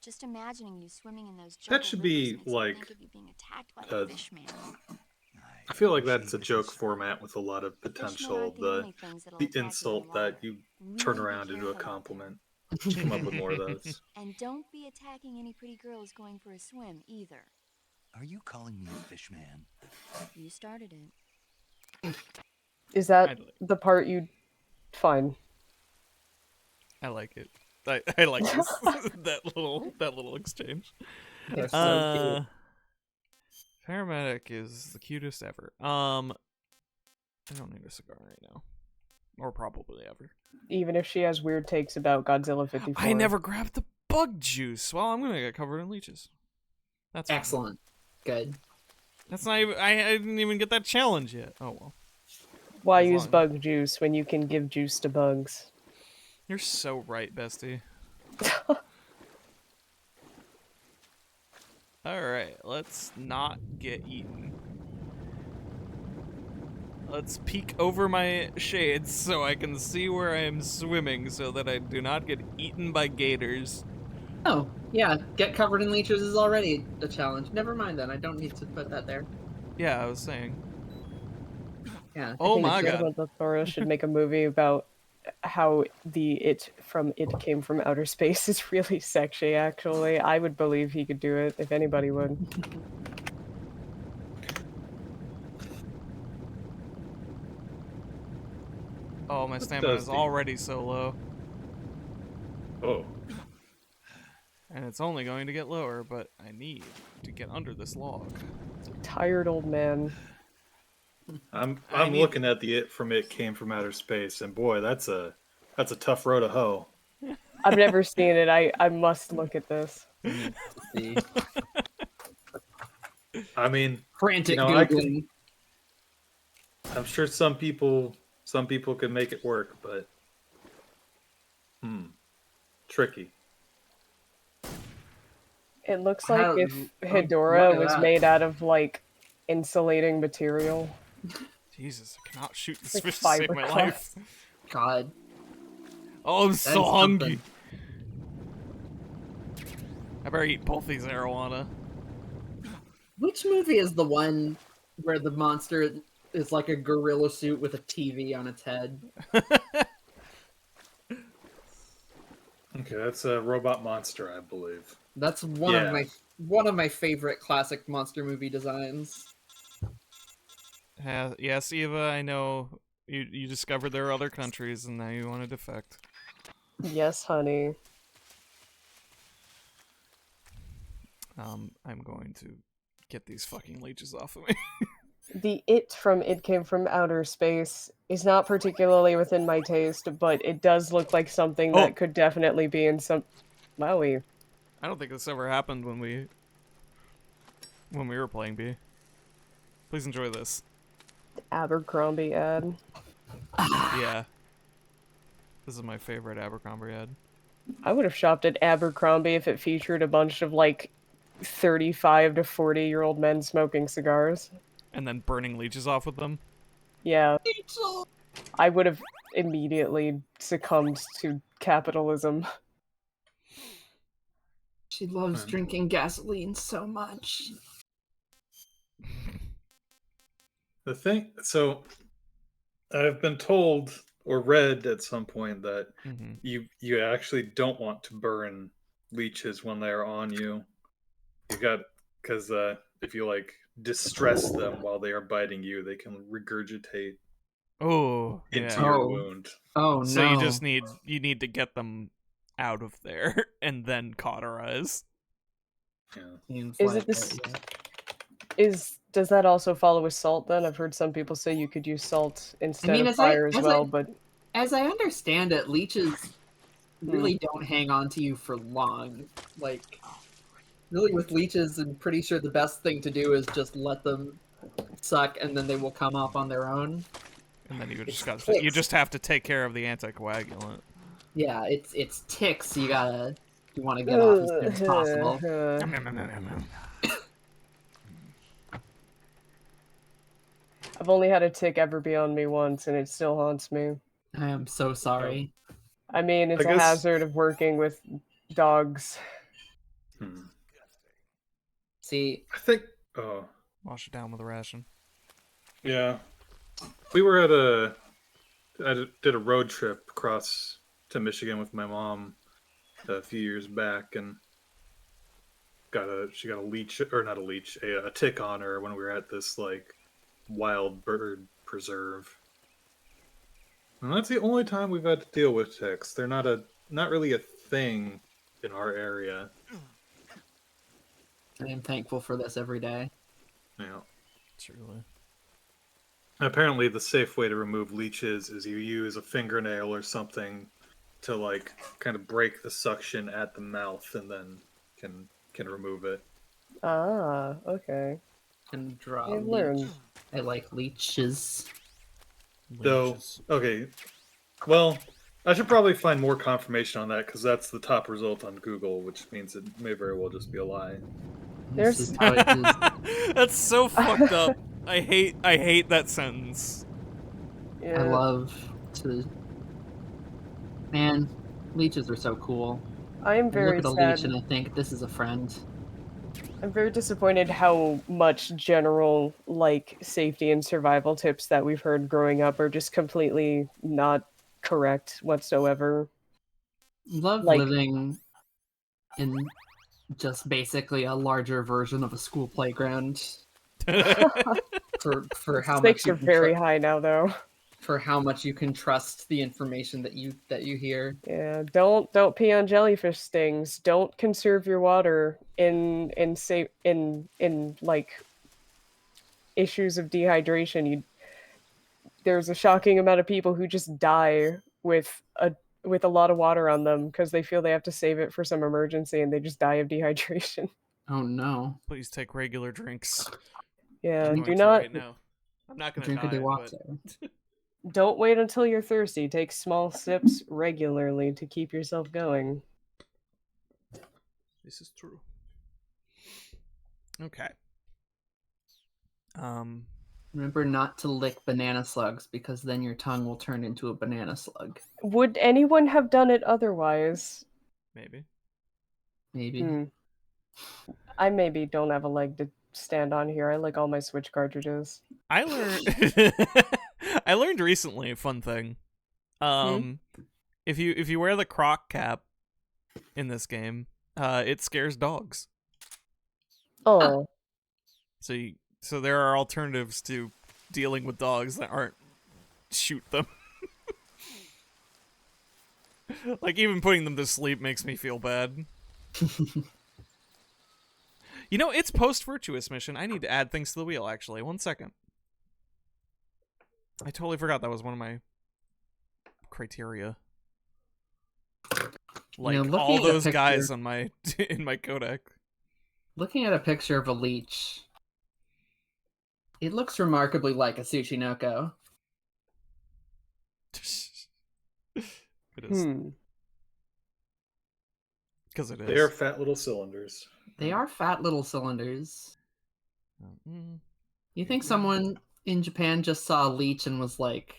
Just imagining you swimming in those jungle That should be rivers makes me like think of you being attacked by a fishman. I feel like that's a joke format with a lot of potential. The insult that you turn around into a compliment. Come up with more of those. And don't be attacking any pretty girls going for a swim either. Are you calling me a fish man? You started it. Is that the part you... Fine. I like it. I like this, that little exchange. They're so cute. Paramedic is the cutest ever. I don't need a cigar right now. Or probably ever. Even if she has weird takes about Godzilla 54. I never grabbed the bug juice. Well, I'm gonna get covered in leeches. That's fine. Excellent. Good. That's not even... I didn't even get that challenge yet. Oh, well. Why use bug juice when you can give juice to bugs? You're so right, bestie. Alright, let's not get eaten. Let's peek over my shades so I can see where I am swimming so that I do not get eaten by gators. Oh, yeah. Get covered in leeches is already a challenge. Never mind then. I don't need to put that there. Yeah, I was saying. Yeah. Oh my god. Guillermo del Toro should make a movie about how the it from It Came from Outer Space is really sexy, actually. I would believe he could do it, if anybody would. Oh, my stamina is already so low. Oh. And it's only going to get lower, but I need to get under this log. Tired old man. I'm looking at the It Came from Outer Space, and boy, that's a tough row to hoe. I've never seen it. I must look at this. I mean, frantic Googling. I'm sure some people could make it work, but tricky. It looks like if Hedora was made out of like insulating material. Jesus, I cannot shoot this Like fish to save my life. God. Oh, I'm so hungry. I better eat both these arowana. Which movie is the one where the monster is like a gorilla suit with a TV on its head? Okay, that's a Robot Monster, I believe. That's one of my favorite classic monster movie designs. Yes, Eva, I know you discovered there are other countries and now you want to defect. Yes, honey. I'm going to get these fucking leeches off of me. The It Came from Outer Space is not particularly within my taste, but it does look like something that could definitely be in some... Wowie. I don't think this ever happened when we were playing B. Please enjoy this. Abercrombie ad. Yeah. This is my favorite Abercrombie ad. I would have shopped at Abercrombie if it featured a bunch of, like, 35 to 40-year-old men smoking cigars. And then burning leeches off with them? Yeah. I would have immediately succumbed to capitalism. She loves drinking gasoline so much. The thing, so I've been told or read at some point that you actually don't want to burn leeches when they're on you. Because if you like distress them while they are biting you, they can regurgitate into your wound. Oh no! So you need to get them out of there and then cauterize. Yeah. Is it this? Does that also follow with salt then? I've heard some people say you could use salt instead of fire as well, but as I understand it, leeches really don't hang on to you for long. Like, really with leeches, I'm pretty sure the best thing to do is just let them suck and then they will come up on their own. And then you just have to take care of the anticoagulant. Yeah, it's ticks you want to get off as soon as possible. I've only had a tick ever be on me once, and it still haunts me. I am so sorry. I mean, it's a hazard of working with dogs. See, I think... Wash it down with a ration. Yeah. We were I did a road trip across to Michigan with my mom a few years back, and she got a leech, or not a leech, a tick on her when we were at this like wild bird preserve. And that's the only time we've had to deal with ticks. They're not really a thing in our area. I am thankful for this every day. Yeah. Truly. Apparently the safe way to remove leeches is you use a fingernail or something to like kind of break the suction at the mouth and then can remove it. Ah, okay. And draw. I've learned. I like leeches. Though, okay. Well, I should probably find more confirmation on that because that's the top result on Google, which means it may very well just be a lie. There's That's so fucked up. I hate that sentence. Yeah. I love to. Man, leeches are so cool. I am very sad. I look at a leech and I think this is a friend. I'm very disappointed how much general like safety and survival tips that we've heard growing up are just completely not correct whatsoever. Love Like- living in just basically a larger version of a school playground. for how much Stakes you are can very high now, though. for how much you can trust the information that you hear. Yeah, don't pee on jellyfish stings. Don't conserve your water in like issues of dehydration. There's a shocking amount of people who just die with a lot of water on them because they feel they have to save it for some emergency and they just die of dehydration. Oh no. Please take regular drinks. Yeah, I'm do going to not right now. I'm not gonna drink a die, Dewatsu. but don't wait until you're thirsty. Take small sips regularly to keep yourself going. this is true. Okay. Remember not to lick banana slugs because then your tongue will turn into a banana slug. Would anyone have done it otherwise? Maybe. Maybe. I maybe don't have a leg to stand on here. I like all my Switch cartridges. I learned I learned recently a fun thing. If you wear the croc cap in this game, it scares dogs. Oh. So there are alternatives to dealing with dogs that aren't shoot them. Like even putting them to sleep makes me feel bad. You know, it's post-virtuous mission. I need to add things to the wheel, actually. 1 second. I totally forgot that was one of my criteria. Like, all those guys on my in my codec. Looking at a picture of a leech, it looks remarkably like a Tsuchinoko. It is. Because it is. They are fat little cylinders. They are fat little cylinders. You think someone in Japan just saw a leech and was like,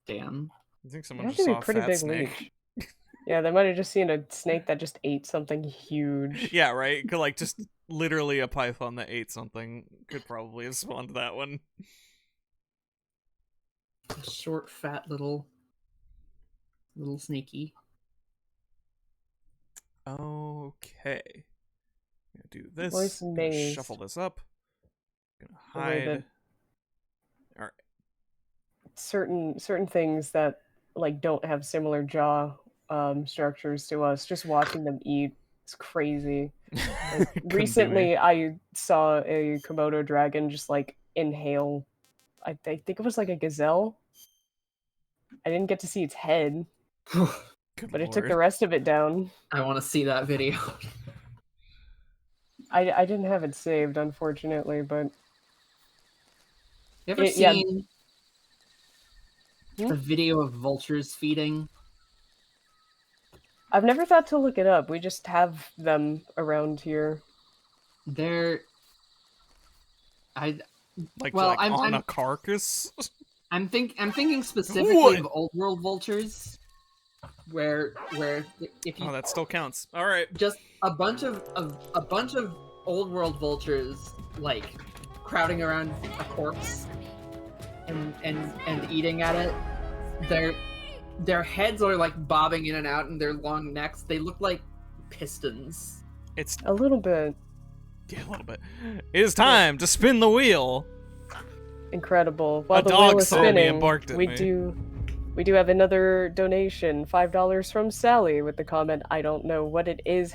damn. You think It someone had just to be saw a a pretty fat big snake? leech. Yeah, they might have just seen a snake that just ate something huge. Yeah, right? Like, just literally a python that ate something could probably have spawned that one. A short, fat little snaky. Okay. I'm gonna do this. Voice Gonna mazed. shuffle this up. Gonna The way hide. that Alright. certain things that like don't have similar jaw structures to us, just watching them eat is crazy. Like, Couldn't be recently me. I saw a Komodo dragon just like inhale, I think it was like a gazelle. I didn't get to see its head, but it took the Lord. rest of it down. I want to see that video. I didn't have it saved, unfortunately, but You ever yeah. seen a video of vultures feeding? I've never thought to look it up. We just have them around here. They're Like, well, like I'm on a carcass? I'm thinking specifically What? of old world vultures, where if you Oh, that still counts. All right. just a bunch of old world vultures like crowding around a corpse and eating at it. Their heads are like bobbing in and out, and their long necks, they look like pistons. It's a little bit. Yeah, a little bit. It is time to spin the wheel. Incredible. While A the dog wheel is saw me and spinning, barked at we me. do have another donation, $5 from Sally, with the comment, "I don't know what it is.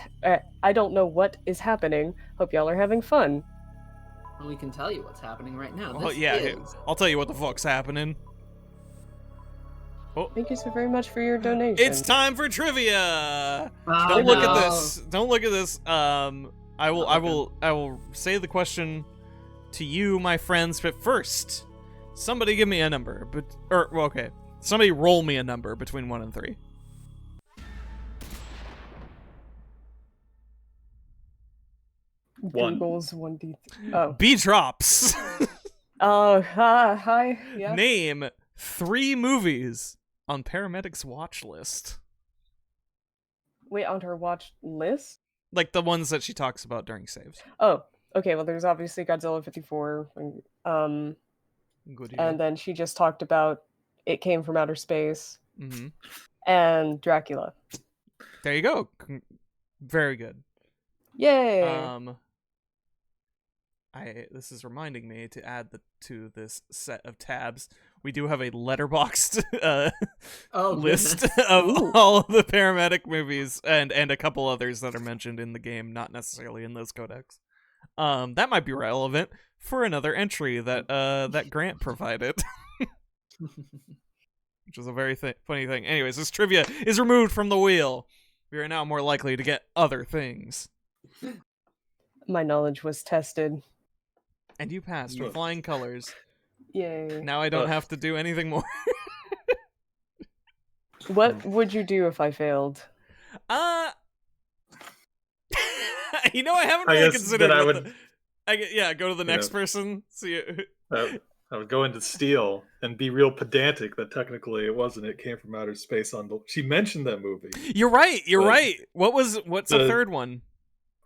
I don't know what is happening. Hope y'all are having fun." Well, we can tell you what's happening right now. Well, This yeah, is I'll tell you what the fuck's happening. Oh. Thank you so very much for your donation. It's time for trivia. Oh, Don't look at no. this. Don't look at this. I will say the question to you, my friends, but first, somebody give me a number. Okay. Somebody roll me a number between 1 and 3. One. Google's 1D. Oh. B drops. Oh, hi. Yeah. Name 3 movies on Paramedics' watch list. Wait, on her watch list? Like the ones that she talks about during saves. Oh, okay. Well, there's obviously Godzilla 54. Good. And then she just talked about It Came from Outer Space, Mm-hmm. and Dracula. There you go. Very good. Yay! This is reminding me to add to this set of tabs. We do have a letterboxed list of all of the paramedic movies and a couple others that are mentioned in the game, not necessarily in those codecs. That might be relevant for another entry that that Grant provided. Which is a very funny thing. Anyways, this trivia is removed from the wheel. We are now more likely to get other things. My knowledge was tested. And you passed with flying colors. Yay. Now I don't have to do anything more. What would you do if I failed? You know, I haven't really considered go to the next person. See I would go into Steel and be real pedantic that technically it wasn't. It Came from Outer Space. She mentioned that movie. You're right. Right. What's the third one?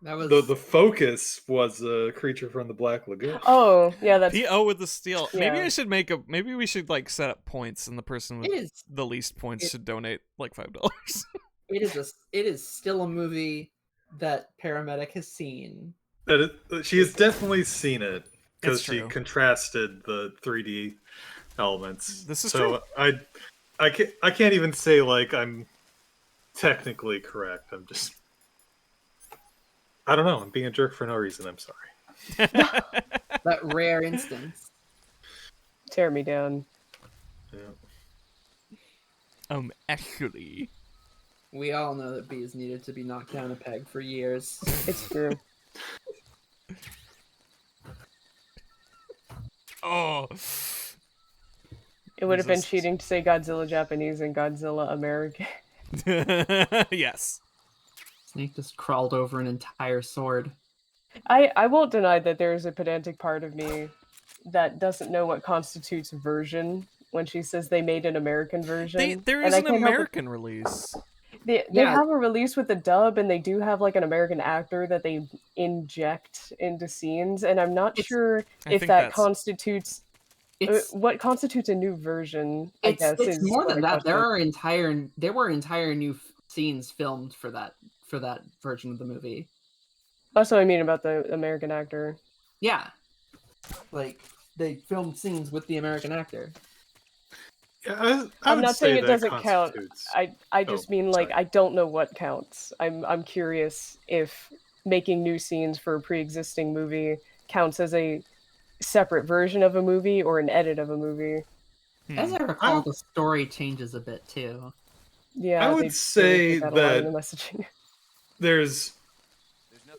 That was the focus was a Creature from the Black Lagoon. Oh, yeah, that's PO with the Steel. Yeah. Maybe we should like set up points, and the person with the least points should donate like $5. It is still a movie that Paramedic has seen. She has definitely seen it because she contrasted the 3D elements. This is so true. I can't even say like I'm technically correct. I'm just, I don't know. I'm being a jerk for no reason. I'm sorry. That rare instance. Tear me down. Yeah. Actually, we all know that bees needed to be knocked down a peg for years. It's true. Oh. It would have been cheating to say Godzilla Japanese and Godzilla American. Yes. Snake just crawled over an entire sword. I won't deny that there is a pedantic part of me that doesn't know what constitutes version when she says they made an American version. There is an American release. They have a release with a dub, and they do have like an American actor that they inject into scenes, and I'm not sure if that constitutes what constitutes a new version. I guess it's more than that. There were entire new scenes filmed for that version of the movie. That's what I mean about the American actor. Yeah, like they filmed scenes with the American actor. Yeah, I'm not saying it doesn't count. I just mean like I don't know what counts. I'm curious if making new scenes for a pre-existing movie counts as a separate version of a movie or an edit of a movie. As I recall, the story changes a bit too. Yeah, I would say that the messaging. There's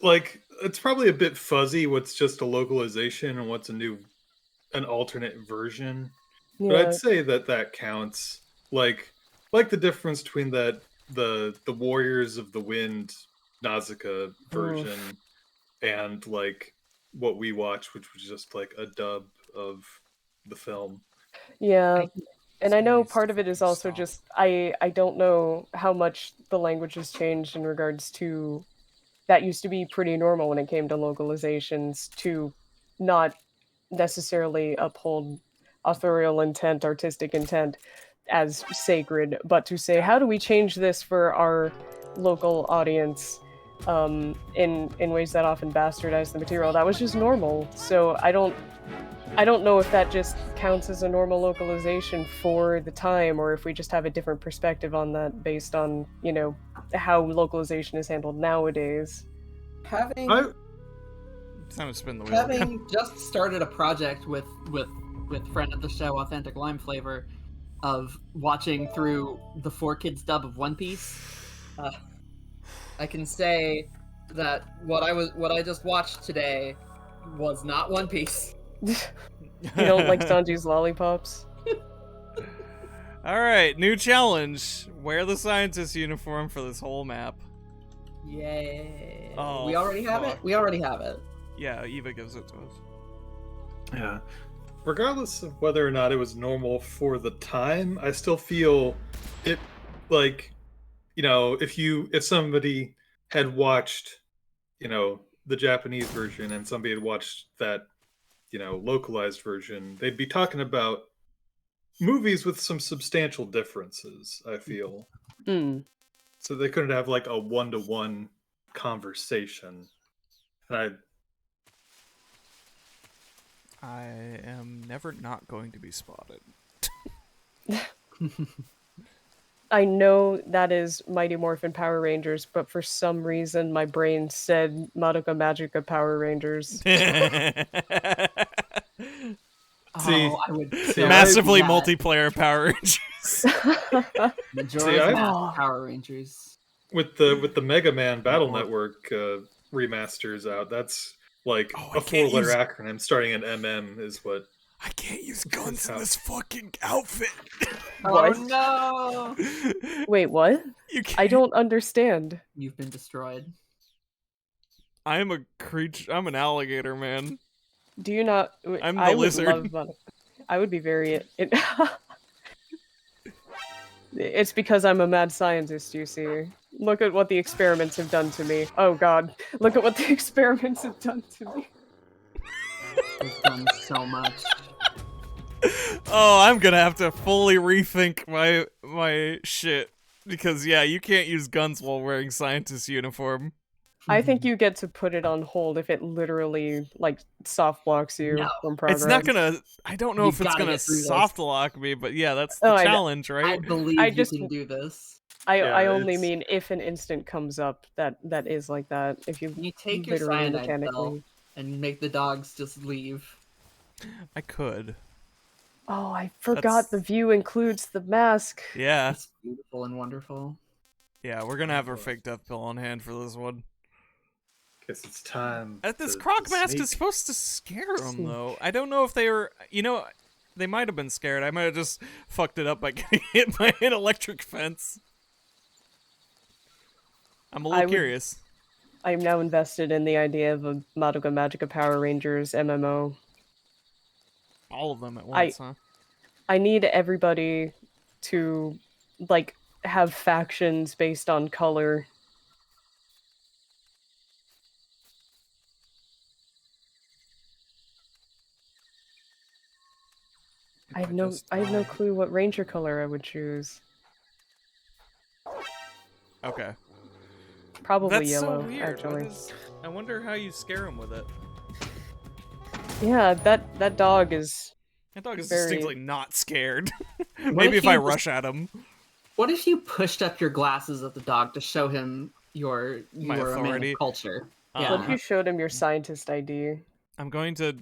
like it's probably a bit fuzzy what's just a localization and what's an alternate version. Yeah. But I'd say that counts. Like the difference between the Warriors of the Wind Nausicaa version and like what we watched, which was just like a dub of the film. Yeah. And I know part of it is also just I don't know how much the language has changed in regards to that used to be pretty normal when it came to localizations to not necessarily uphold authorial intent, artistic intent as sacred, but to say, how do we change this for our local audience in ways that often bastardize the material? That was just normal. So I don't know if that just counts as a normal localization for the time, or if we just have a different perspective on that based on, you know, how localization is handled nowadays. Having just started a project with friend of the show, Authentic Lime Flavor, of watching through the 4Kids dub of One Piece, I can say that what I just watched today was not One Piece. You don't like Sanji's lollipops? Alright, new challenge. Wear the scientist uniform for this whole map. Yay. Oh, we already have it? We already have it. Yeah, Eva gives it to us. Yeah. Regardless of whether or not it was normal for the time, I still feel it like, you know, if somebody had watched, you know, the Japanese version and somebody had watched that, you know, localized version, they'd be talking about movies with some substantial differences, I feel. Hmm. So they couldn't have like a one-to-one conversation. And I am never not going to be spotted. I know that is Mighty Morphin Power Rangers, but for some reason my brain said Madoka Magica Power Rangers. Oh, I would kill massively that. multiplayer Power Rangers. Majora's Mask Power Rangers. with the Mega Man Battle Network remasters out, that's like a four-letter acronym starting in MM is what. I can't use guns in this fucking outfit. Oh no! Wait, what? I don't understand. You've been destroyed. I am a creature. I'm an alligator, man. Do you not? I'm the I would lizard. love Madoka. I would be very. It's because I'm a mad scientist, you see. Look at what the experiments have done to me. Oh god. Look at what the experiments have done to me. They've done so much. Oh, I'm gonna have to fully rethink my shit. Because, yeah, you can't use guns while wearing scientist uniform. I think you get to put it on hold if it literally, like, soft blocks you from progress. It's not gonna... I don't know if it's gonna soft lock me, but yeah, that's the challenge, right? I believe you can do this. I only mean if an instant comes up that is like that. If you take your literally cyanide pill and make the dogs just leave. I could. Oh, I forgot the view includes the mask. Yeah. It's beautiful and wonderful. Yeah, we're gonna have our fake death pill on hand for this one. Guess it's time. This croc mask is supposed to scare them, though. I don't know if they were... You know, they might have been scared. I might have just fucked it up by getting hit by an electric fence. I'm a little curious. I am now invested in the idea of a Madoka Magica Power Rangers MMO. All of them at once, huh? I need everybody to, like, have factions based on color. I have no clue what ranger color I would choose. Okay. Probably That's yellow, so weird. actually. I wonder how you scare him with it. Yeah, that dog is. That dog is very... distinctly not scared. Maybe if I rush at him. What if you pushed up your glasses at the dog to show him you are a man of culture? Yeah. What if you showed him your scientist ID? I'm going to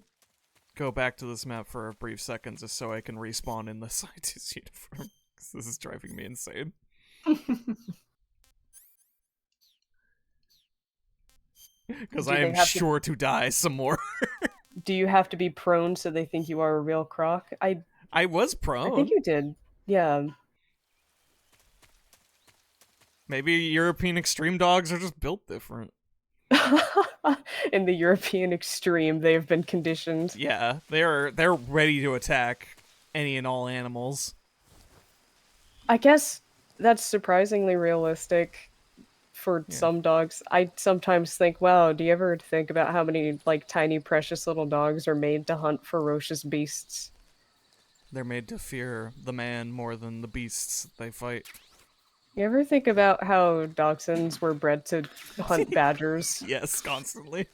go back to this map for a brief second just so I can respawn in the scientist uniform. This is driving me insane. Because I am sure to die some more. Do you have to be prone so they think you are a real croc? I was prone. I think you did. Yeah. Maybe European extreme dogs are just built different. In the European extreme, they have been conditioned. Yeah, they're ready to attack any and all animals. I guess that's surprisingly realistic for some dogs. I sometimes think, wow, do you ever think about how many, like, tiny precious little dogs are made to hunt ferocious beasts? They're made to fear the man more than the beasts they fight. You ever think about how dachshunds were bred to hunt badgers? Yes, constantly.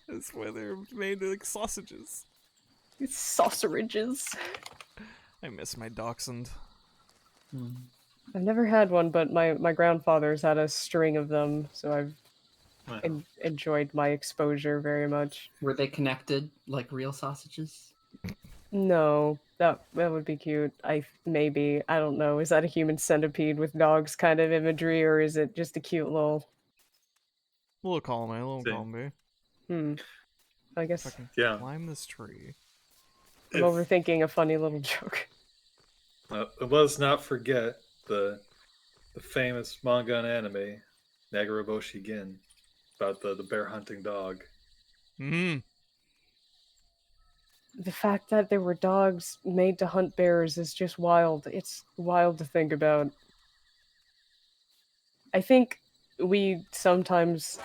That's why they're made like sausages. It's sausages. I miss my dachshund. I've never had one, but my grandfather's had a string of them, so I've enjoyed my exposure very much. Were they connected like real sausages? No, that would be cute. Maybe, I don't know. Is that a human centipede with dogs kind of imagery, or is it just a cute little... Little column A, little column B. I guess... I can climb this tree. I'm overthinking a funny little joke. Let's not forget the famous manga and anime, Nagaraboshi Gin, about the bear hunting dog. The fact that there were dogs made to hunt bears is just wild. It's wild to think about. I think we sometimes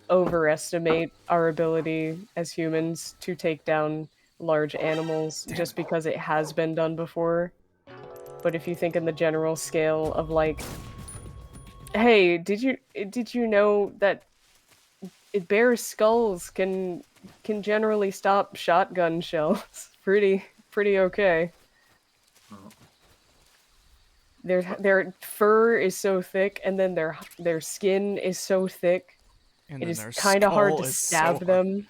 overestimate our ability as humans to take down large animals just because it has been done before. But if you think in the general scale of like, hey, did you know that bear skulls can generally stop shotgun shells? Pretty okay. Their fur is so thick, and then their skin is so thick. And it then is their kind of hard skull to is stab so them.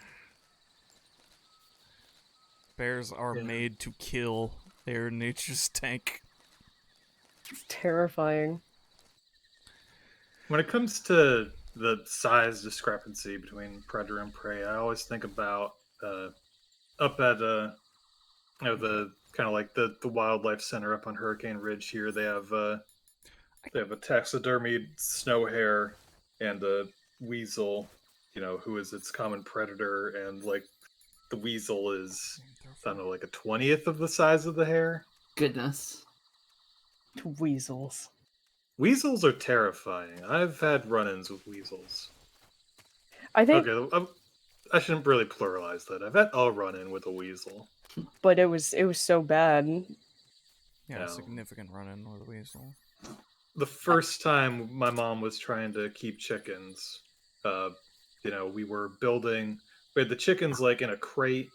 Bears are made to kill. They are nature's tank. It's terrifying. When it comes to the size discrepancy between predator and prey, I always think about up at the kind of like the wildlife center up on Hurricane Ridge here. They have a taxidermied snow hare and a weasel, who is its common predator, and like the weasel is, I don't know, like a 20th of the size of the hare. Goodness. Weasels. Weasels are terrifying. I've had run-ins with weasels. I think. Okay, I shouldn't really pluralize that. I've had a run-in with a weasel. But it was so bad. Yeah, significant run-in with a weasel. The first time my mom was trying to keep chickens, we were we had the chickens like in a crate,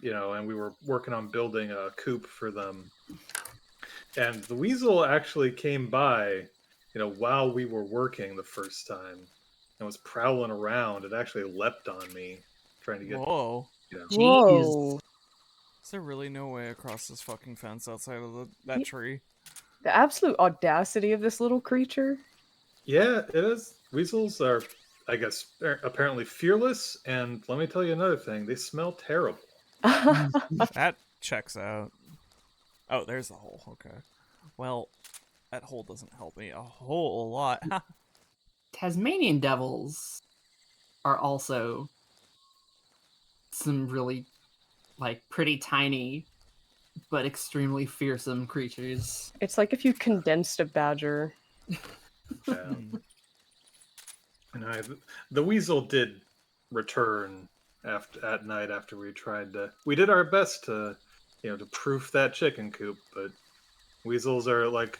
and we were working on building a coop for them. And the weasel actually came by, while we were working the first time and was prowling around. It actually leapt on me, trying to get. Whoa. Whoa. Is there really no way across this fucking fence outside of that tree? The absolute audacity of this little creature. Yeah, it is. Weasels are, I guess, apparently fearless, and let me tell you another thing. They smell terrible. That checks out. Oh, there's the hole. Okay. Well, that hole doesn't help me a whole lot. Tasmanian devils are also some really, pretty tiny, but extremely fearsome creatures. It's like if you condensed a badger. And the weasel did return at night after we tried to. We did our best to, to proof that chicken coop, but weasels are like,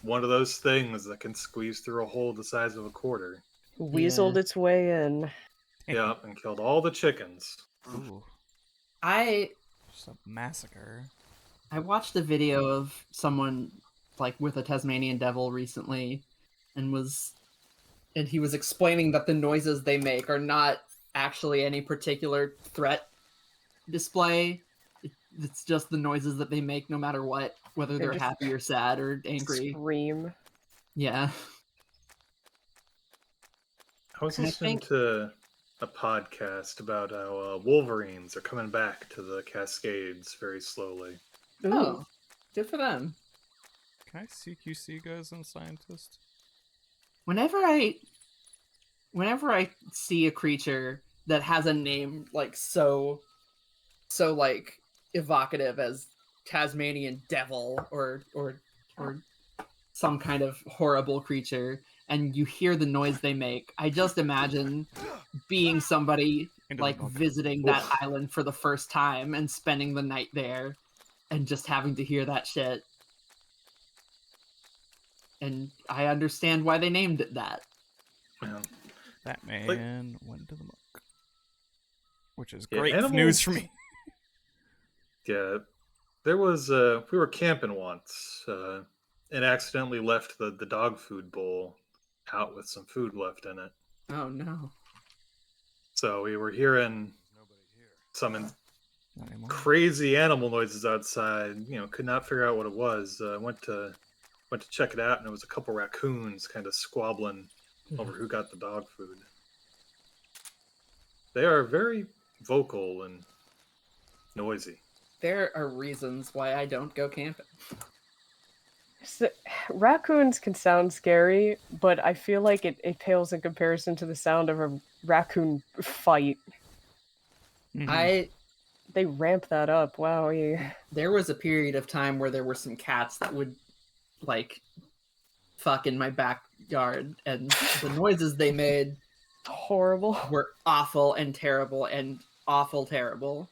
one of those things that can squeeze through a hole the size of a quarter. Weaseled its way in. Yeah, and killed all the chickens. Ooh. Just a massacre. I watched a video of someone with a Tasmanian devil recently, and he was explaining that the noises they make are not actually any particular threat display. It's just the noises that they make no matter what, whether they're happy or sad or angry. Scream. Yeah. I was listening to a podcast about how wolverines are coming back to the Cascades very slowly. Oh, good for them. Can I CQC guys and scientist? Whenever I see a creature that has a name so evocative as Tasmanian devil or some kind of horrible creature, and you hear the noise they make, I just imagine being somebody visiting that island for the first time and spending the night there and just having to hear that shit. And I understand why they named it that. That man went to the muck. Which is great news for me. Yeah. There was, we were camping once, and accidentally left the dog food bowl out with some food left in it. Oh, no. So we were hearing some crazy animal noises outside. Could not figure out what it was. Went to check it out, and it was a couple raccoons kind of squabbling over who got the dog food. They are very vocal and noisy. There are reasons why I don't go camping. So, raccoons can sound scary, but I feel like it pales in comparison to the sound of a raccoon fight. Mm-hmm. They ramp that up. Wow. Yeah. There was a period of time where there were some cats that would fuck in my backyard, and the noises they made horrible were awful and terrible and awful terrible.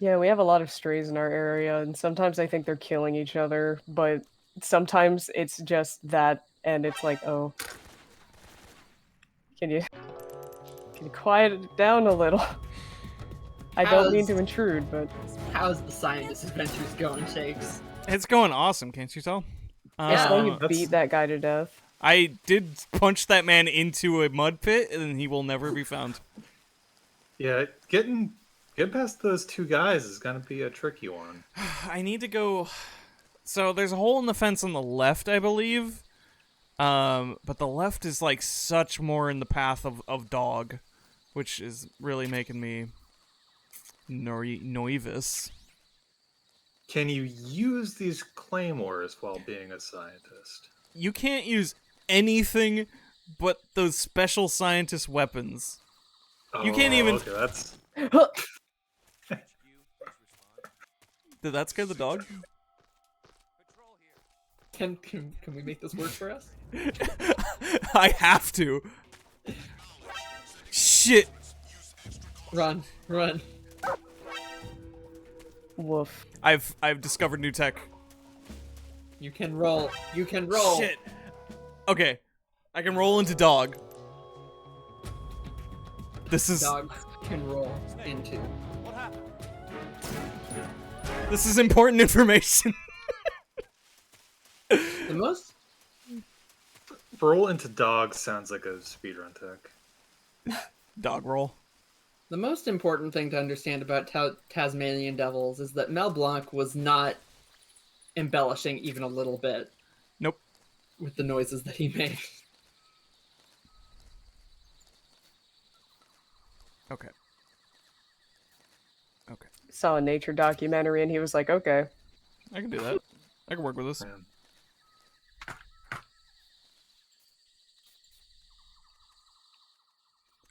Yeah, we have a lot of strays in our area, and sometimes I think they're killing each other, but sometimes it's just that, and it's like, oh, can you quiet it down a little? I don't mean to intrude, but how's the scientist adventures going, Shakes? It's going awesome, can't you tell? I saw you beat that guy to death. I did punch that man into a mud pit, and he will never be found. Yeah, getting past those two guys is gonna be a tricky one. I need to go. So there's a hole in the fence on the left, I believe. But the left is like such more in the path of dog, which is really making me nervous. Can you use these claymores while being a scientist? You can't use anything but those special scientist weapons. You can't even. Okay, that's. Did that scare the dog? Can we make this work for us? I have to. Shit. Run. Woof. I've discovered new tech. You can roll. Shit. Okay. I can roll into dog. This is dogs can roll into. What happened? This is important information. The most roll into dog sounds like a speedrun tech. Dog roll. The most important thing to understand about Tasmanian Devils is that Mel Blanc was not embellishing even a little bit. Nope. With the noises that he made. Okay. Saw a nature documentary and he was like, okay. I can do that. I can work with this.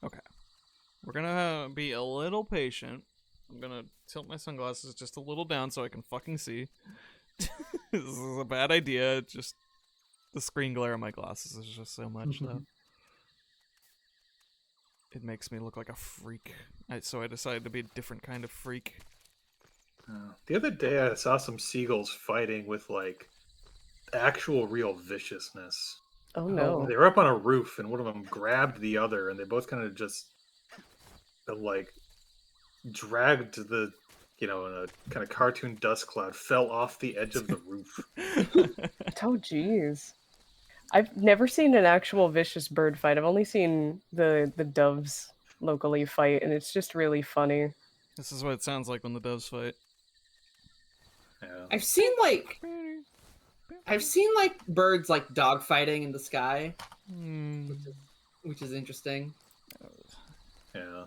Okay. We're gonna be a little patient. I'm gonna tilt my sunglasses just a little down so I can fucking see. This is a bad idea. Just the screen glare on my glasses is just so much, though. It makes me look like a freak. So I decided to be a different kind of freak. The other day I saw some seagulls fighting with, like, actual real viciousness. Oh, no. They were up on a roof, and one of them grabbed the other, and they both kind of just, like, dragged the, in a kind of cartoon dust cloud, fell off the edge of the roof. Oh, jeez. I've never seen an actual vicious bird fight. I've only seen the doves locally fight, and it's just really funny. This is what it sounds like when the doves fight. Yeah. I've seen birds like dog fighting in the sky, which is interesting. Yeah.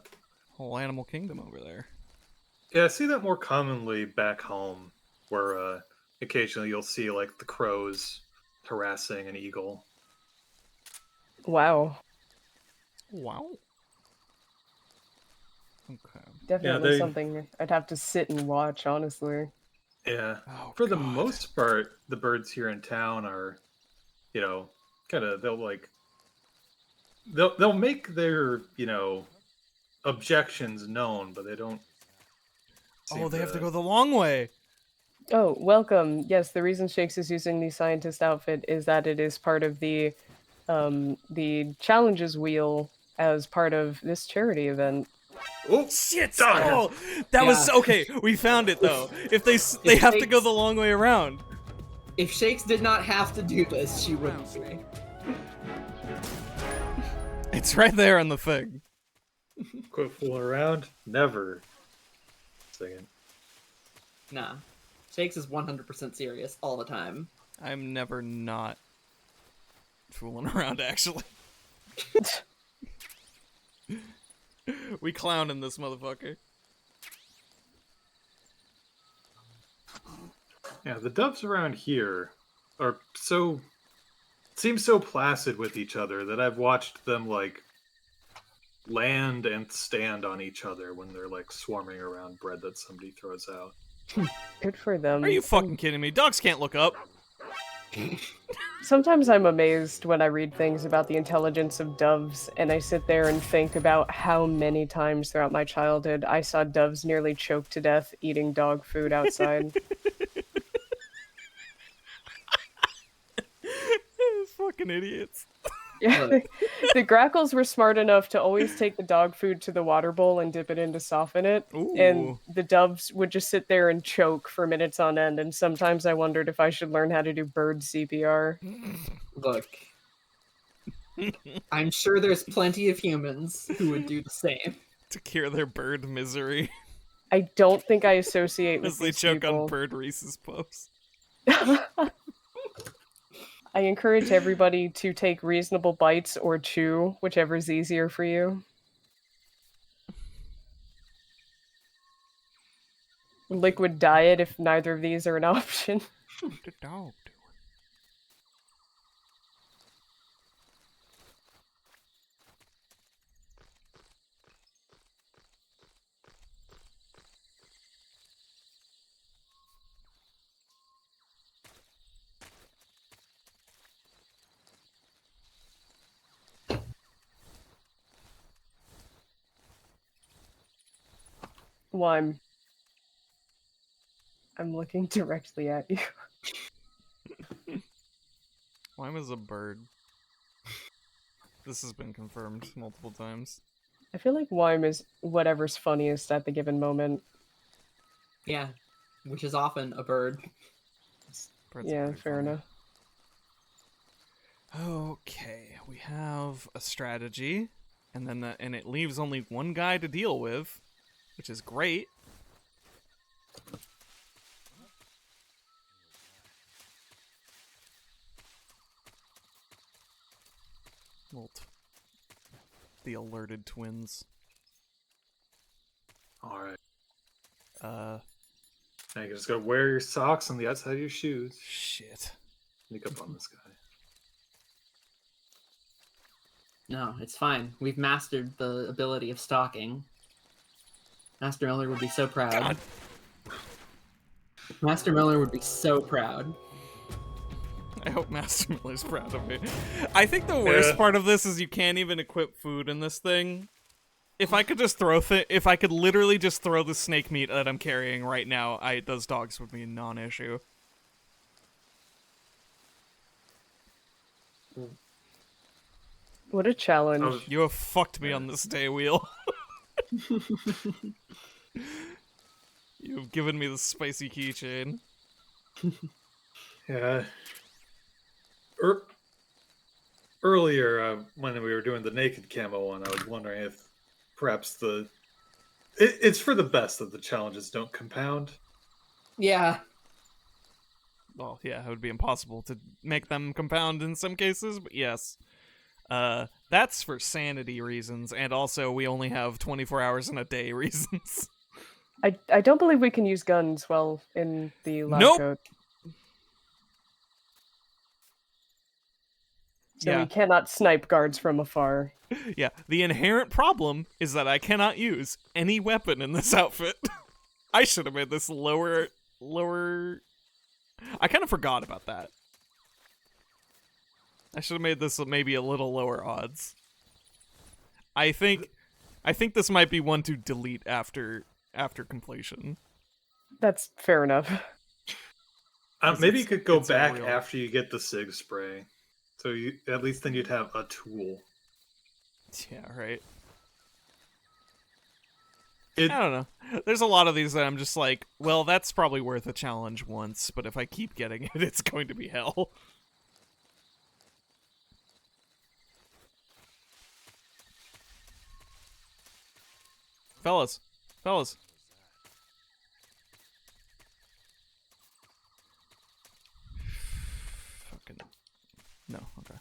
Whole animal kingdom over there. Yeah, I see that more commonly back home, where occasionally you'll see, like, the crows harassing an eagle. Wow. Okay. Definitely something I'd have to sit and watch, honestly. Yeah. For the most part, the birds here in town are, kind of, they'll make their, objections known, but they don't. Oh, they have to go the long way. Oh, welcome. Yes, the reason Shakes is using the scientist outfit is that it is part of the challenges wheel as part of this charity event. Oh shit! Oh, that was okay. We found it though. If they have to go the long way around. If Shakes did not have to do this, she wouldn't be. It's right there on the thing. Quit fooling around. Never. Second. Nah. Shakes is 100% serious all the time. I'm never not fooling around, actually. We clowning this motherfucker. Yeah, the doves around here are seem so placid with each other that I've watched them, like, land and stand on each other when they're, like, swarming around bread that somebody throws out. Good for them. Are you fucking kidding me? Dogs can't look up. Sometimes I'm amazed when I read things about the intelligence of doves, and I sit there and think about how many times throughout my childhood I saw doves nearly choke to death eating dog food outside. Fucking idiots. Yeah, the grackles were smart enough to always take the dog food to the water bowl and dip it in to soften it, and Ooh. the doves would just sit there and choke for minutes on end, and sometimes I wondered if I should learn how to do bird CPR. Look, I'm sure there's plenty of humans who would do the same. To cure their bird misery. I don't think I associate with As they these choke people. on bird Reese's Puffs. I encourage everybody to take reasonable bites or chew, whichever is easier for you. Liquid diet if neither of these are an option. What the dog do? Well, I'm looking directly at you. Lime is a bird. This has been confirmed multiple times. I feel like Wyme is whatever's funniest at the given moment. Yeah, which is often a bird. Yeah, fair enough. Okay, we have a strategy, and then and it leaves only one guy to deal with, which is great. The alerted twins. Alright. Now you just gotta wear your socks on the outside of your shoes. Shit. Sneak up on this guy. No, it's fine. We've mastered the ability of stalking. Master Miller would be so proud. God. Master Miller would be so proud. I hope Master Miller's proud of me. I think the worst part of this is you can't even equip food in this thing. If I could just if I could literally just throw the snake meat that I'm carrying right now, those dogs would be a non-issue. What a challenge. You have fucked me on this day, Wheel. You've given me the spicy keychain. Yeah. Earlier, when we were doing the naked camo one, I was wondering if perhaps it's for the best that the challenges don't compound. Yeah. Well, yeah, it would be impossible to make them compound in some cases, but yes. That's for sanity reasons, and also we only have 24 hours in a day reasons. I don't believe we can use guns while in the lab coat. So we cannot snipe guards from afar. Yeah, the inherent problem is that I cannot use any weapon in this outfit. I should have made this lower... I kind of forgot about that. I should have made this maybe a little lower odds. I think this might be one to delete after completion. That's fair enough. Maybe you could go back after you get the SIG spray. So at least then you'd have a tool. Yeah, right. I don't know. There's a lot of these that I'm just like, well, that's probably worth a challenge once, but if I keep getting it, it's going to be hell. Fellas. Fucking... No, okay.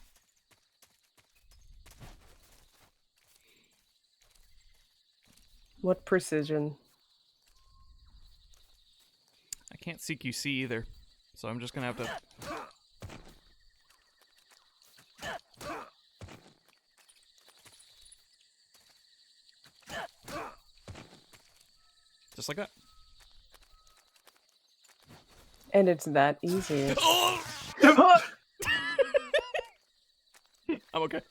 What precision? I can't CQC either, so I'm just gonna have to... Just like that. And it's that easy. I'm okay.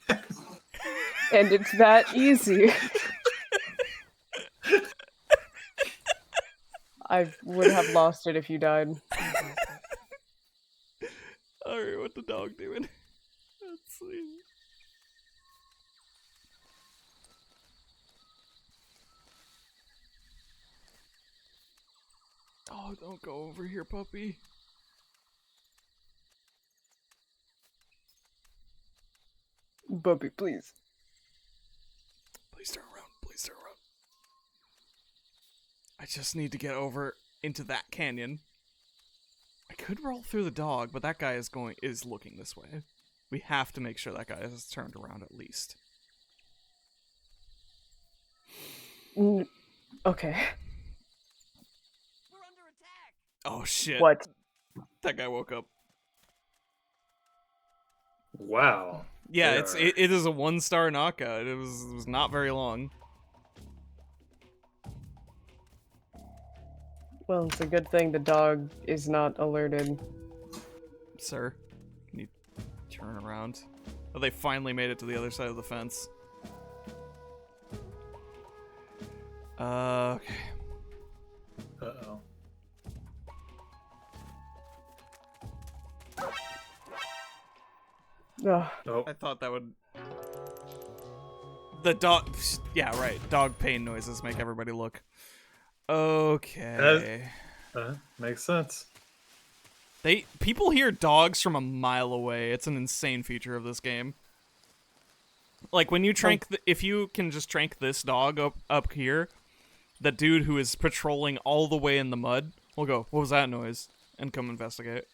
And it's that easy. I would have lost it if you died. Alright, what the dog doing? Let's see. Oh, don't go over here, puppy. Puppy, please. Please turn around. Please turn around. I just need to get over into that canyon. I could roll through the dog, but that guy is looking this way. We have to make sure that guy is turned around at least. Okay. Oh shit. What? That guy woke up. Wow. Yeah, it is a 1-star knockout. It was not very long. Well, it's a good thing the dog is not alerted. Sir, can you turn around? Oh, they finally made it to the other side of the fence. Okay. Uh-oh. Oh. I thought that would... The dog... Yeah, right. Dog pain noises make everybody look. Okay. Makes sense. People hear dogs from a mile away. It's an insane feature of this game. Like, when you trank... if you can just trank this dog up here, the dude who is patrolling all the way in the mud will go, "What was that noise?" and come investigate.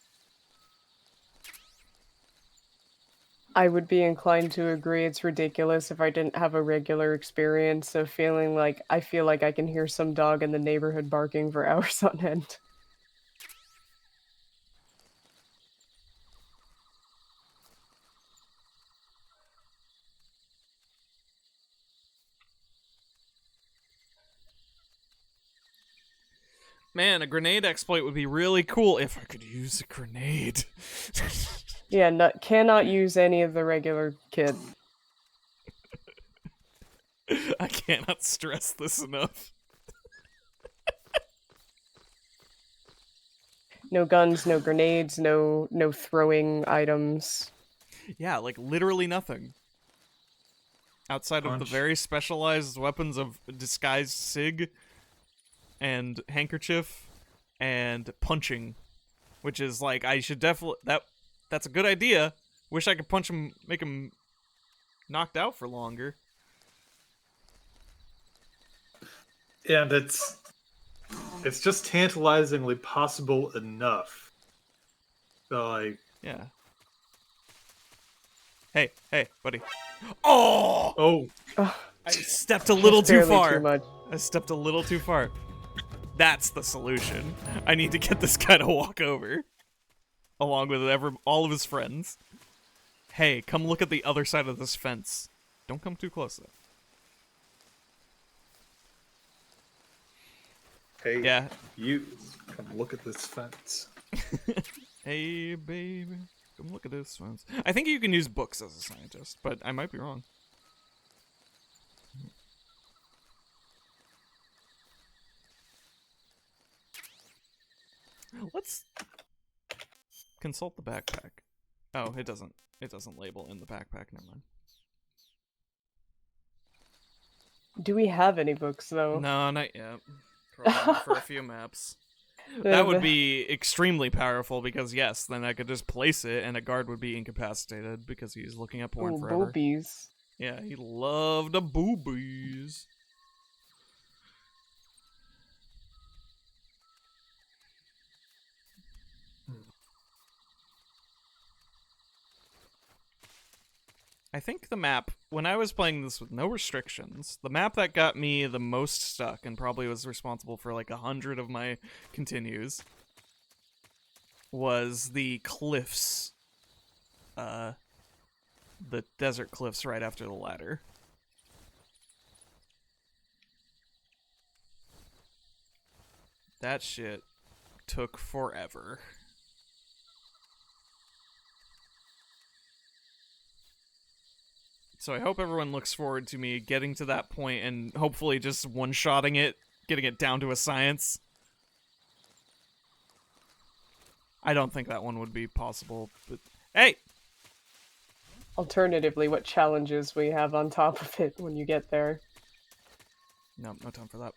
I would be inclined to agree it's ridiculous if I didn't have a regular experience of feeling like I feel like I can hear some dog in the neighborhood barking for hours on end. Man, a grenade exploit would be really cool if I could use a grenade. Yeah, cannot use any of the regular kit. I cannot stress this enough. No guns, no grenades, no throwing items. Yeah, like literally nothing. Outside of the very specialized weapons of disguised sig and handkerchief and punching, which is like, I should definitely... That's a good idea. Wish I could punch him, make him knocked out for longer. And it's just tantalizingly possible enough. So, like... Yeah. Hey, buddy. Oh! I stepped a little too far. I stepped a little too far. That's the solution. I need to get this guy to walk over. Along with all of his friends. Hey, come look at the other side of this fence. Don't come too close, though. Hey, yeah. You come look at this fence. Hey, baby, come look at this fence. I think you can use books as a scientist, but I might be wrong. Let's consult the backpack. Oh, it doesn't label in the backpack. Never mind. Do we have any books though? No, not yet. Probably for a few maps. That would be extremely powerful because yes, then I could just place it and a guard would be incapacitated because he's looking at porn forever. Boobies. Yeah, he loved the boobies. I think the map, when I was playing this with no restrictions, the map that got me the most stuck and probably was responsible for like 100 of my continues was the cliffs. The desert cliffs right after the ladder. That shit took forever. So I hope everyone looks forward to me getting to that point and hopefully just one-shotting it, getting it down to a science. I don't think that one would be possible, but hey! Alternatively, what challenges we have on top of it when you get there. No, no time for that.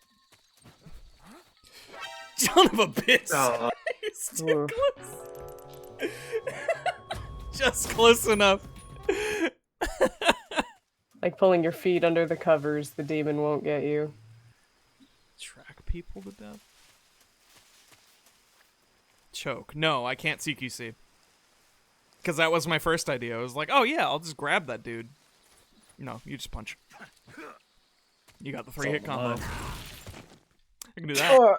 Son of a bitch! He's too close. Just close enough. Like pulling your feet under the covers, the demon won't get you. Track people to death? Choke. No, I can't CQC. Because that was my first idea. I was like, oh yeah, I'll just grab that dude. No, you just punch. You got the 3-hit combo. I can do that.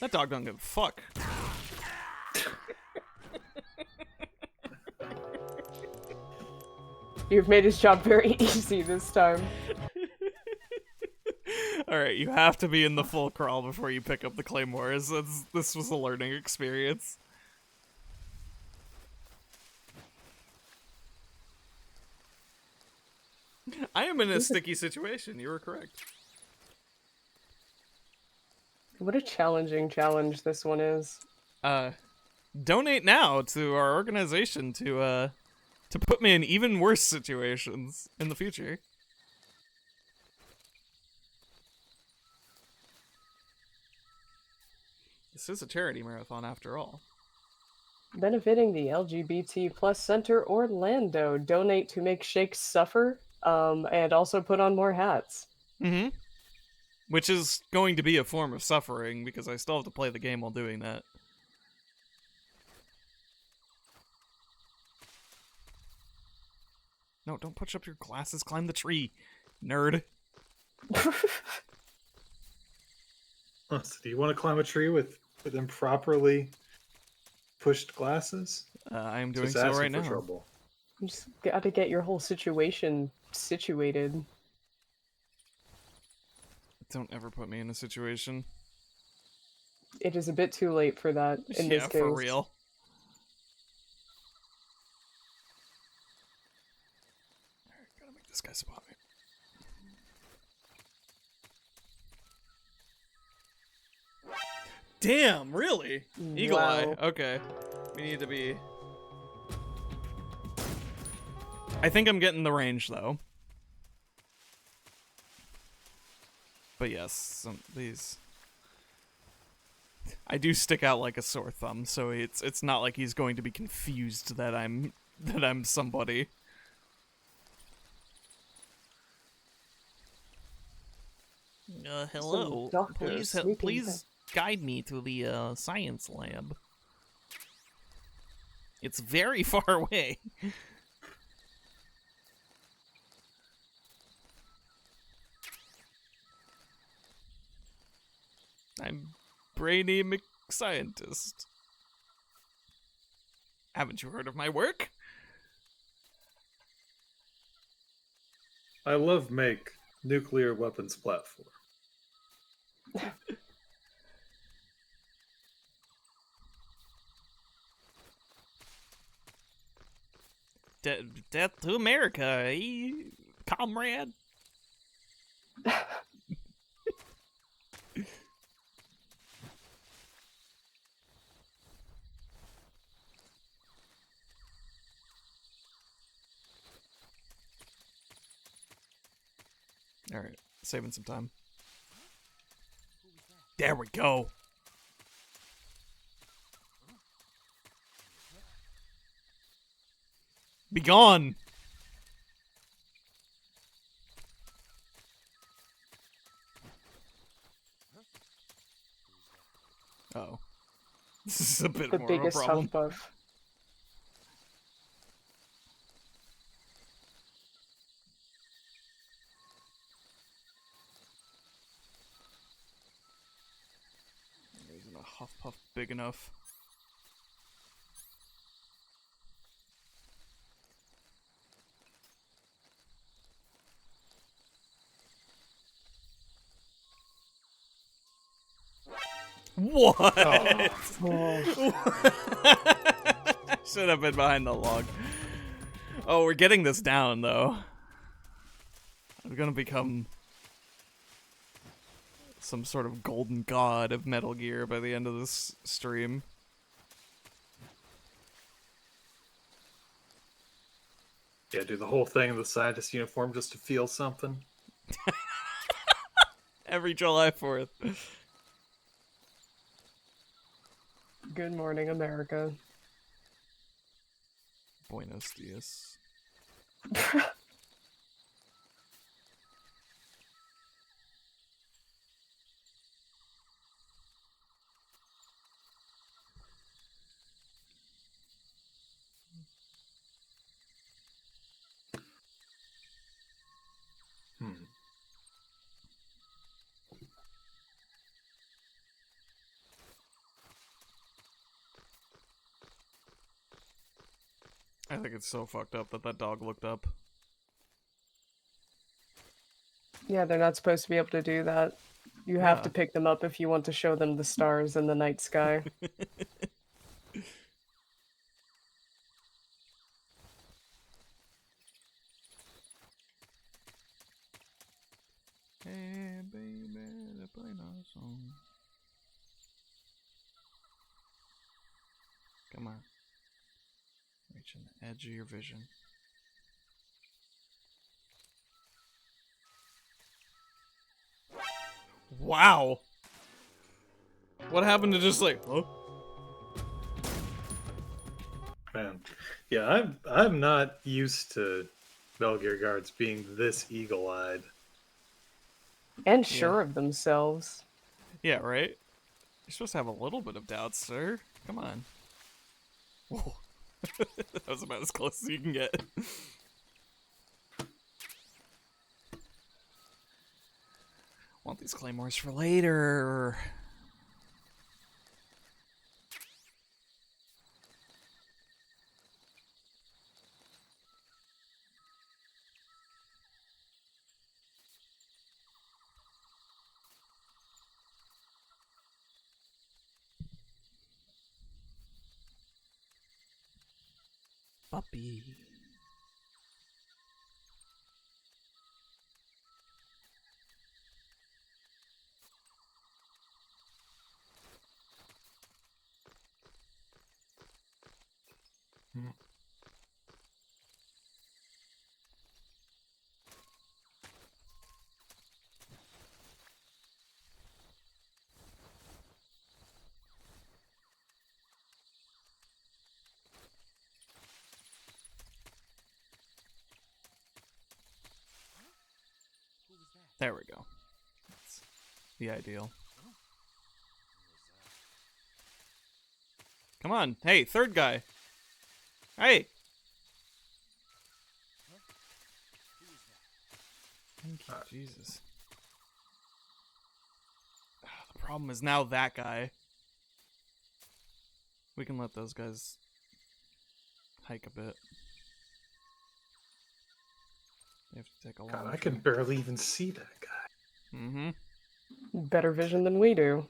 That dog don't give a fuck. You've made his job very easy this time. Alright, you have to be in the full crawl before you pick up the claymores. This was a learning experience. I am in a sticky situation, you were correct. What a challenging challenge this one is. Donate now to our organization to put me in even worse situations in the future. This is a charity marathon after all. Benefiting the LGBT plus Center Orlando. Donate to make Shakes suffer, and also put on more hats. Mm-hmm. Which is going to be a form of suffering, because I still have to play the game while doing that. No, don't push up your glasses, climb the tree, nerd. So do you want to climb a tree with improperly pushed glasses? I am doing so right now. Trouble. You just gotta get your whole situation situated. Don't ever put me in a situation. It is a bit too late for that in this case. Yeah, for real. Alright, gotta make this guy spot me. Damn, really? Eagle Eye. Okay. We need to be... I think I'm getting the range, though. But yes, these... I do stick out like a sore thumb, so it's not like he's going to be confused that I'm somebody. Hello. Please guide me to the science lab. It's very far away. I'm Brainy McScientist. Haven't you heard of my work? I love make nuclear weapons platform. Death to America, eh, comrade? Alright, saving some time. There we go. Be gone. Uh-oh. This is a bit more of a problem. Buff. Isn't a huff puff big enough? What? Oh. Should have been behind the log. Oh, we're getting this down, though. I'm gonna become some sort of golden god of Metal Gear by the end of this stream. Yeah, do the whole thing in the scientist uniform just to feel something. Every July 4th. Good morning, America. Buenos dias. I think it's so fucked up that that dog looked up. Yeah, they're not supposed to be able to do that. You have to pick them up if you want to show them the stars in the night sky. Hey, baby, to play no song. Come on. Reaching the edge of your vision. Wow! What happened to just like, huh? Man, yeah, I'm not used to Metal Gear guards being this eagle-eyed. And sure of themselves. Yeah, right? You're supposed to have a little bit of doubt, sir. Come on. Whoa. That was about as close as you can get. Want these claymores for later. Puppy. There we go. That's the ideal. Come on. Hey, third guy. Hey! Thank you, Jesus. The problem is now that guy. We can let those guys hike a bit. They have to take a long God, I can barely even see that guy. Mm-hmm. Better vision than we do.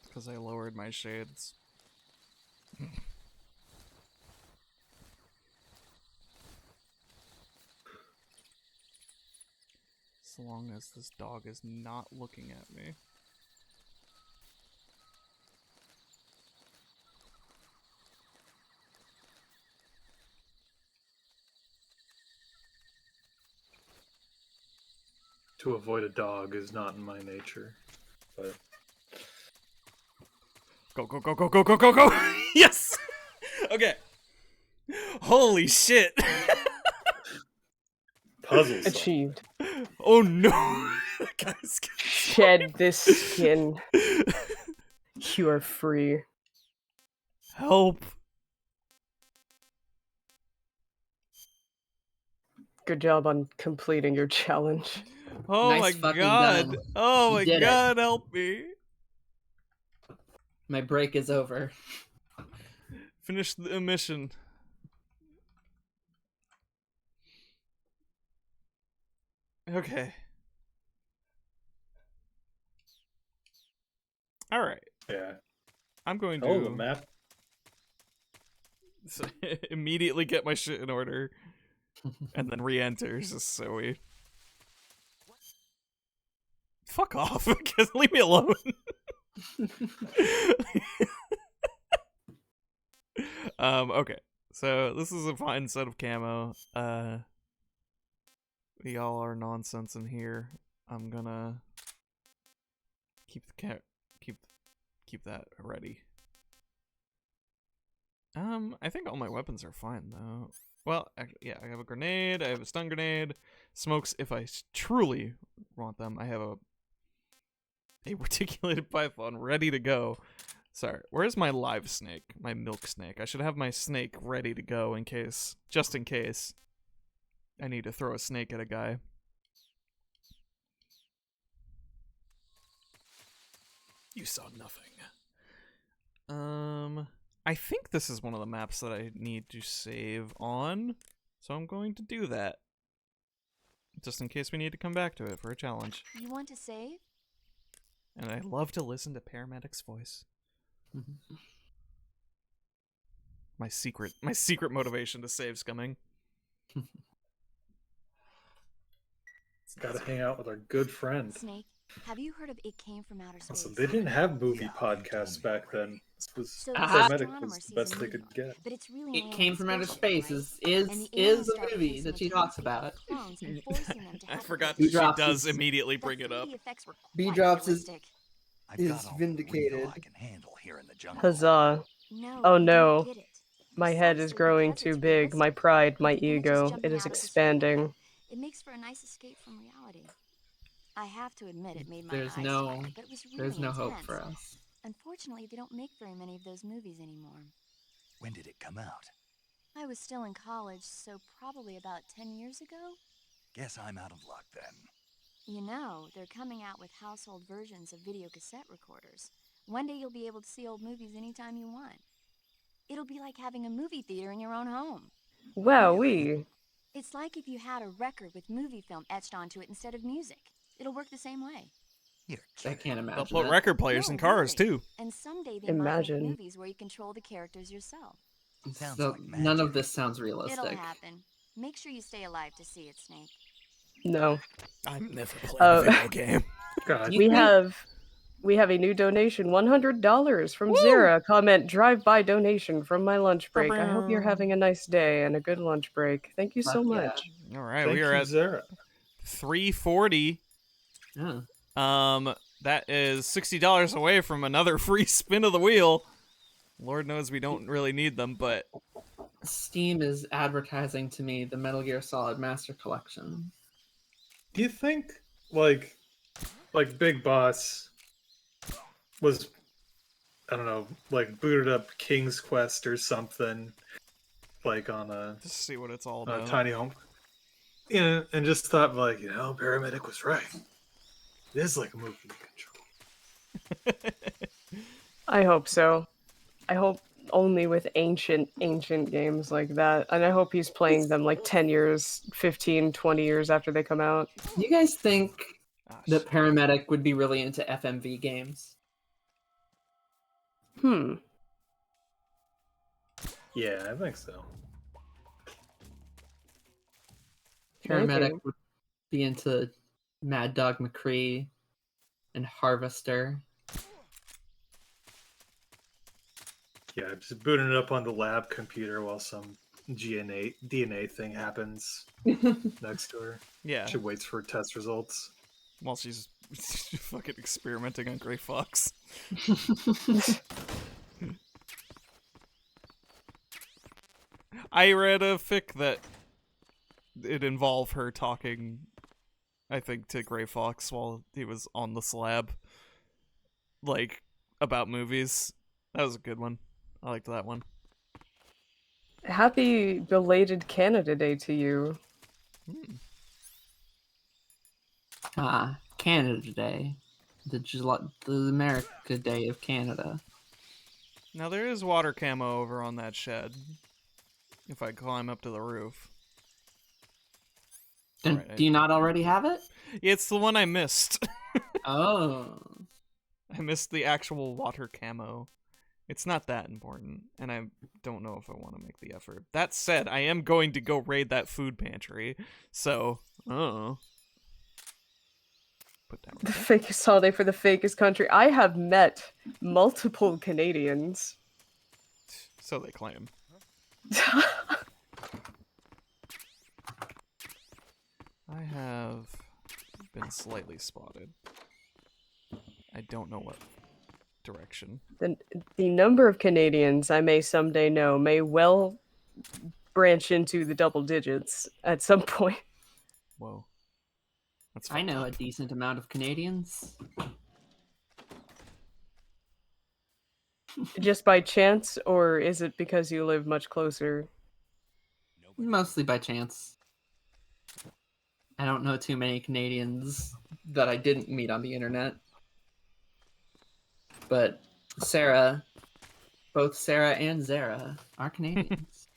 Because I lowered my shades. So long as this dog is not looking at me. To avoid a dog is not in my nature, but... Go, go, go, go, go, go, go, go! Yes! Okay. Holy shit! Puzzle achieved. Oh no! Guys, shed this skin. You are free. Help! Good job on completing your challenge. Oh Nice my fucking god! done. Oh You my did it. god, help me! My break is over. Finish the mission. Okay. All right. Yeah. I'm going Oh, the to map. immediately get my shit in order and then re-enter. It's just so weird. Fuck off. Leave me alone. Okay. So this is a fine set of camo. We all are nonsense in here. I'm gonna keep the keep that ready. I think all my weapons are fine though. Well, actually, yeah, I have a grenade. I have a stun grenade. Smokes if I truly want them. I have a reticulated python ready to go. Sorry, where's my live snake? My milk snake. I should have my snake ready to go in case, just in case I need to throw a snake at a guy. You saw nothing. I think this is one of the maps that I need to save on, so I'm going to do that. Just in case we need to come back to it for a challenge. You want to save? And I love to listen to Paramedic's voice. My secret motivation to save's coming. Gotta hang out with our good friend. Snake, have you heard of It Came From Outer Space? So they didn't have movie podcasts back then. This was So Paramedic was the best they could get. But it's really It Came From Outer Space is And the a aliens start movie replacing that she the talks townspeople about. with clones and forcing them to I have forgot Two that she drops does is- immediately bring it up. The effects were B quite drops realistic. is vindicated. I can handle here in the jungle. Huzzah. No, Oh you no. don't get it. My head is growing too big. My pride, my ego. It is expanding. It makes for a nice escape from reality. I have to admit it made my There's eyes no tired, but it was really there's no hope intense. for us. Unfortunately, they don't make very many of those movies anymore. When did it come out? I was still in college, so probably about 10 years ago. Guess I'm out of luck then. You know, they're coming out with household versions of video cassette recorders. One day you'll be able to see old movies anytime you want. It'll be like having a movie theater in your own home. Wowee. It's like if you had a record with movie film etched onto it instead of music. It'll work the same way. I can't imagine. They'll put that. record players in cars too. And someday they might Imagine. make movies where you control the characters yourself. So, none of this sounds realistic. It'll happen. Make sure you stay alive to see it, Snake. No. I'm never playing a video game. God. We have a new donation, $100 from Zara. Comment, drive-by donation from my lunch break. I hope you're having a nice day and a good lunch break. Thank you so much. All right, Thank we are you, at Zara. 340. Yeah. That is $60 away from another free spin of the wheel. Lord knows we don't really need them, but Steam is advertising to me the Metal Gear Solid Master Collection. Do you think like Big Boss was, I don't know, like booted up King's Quest or something, like on a just see what it's all on about. a tiny home, and just thought like, Paramedic was right. It is like a movie control. I hope so. I hope only with ancient games like that. And I hope he's playing them like 10 years, 15, 20 years after they come out. Do you guys think that Paramedic would be really into FMV games? Yeah, I think so. Paramedic would be into Mad Dog McCree and Harvester. Yeah, just booting it up on the lab computer while some DNA thing happens next to her. Yeah. She waits for test results. While she's fucking experimenting on Gray Fox. I read a fic that it involved her talking, I think, to Gray Fox while he was on the slab, like, about movies. That was a good one. I liked that one. Happy belated Canada Day to you. Canada Day. The America Day of Canada. Now, there is water camo over on that shed. If I climb up to the roof. Then, do you not already have it? It's the one I missed. Oh. I missed the actual water camo. It's not that important, and I don't know if I want to make the effort. That said, I am going to go raid that food pantry, so, Put down The fakest holiday for the fakest country. I have met multiple Canadians. So they claim. I have been slightly spotted. I don't know what direction. The number of Canadians I may someday know may well branch into the double digits at some point. Whoa. I know a decent amount of Canadians. Just by chance, or is it because you live much closer? Mostly by chance. I don't know too many Canadians that I didn't meet on the internet. But Sarah, both Sarah and Zara are Canadians.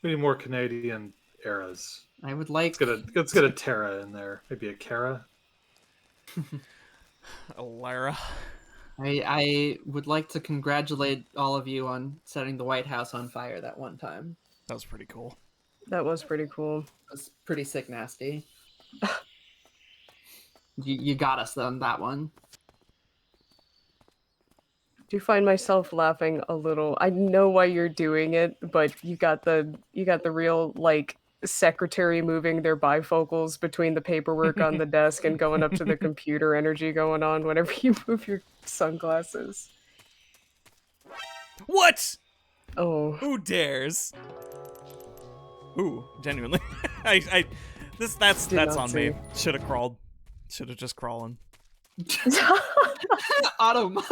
We need more Canadian eras. I would like... Let's get a Terra in there. Maybe a Kara. A Lara. I would like to congratulate all of you on setting the White House on fire that one time. That was pretty cool. That was pretty cool. It was pretty sick nasty. You got us on that one. Do find myself laughing a little. I know why you're doing it, but you got the real like secretary moving their bifocals between the paperwork on the desk and going up to the computer energy going on whenever you move your sunglasses. What? Oh. Who dares? Ooh, genuinely. That's on me. Should have crawled. Should have just crawled. Automod.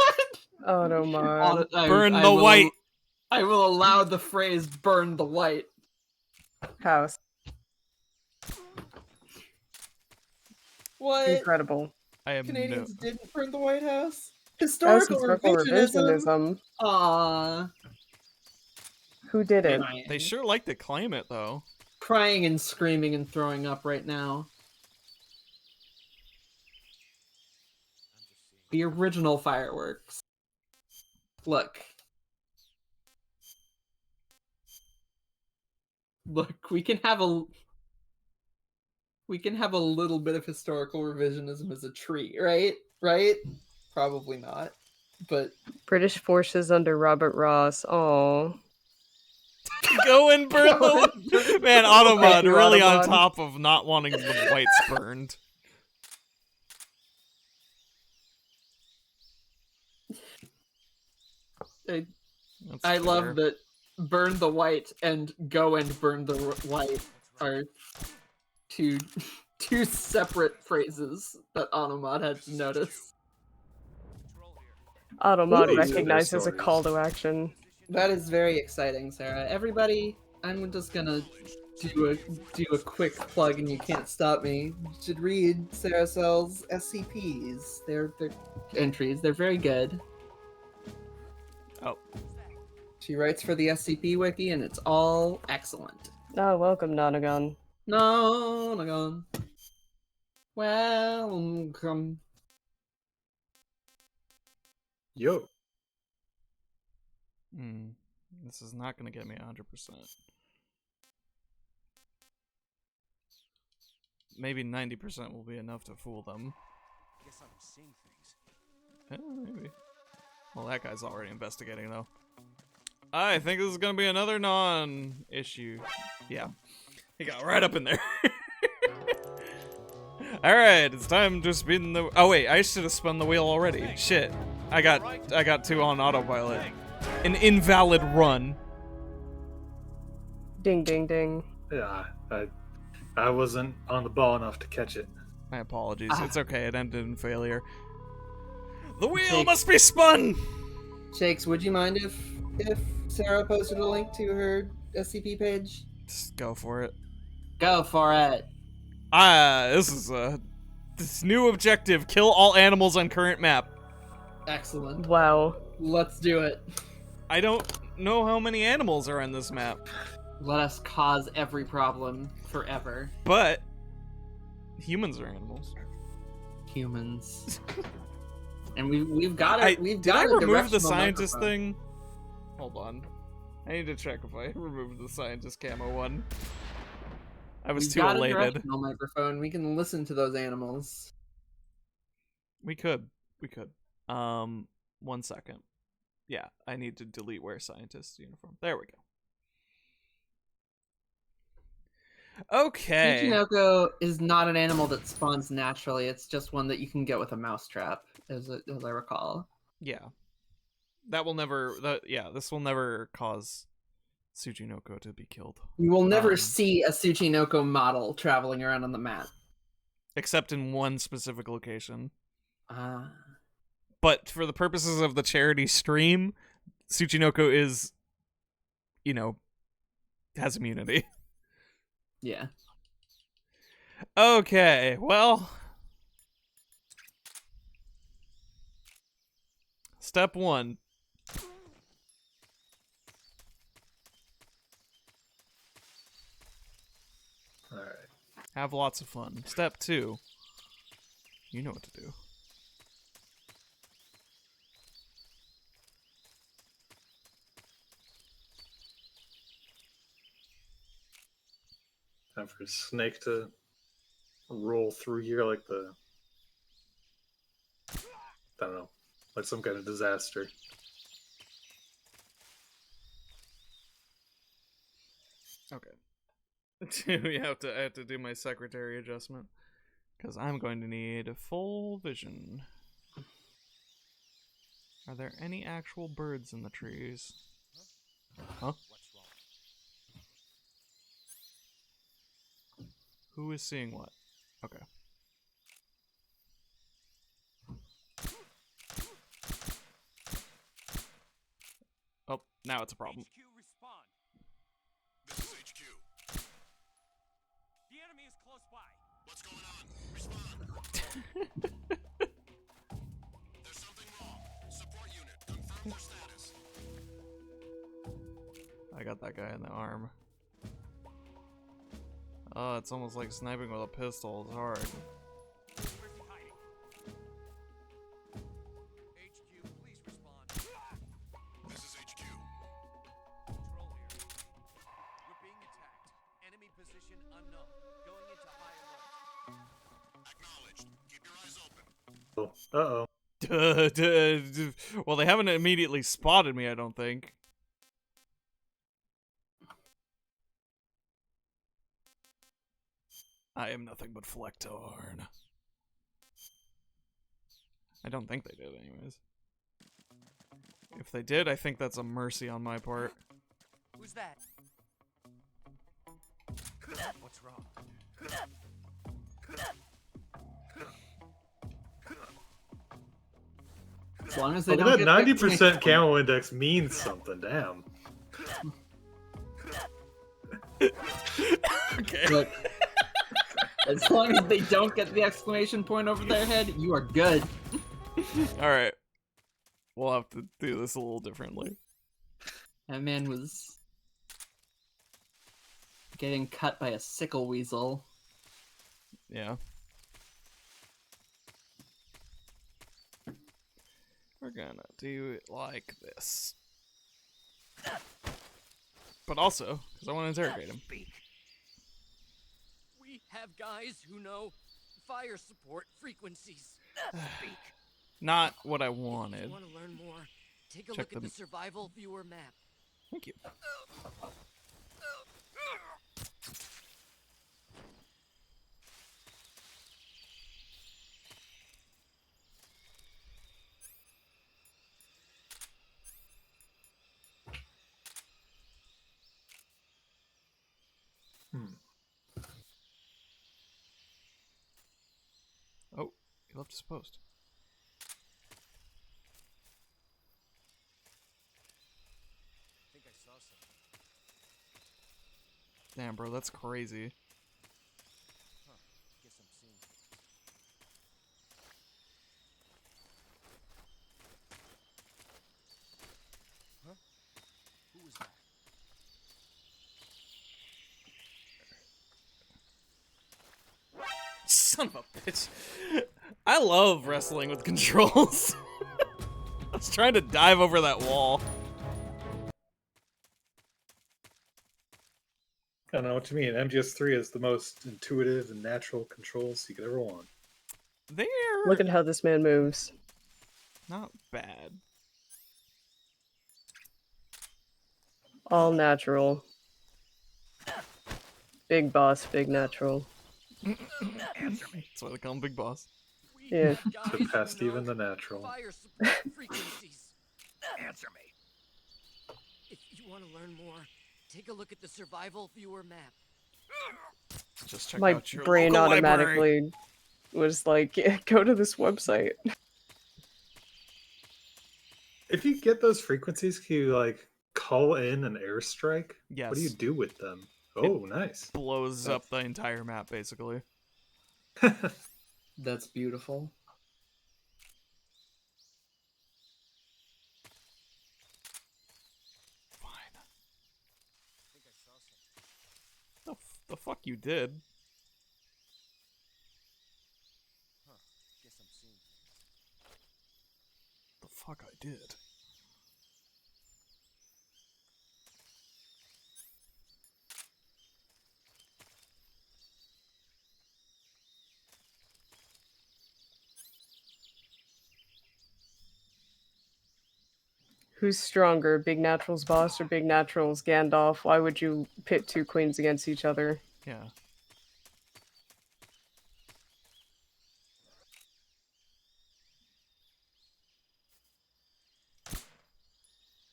Automod. Burn the white. I will allow the phrase "burn the white." House. What? Incredible. I am Canadians didn't burn the White House. Historical Historical revisionism. Aww. Who did it? They sure like to claim it, though. Crying and screaming and throwing up right now. The original fireworks. Look, we can have a little bit of historical revisionism as a treat, right? Right? Probably not, but British forces under Robert Ross. Oh. Go and burn the man. Automod really on top of not wanting the whites burned. I love that burn the white and go and burn the white are two separate phrases that Automod had to notice. Automod recognizes a call to action. That is very exciting, Sarah. Everybody, I'm just gonna do a quick plug, and you can't stop me. You should read Sarah Sell's SCPs. They're entries. They're very good. Oh. She writes for the SCP wiki, and it's all excellent. Oh, welcome, Nonagon. Nonagon. Welcome. Yo. This is not going to get me 100%. Maybe 90% will be enough to fool them. Guess I'm seeing things. Maybe. Well, that guy's already investigating, though. I think this is going to be another non-issue. Yeah. He got right up in there. Alright, it's time to spin the... Oh, wait, I should have spun the wheel already. Shit. I got 2 on autopilot. An invalid run. Ding, ding, ding. Yeah, I wasn't on the ball enough to catch it. My apologies. It's okay. It ended in failure. The wheel must be spun! Shakes, would you mind if Sarah posted a link to her SCP page? Just go for it. Go for it. This is this new objective. Kill all animals on current map. Excellent. Wow. Let's do it. I don't know how many animals are on this map. Let us cause every problem forever. But Humans are animals. Humans. And we've got it. Did I remove the scientist thing? Hold on. I need to check if I removed the scientist camo one. I was too elated. Got a directional microphone. We can listen to those animals. We could. 1 second. Yeah, I need to delete wear scientist uniform. There we go. Okay. Tsuchinoko is not an animal that spawns naturally. It's just one that you can get with a mousetrap, as I recall. Yeah. That will never. This will never cause Tsuchinoko to be killed. You will never see a Tsuchinoko model traveling around on the map, except in one specific location. But for the purposes of the charity stream, Tsuchinoko is, has immunity. Yeah. Okay, well. Step 1. Alright. Have lots of fun. Step 2. You know what to do. Time for a snake to roll through here like I don't know, like some kind of disaster. Okay. I have to do my secretary adjustment. Because I'm going to need full vision. Are there any actual birds in the trees? Huh? Who is seeing what? Okay. Oh, now it's a problem. HQ respond. This is HQ. The enemy is close by. What's going on? Respond. There's something wrong. Support unit, confirm your status. I got that guy in the arm. Oh, it's almost like sniping with a pistol. It's hard. Where's he hiding? HQ, please respond. This is HQ. Control here. We're being attacked. Enemy position unknown. Going into high alert. Acknowledged. Keep your eyes open. Uh-oh. Well, they haven't immediately spotted me, I don't think. I am nothing but Flectorn. I don't think they did, anyways. If they did, I think that's a mercy on my part. Who's that? What's wrong? As long as they Well, don't that get 90% camo index means something. Damn. Okay. Look, as long as they don't get the exclamation point over their head, you are good. Alright. We'll have to do this a little differently. That man was getting cut by a sickle weasel. Yeah. We're gonna do it like this. But also, because I want to interrogate him. We have guys who know fire support frequencies. Speak. Not what I If wanted. you want to learn more, take a Check look at the- the survival viewer map. Thank you. Oh, he left his post. I think I saw something. Damn, bro, that's crazy. Huh. Guess I'm seeing things. Huh? Who was that? Son of a bitch. I love wrestling with controls. I was trying to dive over that wall. I know what you mean. MGS3 is the most intuitive and natural controls you could ever want. They're Look at how this man moves. not bad. All natural. Big boss, big natural. Answer me. That's why they call him Big Boss. Yeah. Surpassed even the natural. Fire support frequencies. Answer me. If you want to learn more, take a look at the survival viewer map. Just check My out your brain local automatically library. was like, yeah, go to this website. If you get those frequencies, can you like call in an airstrike? Yes. What do you do with them? Oh, nice. Blows up the entire map, basically. That's beautiful. Fine. The fuck you did? Guess I'm seeing The fuck I did? Who's stronger, Big Natural's boss or Big Natural's Gandalf? Why would you pit two queens against each other? Yeah.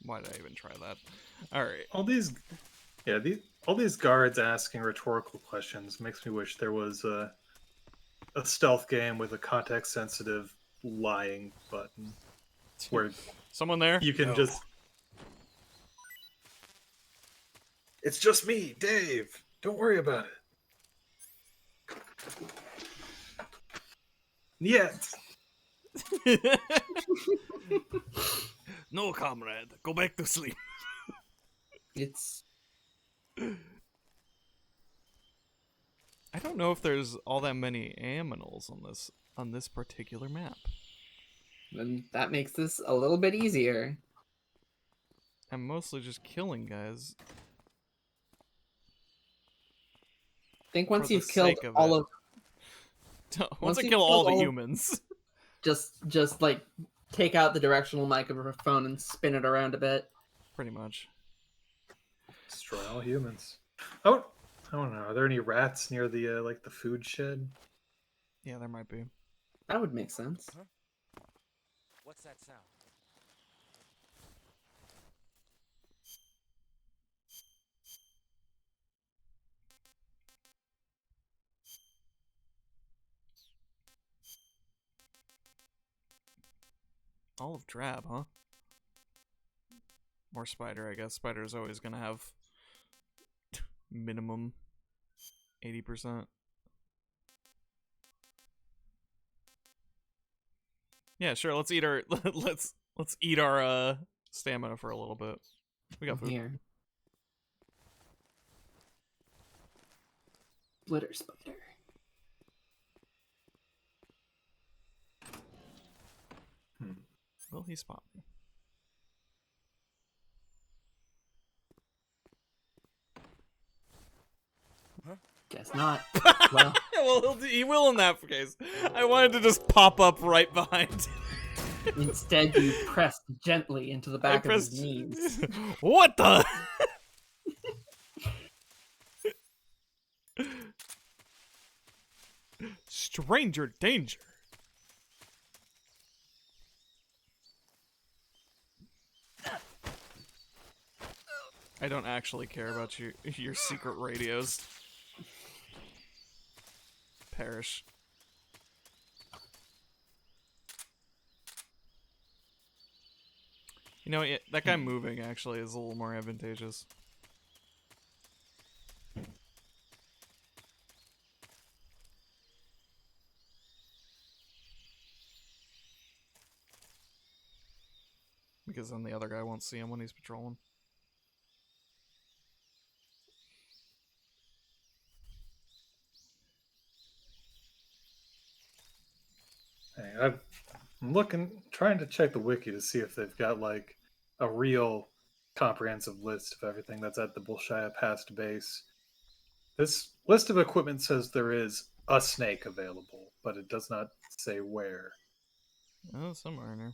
Why did I even try that? Alright. All these guards asking rhetorical questions makes me wish there was a stealth game with a context-sensitive lying button where someone there? You can just. It's just me, Dave. Don't worry about it. Yet. No, comrade. Go back to sleep. It's... I don't know if there's all that many aminals on this particular map. And that makes this a little bit easier. I'm mostly just killing guys. I think once you've killed all of... Once I kill all the humans. Just like take out the directional microphone and spin it around a bit. Pretty much. Destroy all humans. Oh, I don't know. Are there any rats near the like the food shed? Yeah, there might be. That would make sense. Huh? What's that sound? Olive drab, huh? More spider, I guess. Spider's always gonna have minimum 80%. Yeah, sure. Let's eat our let's eat our stamina for a little bit. We got food. Here. Glitter spider. Will he spot me? Huh? Guess not. Well, well, he will in that case. I wanted to just pop up right behind. Instead, you pressed gently into the back of his knees. What the? Stranger danger. I don't actually care about your secret radios. Perish. You know, that guy moving actually is a little more advantageous. Because then the other guy won't see him when he's patrolling. Hey, I'm looking, trying to check the wiki to see if they've got like a real comprehensive list of everything that's at the Bolshaya Past base. This list of equipment says there is a snake available, but it does not say where. Oh, somewhere in there.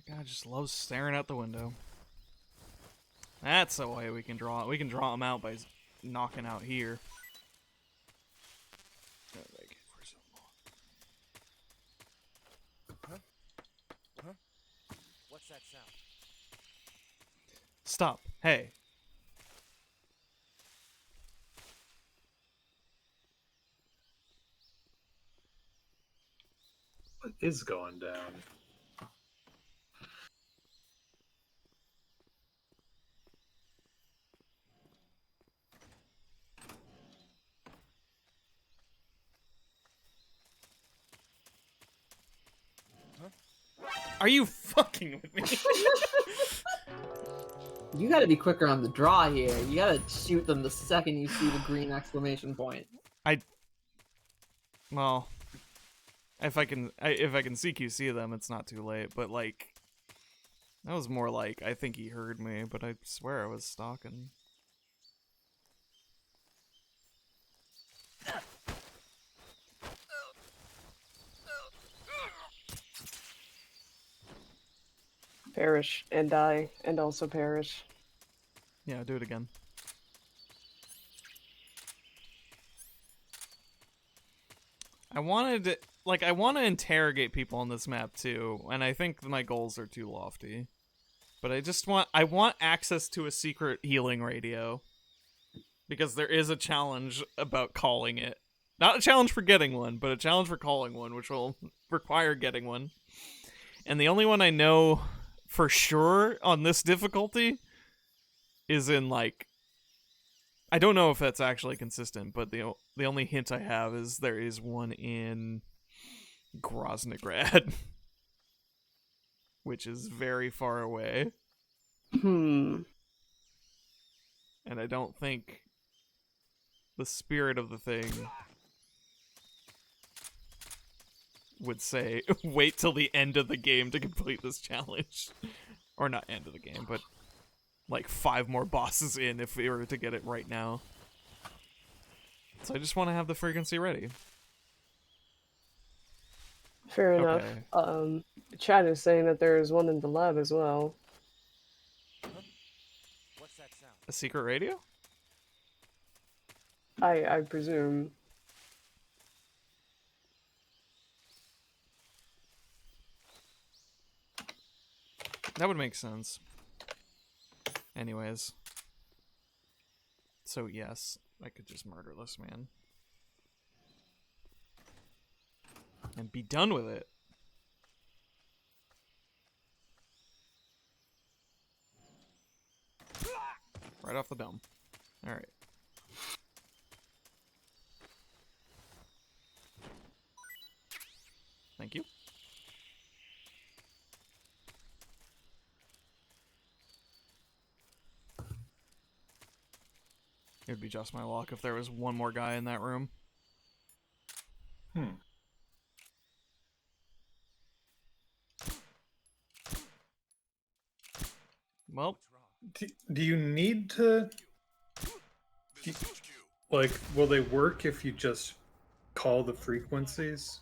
God, just loves staring out the window. That's the way we can draw. We can draw them out by knocking out here. Huh? What's that sound? Stop. Hey. What is going down? Are you fucking with me? You gotta be quicker on the draw here. You gotta shoot them the second you see the green exclamation point. Well, if I can CQC them, it's not too late. But like, that was more like I think he heard me, but I swear I was stalking. Perish and die, and also perish. Yeah, do it again. I want to interrogate people on this map too, and I think my goals are too lofty. But I want access to a secret healing radio. Because there is a challenge about calling it. Not a challenge for getting one, but a challenge for calling one, which will require getting one. And the only one I know for sure on this difficulty is in, like... I don't know if that's actually consistent, but the only hint I have is there is one in Groznygrad. Which is very far away. And I don't think the spirit of the thing would say, wait till the end of the game to complete this challenge. Or not end of the game, but like 5 more bosses in if we were to get it right now. So I just want to have the frequency ready. Fair enough. Okay. Chad is saying that there is one in the lab as well. What's that sound? A secret radio? I presume. That would make sense. Anyways. So yes, I could just murder this man. And be done with it. Right off the dome. Alright. Thank you. It would be just my luck if there was one more guy in that room. Well, do you need to... like, will they work if you just call the frequencies?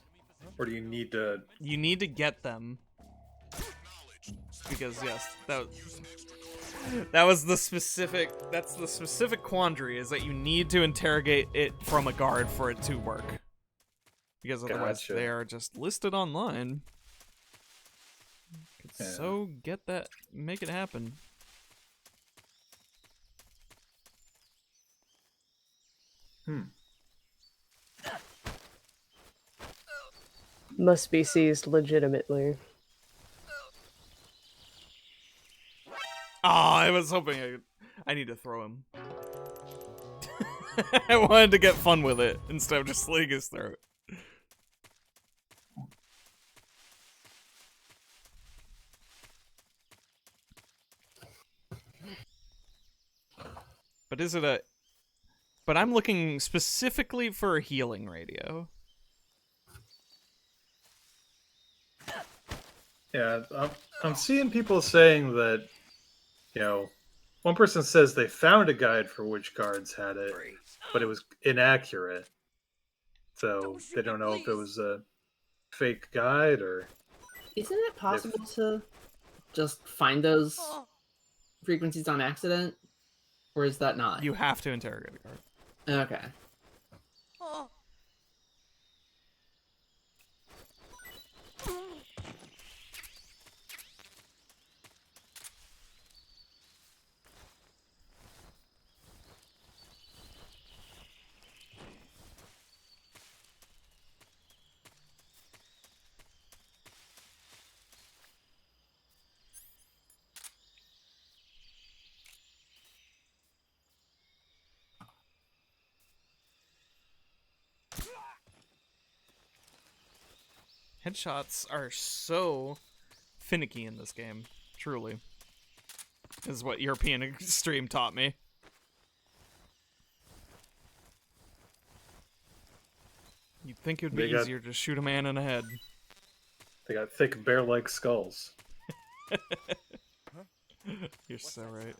Or do you need to... You need to get them. Because, yes, that was the specific... That's the specific quandary, is that you need to interrogate it from a guard for it to work. Because otherwise they are just listed online. Could so get that... Make it happen. Must be seized legitimately. Oh, I was hoping I need to throw him. I wanted to get fun with it instead of just slitting his throat. But is it a... But I'm looking specifically for a healing radio. Yeah, I'm seeing people saying that, you know, one person says they found a guide for which guards had it, but it was inaccurate. So they don't know if it was a fake guide or... Isn't it possible to just find those frequencies on accident? Or is that not? You have to interrogate a guard. Okay. Headshots are so finicky in this game, truly. This is what European Extreme taught me. You'd think it would be easier to shoot a man in the head. They got thick bear-like skulls. You're so right.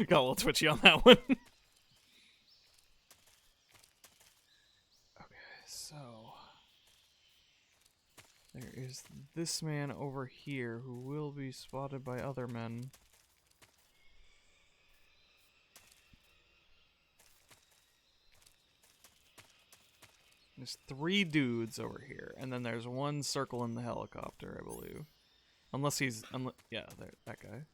Got a little twitchy on that one. Okay, so there is this man over here who will be spotted by other men. There's 3 dudes over here, and then there's 1 circle in the helicopter, I believe. Unless he's, yeah, there, that guy.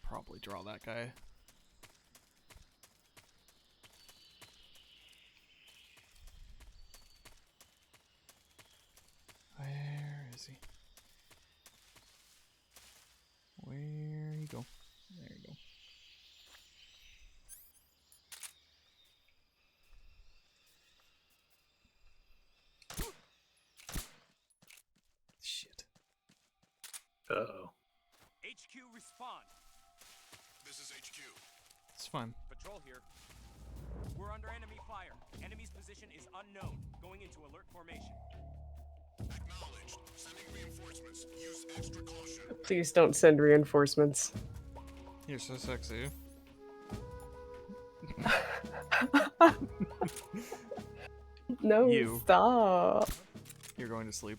Probably draw that guy. Where is he? Where you go? There you go. Shit. Uh-oh. HQ respond. This is HQ. It's fine. Patrol here. We're under enemy fire. Enemy's position is unknown. Going into alert formation. Acknowledged. Sending reinforcements. Use extra caution. Please don't send reinforcements. You're so sexy. No, You. stop. You're going to sleep.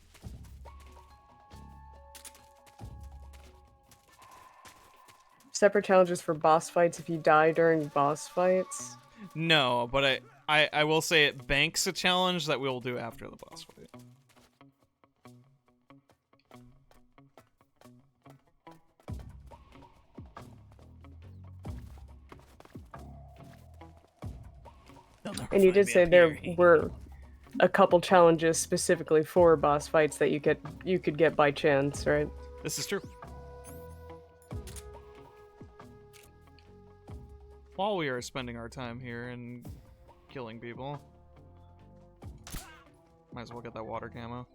Separate challenges for boss fights if you die during boss fights. No, but I will say it banks a challenge that we'll do after the boss fight. And you did say there were a couple challenges specifically for boss fights that you could get by chance, right? This is true. While we are spending our time here and killing people, might as well get that water camo.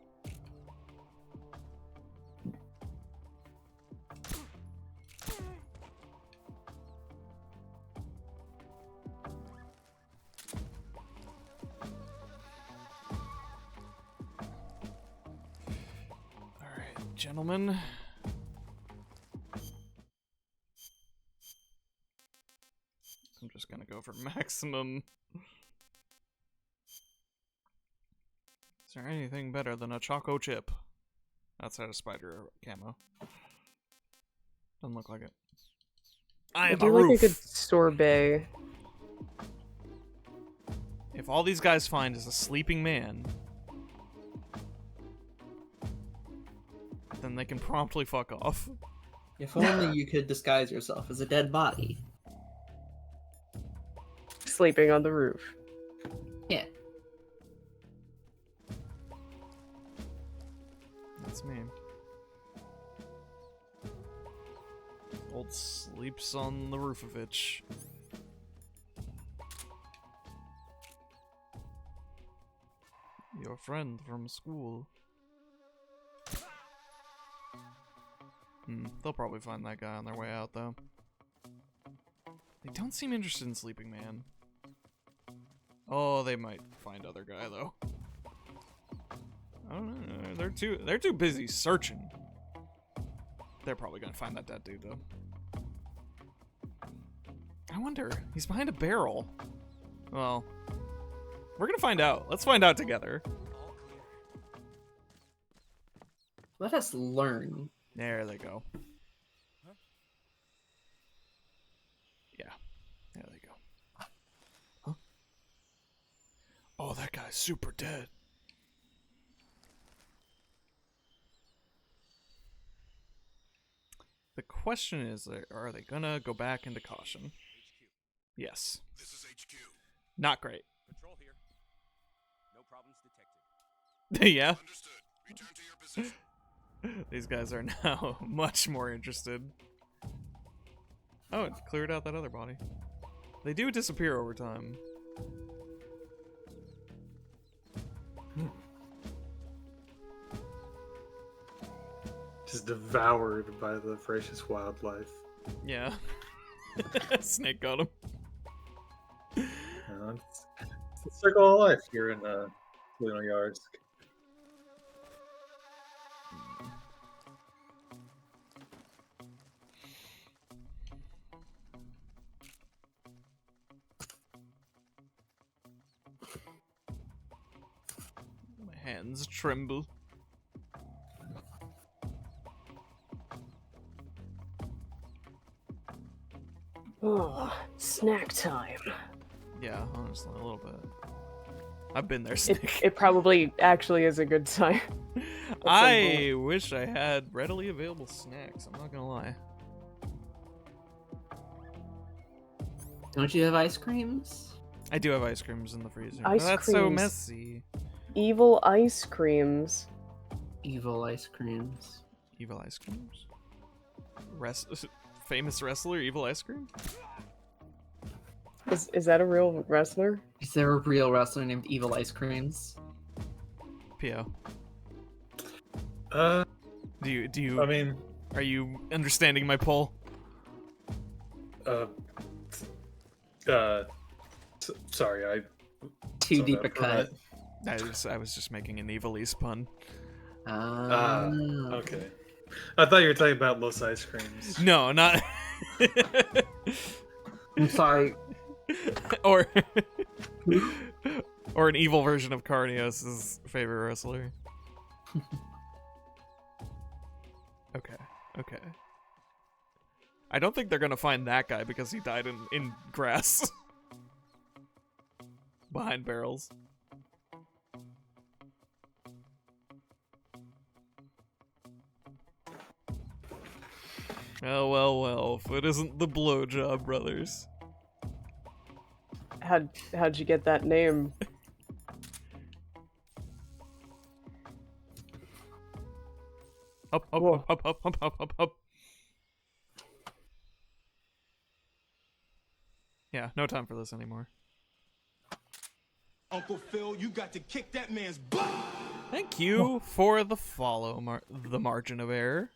Alright, gentlemen. I'm just gonna go for maximum. Is there anything better than a Choco Chip? Outside of spider camo. Doesn't look like it. I am do a like roof. a good sorbet. If all these guys find is a sleeping man, then they can promptly fuck off. If only you could disguise yourself as a dead body. Sleeping on the roof. Yeah. That's me. Old sleeps on the roof of itch. Your friend from school. They'll probably find that guy on their way out, though. They don't seem interested in Sleeping Man. Oh, they might find other guy, though. I don't know. They're too busy searching. They're probably gonna find that dead dude, though. I wonder. He's behind a barrel. Well, we're gonna find out. Let's find out together. Let us learn. There they go. Yeah. There they go. Huh? Oh, that guy's super dead. The question is, are they gonna go back into caution? Yes. This is HQ. Not great. Patrol here. No problems detected. Yeah. Understood. Return to your position. These guys are now much more interested. Oh, it cleared out that other body. They do disappear over time. Just devoured by the voracious wildlife. Yeah. Snake got him. It's the circle of life here in Luna Yards. My hands tremble. Oh, snack time. Yeah, honestly, a little bit. I've been there, Snake. It probably actually is a good sign. I wish I had readily available snacks, I'm not gonna lie. Don't you have ice creams? I do have ice creams in the freezer. Ice but that's so creams. messy. Evil ice creams. Evil ice creams. Evil ice creams? Famous wrestler, Evil Ice Cream? Is that a real wrestler? Is there a real wrestler named Evil Ice Creams? P.O. Do you? I mean, are you understanding my poll? Sorry, I. Too deep a cut. I was just making an Evilise pun. Okay. I thought you were talking about Los Ice Creams. No, not. I'm sorry. or an evil version of Carnios' favorite wrestler. Okay. I don't think they're gonna find that guy because he died in grass. Behind barrels. Well, if it isn't the Blowjob Brothers. How'd you get that name? Up. Yeah, no time for this anymore. Uncle Phil, you got to kick that man's butt! Thank you for the follow, the margin of error.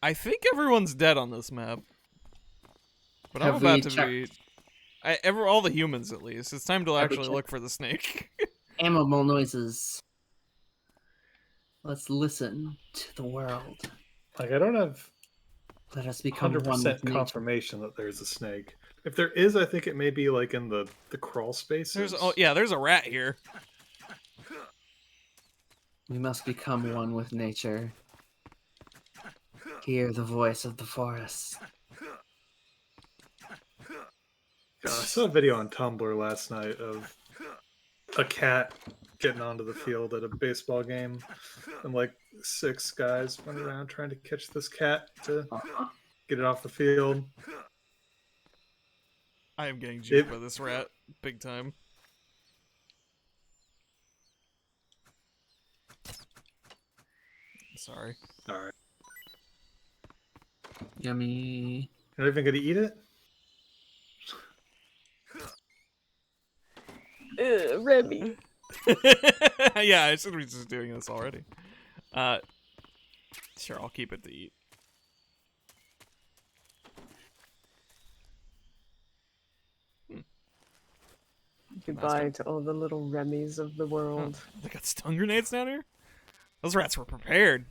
I think everyone's dead on this map. But I'm about to be... all the humans, at least. It's time to actually look for the snake. Animal noises. Let's listen to the world. Like, I don't have... Let us become 100% confirmation that there's a snake. If there is, I think it may be like in the crawl spaces. There's a rat here. We must become one with nature. Hear the voice of the forest. I saw a video on Tumblr last night of a cat getting onto the field at a baseball game, and like 6 guys went around trying to catch this cat to get it off the field. I am getting juked by this rat big time. Sorry. Alright. Yummy. You're not even gonna eat it? Remy. Yeah, I should be just doing this already. Sure, I'll keep it to eat. Goodbye to all the little Remys of the world. Oh, they got stun grenades down here? Those rats were prepared.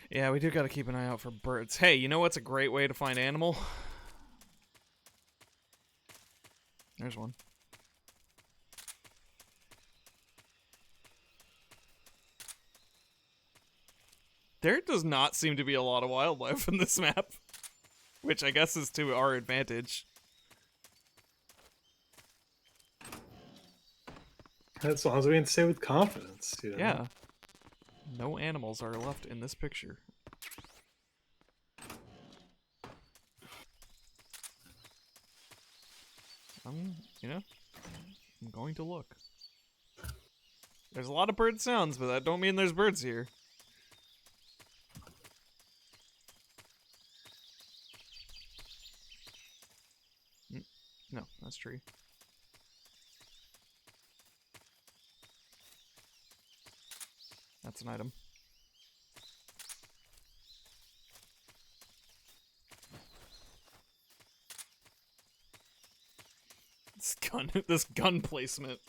Yeah, we do gotta keep an eye out for birds. Hey, you know what's a great way to find animal? There's one. There does not seem to be a lot of wildlife in this map, which I guess is to our advantage. As long as we can say with confidence. You know? Yeah. No animals are left in this picture. You know, I'm going to look. There's a lot of bird sounds, but that don't mean there's birds here. No, that's tree. That's an item. This gun placement.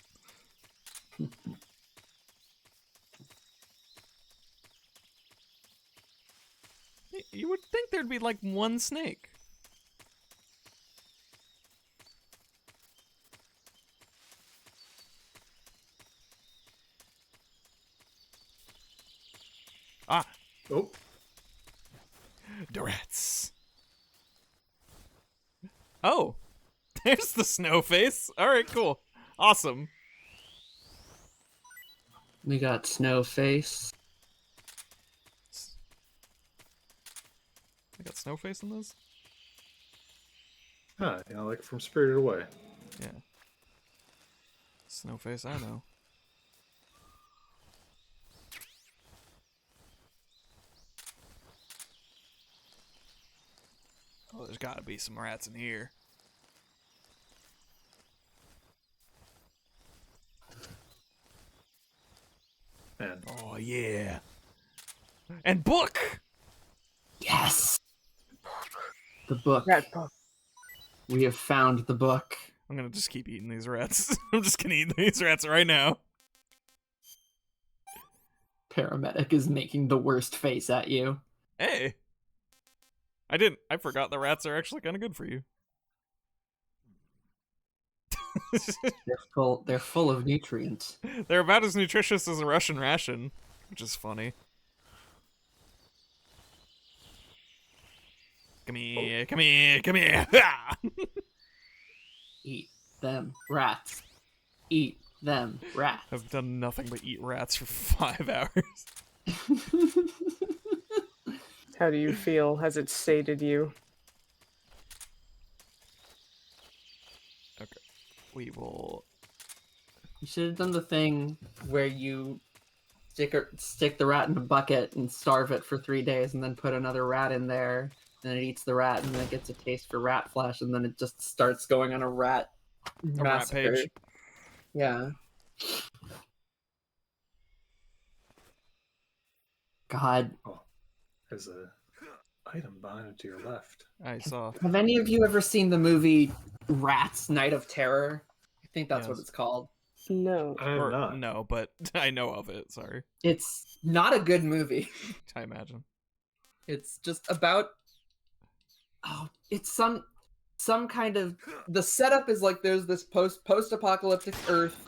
You would think there'd be like one snake. Ah. Oh. The rats. Oh. There's the snow face. Alright, cool. Awesome. We got snow face. I got snow face in this? Huh, you know, like from Spirited Away. Yeah. Snow face, I know. Oh, there's gotta be some rats in here. Man. Oh, yeah. And book! Yes! The book. Rat book. We have found the book. I'm gonna just keep eating these rats. I'm just gonna eat these rats right now. Paramedic is making the worst face at you. Hey! I forgot the rats are actually kind of good for you. They're full of nutrients. They're about as nutritious as a Russian ration, which is funny. Come here, come here, come here. Eat them rats. Eat them rats. I've done nothing but eat rats for 5 hours. How do you feel? Has it sated you? Okay. We will... You should have done the thing where you stick the rat in a bucket and starve it for 3 days and then put another rat in there. And it eats the rat, and then it gets a taste for rat flesh, and then it just starts going on a rat massacre. Rat page. Yeah. God. Oh, there's a item behind it to your left. I saw. Have any of you ever seen the movie Rats: Night of Terror? I think that's what it's called. No. I have not. No, but I know of it. Sorry. It's not a good movie. I imagine. It's just about... Oh, it's some kind of... The setup is like there's this post-apocalyptic Earth,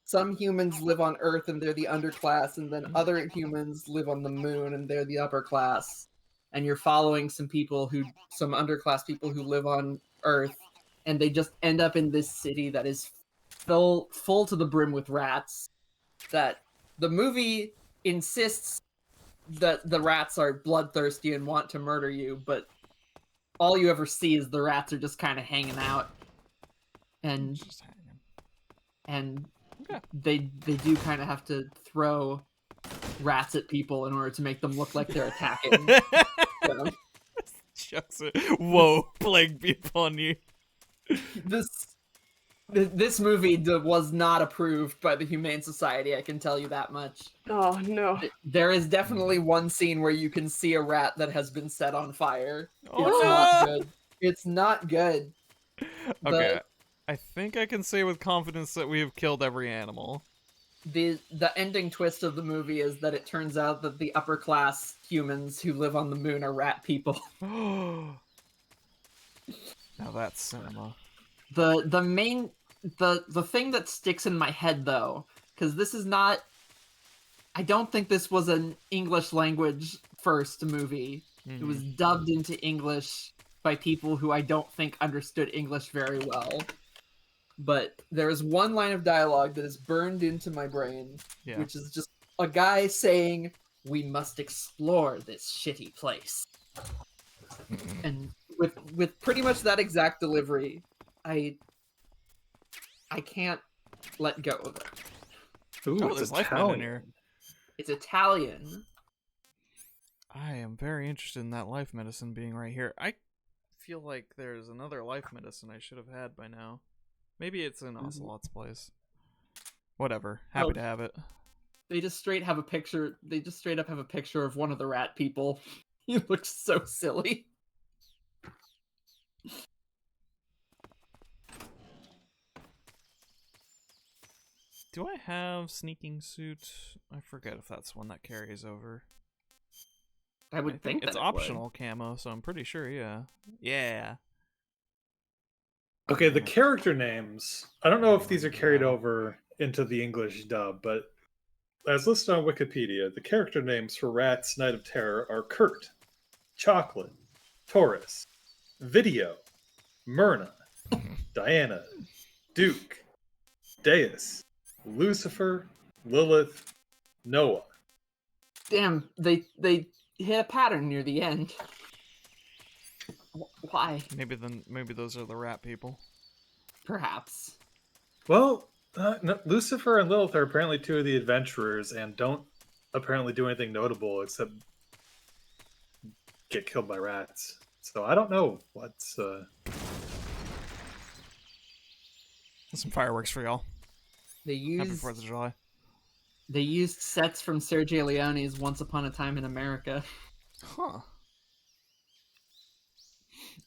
some humans live on Earth and they're the underclass, and then other humans live on the moon and they're the upper class. And you're following some underclass people who live on Earth, and they just end up in this city that is full to the brim with rats. That the movie insists that the rats are bloodthirsty and want to murder you, but all you ever see is the rats are just kind of hanging out, and they do kind of have to throw rats at people in order to make them look like they're attacking. Chucks it. Whoa, plague be upon you. This movie was not approved by the Humane Society, I can tell you that much. Oh, no. There is definitely one scene where you can see a rat that has been set on fire. Oh, it's no! Not good. It's not good. Okay, I think I can say with confidence that we have killed every animal. The ending twist of the movie is that it turns out that the upper class humans who live on the moon are rat people. Now that's cinema. The thing that sticks in my head though, because this is not, I don't think this was an English language first movie. It was dubbed into English by people who I don't think understood English very well. But there is one line of dialogue that is burned into my brain, which is just a guy saying, "We must explore this shitty place." And with pretty much that exact delivery, I can't let go of it. Ooh, oh, it's there's life Italian. in here. It's Italian. I am very interested in that life medicine being right here. I feel like there's another life medicine I should have had by now. Maybe it's in Ocelot's place. Whatever. Happy to have it. They just straight up have a picture of one of the rat people. He looks so silly. Do I have sneaking suit? I forget if that's one that carries over. I would think it's that optional camo, so I'm pretty sure, yeah. Yeah. Okay, the character names, I don't know if these are carried over into the English dub, but as listed on Wikipedia, the character names for Rat's Night of Terror are Kurt, Chocolate, Taurus, Video, Myrna, Diana, Duke, Deus, Lucifer, Lilith, Noah. Damn, they hit a pattern near the end. Why? Maybe those are the rat people. Perhaps. Well, no, Lucifer and Lilith are apparently two of the adventurers and don't apparently do anything notable except get killed by rats. So I don't know what's... Some fireworks for y'all. Happy 4th of July. They used sets from Sergio Leone's Once Upon a Time in America. Huh.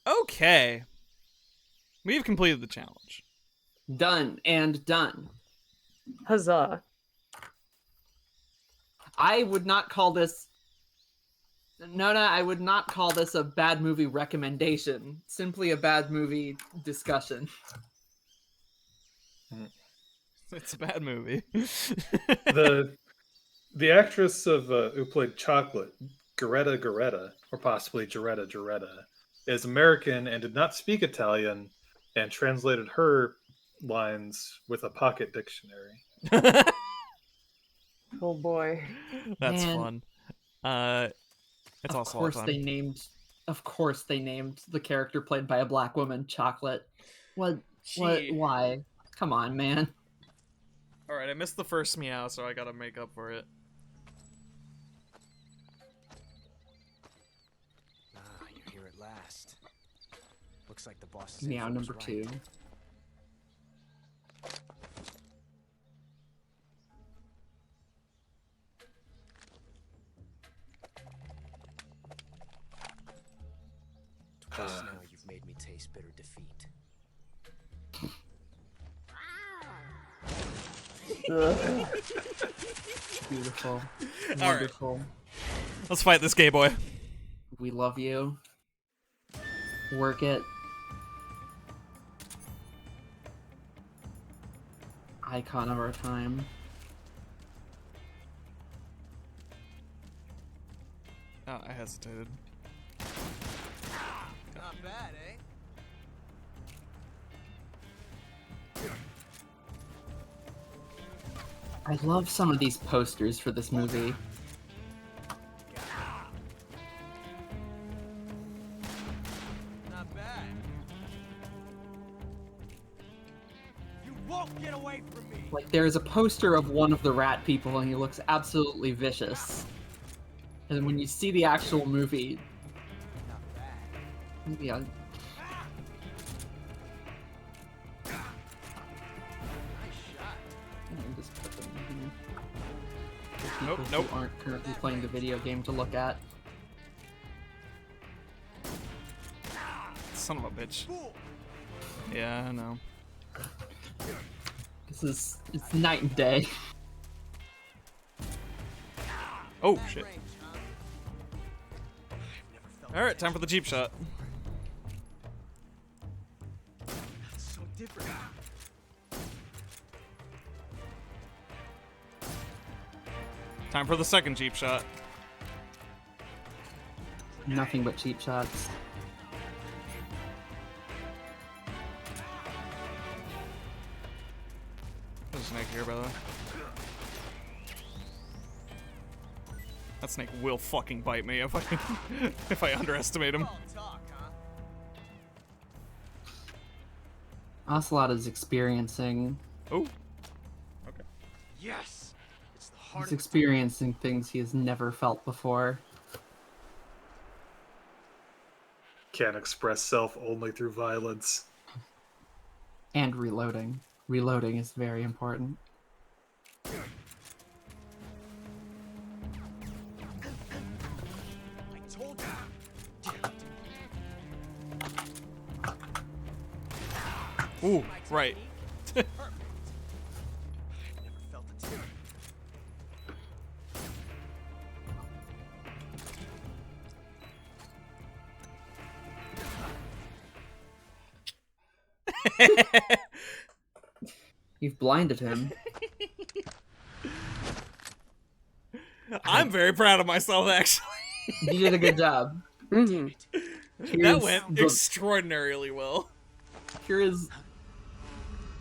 Okay. We've completed the challenge. Done and done. Huzzah. I would not call this... Nona, I would not call this a bad movie recommendation. Simply a bad movie discussion. It's a bad movie. the actress who played Chocolate, Goretta, or possibly Geretta, is American and did not speak Italian, and translated her lines with a pocket dictionary. Oh boy, that's fun. It's also of course they named the character played by a black woman Chocolate. What? Why? Come on, man. All right, I missed the first meow, so I gotta make up for it. Ah, you're here at last. Looks like the boss is Meow number right. 2. Twice now you've made me taste bitter defeat. Beautiful. All Wonderful. right. Let's fight this gay boy. We love you. Work it. icon of our time. Oh, I hesitated. Not bad, eh? I love some of these posters for this movie. Not bad. You won't get away from me. Like, there's a poster of one of the rat people, and he looks absolutely vicious. And when you see the actual movie, maybe I. Just put them in here. For people Nope. who aren't currently playing the video game to look at. Son of a bitch. Yeah, I know. It's night and day. Oh, shit. Alright, time for the cheap shot. So different. Time for the second cheap shot. Nothing but cheap shots. There's a snake here, by the way. That snake will fucking bite me if I if I underestimate him. Ocelot is experiencing. Oh. Okay. Yes. It's the heart. He's experiencing things he has never felt before. Can't express self only through violence. And reloading. Reloading is very important. I told you. Ooh, right. Perfect. I've never felt it too. You've blinded him. I'm very proud of myself, actually. You did a good job. That went extraordinarily well. Here is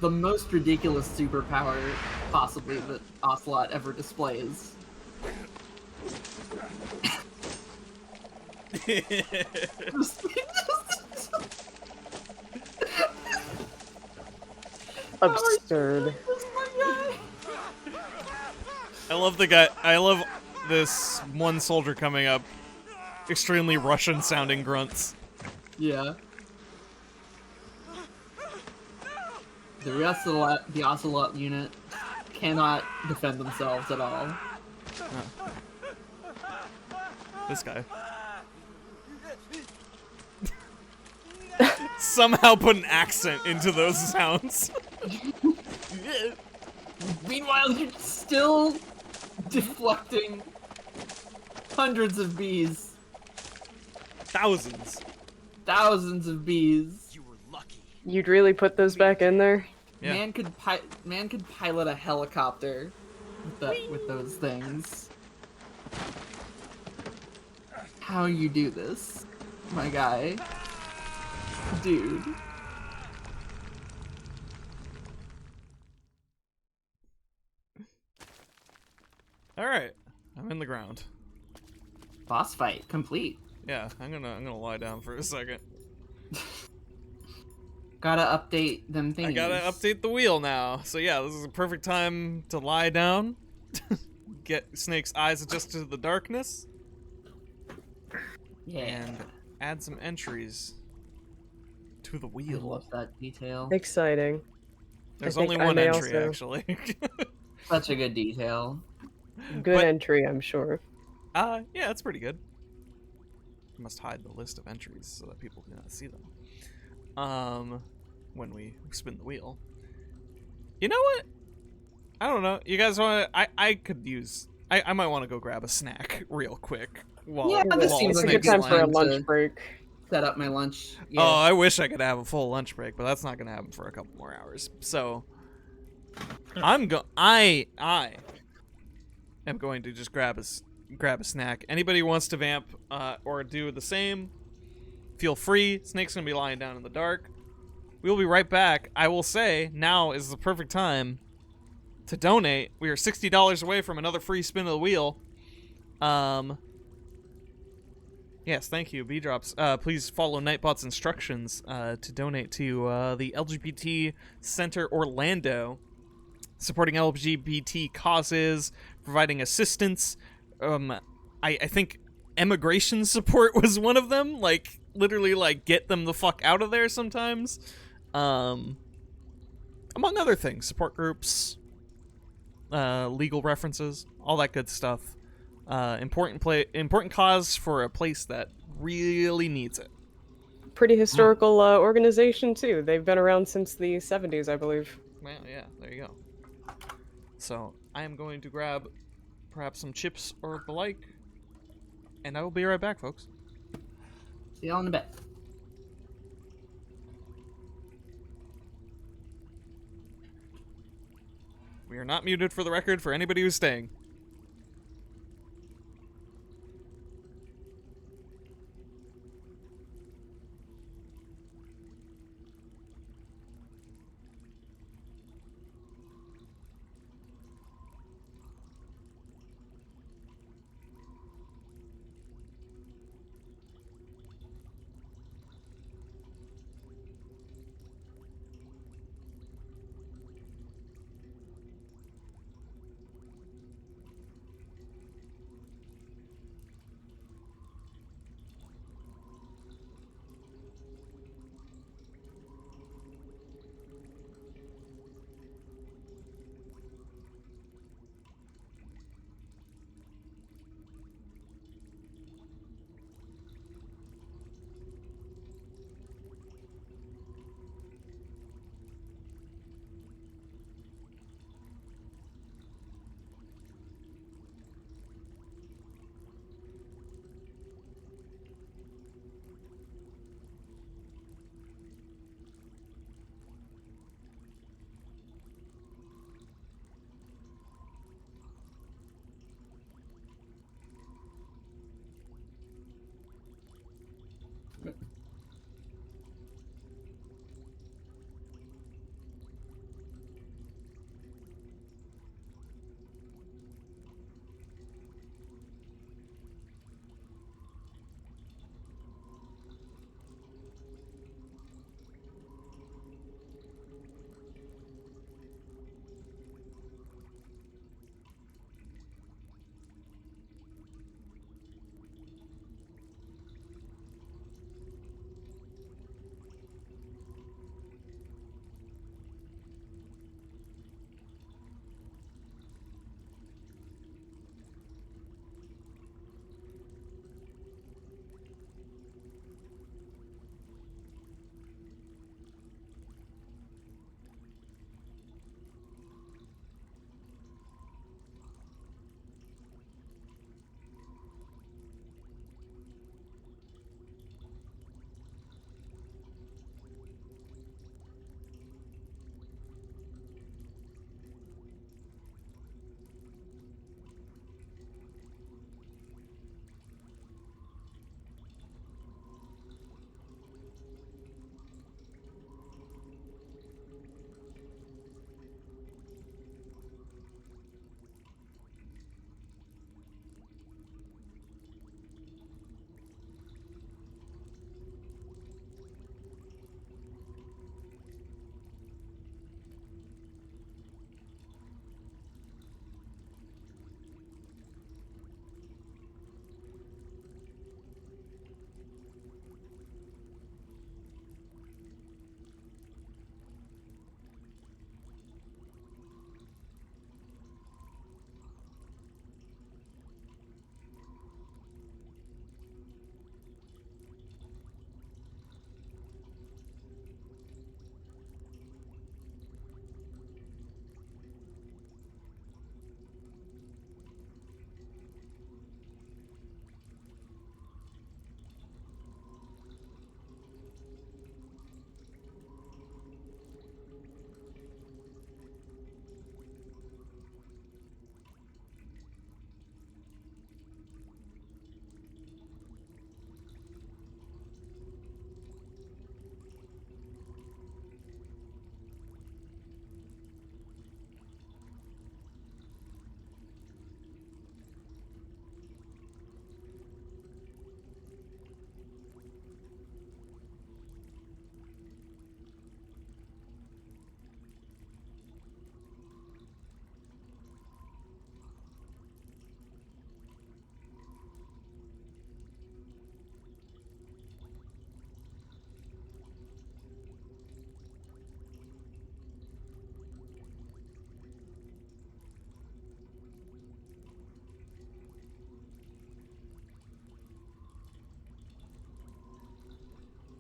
the most ridiculous superpower possibly that Ocelot ever displays. Absurd. I love the guy. I love this one soldier coming up. Extremely Russian sounding grunts. Yeah. The rest of the Ocelot unit cannot defend themselves at all. Oh. This guy. Somehow put an accent into those sounds. Meanwhile, you're still deflecting hundreds of bees. Thousands. Thousands of bees. You were lucky. You'd really put those back in there? Yeah. Man could pilot a helicopter with those things. How you do this, my guy? Dude. Alright. I'm in the ground. Boss fight complete. Yeah, I'm gonna lie down for a second. Gotta update them things. I gotta update the wheel now. So yeah, this is a perfect time to lie down. Get Snake's eyes adjusted to the darkness. Yeah. And add some entries to the I wheel. love that detail. Exciting. There's I think only I one may entry, also- actually. Such a good detail. Good entry, I'm sure. Yeah, that's pretty good. You must hide the list of entries so that people cannot see them. When we spin the wheel. You know what? I don't know. You guys want to... I could use... I might want to go grab a snack real quick. While, Yeah, this while seems like a Snake's good time for a lying. lunch break. Set up my lunch. Yeah. Oh, I wish I could have a full lunch break, but that's not going to happen for a couple more hours. So, I am going to just grab a snack. Anybody who wants to vamp or do the same, feel free. Snake's gonna be lying down in the dark. We will be right back. I will say now is the perfect time to donate. We are $60 away from another free spin of the wheel. Yes, thank you, B-Drops. Please follow Nightbot's instructions to donate to the LGBT Center Orlando, supporting LGBT causes, providing assistance. I think immigration support was one of them. Like, literally, like, get them the fuck out of there sometimes. Among other things, support groups, legal references, all that good stuff. Important cause for a place that really needs it. Pretty historical organization too. They've been around since the 70s, I believe. Well, yeah, there you go. So I am going to grab perhaps some chips or the like, and I will be right back, folks. See y'all in a bit. We are not muted for the record for anybody who's staying.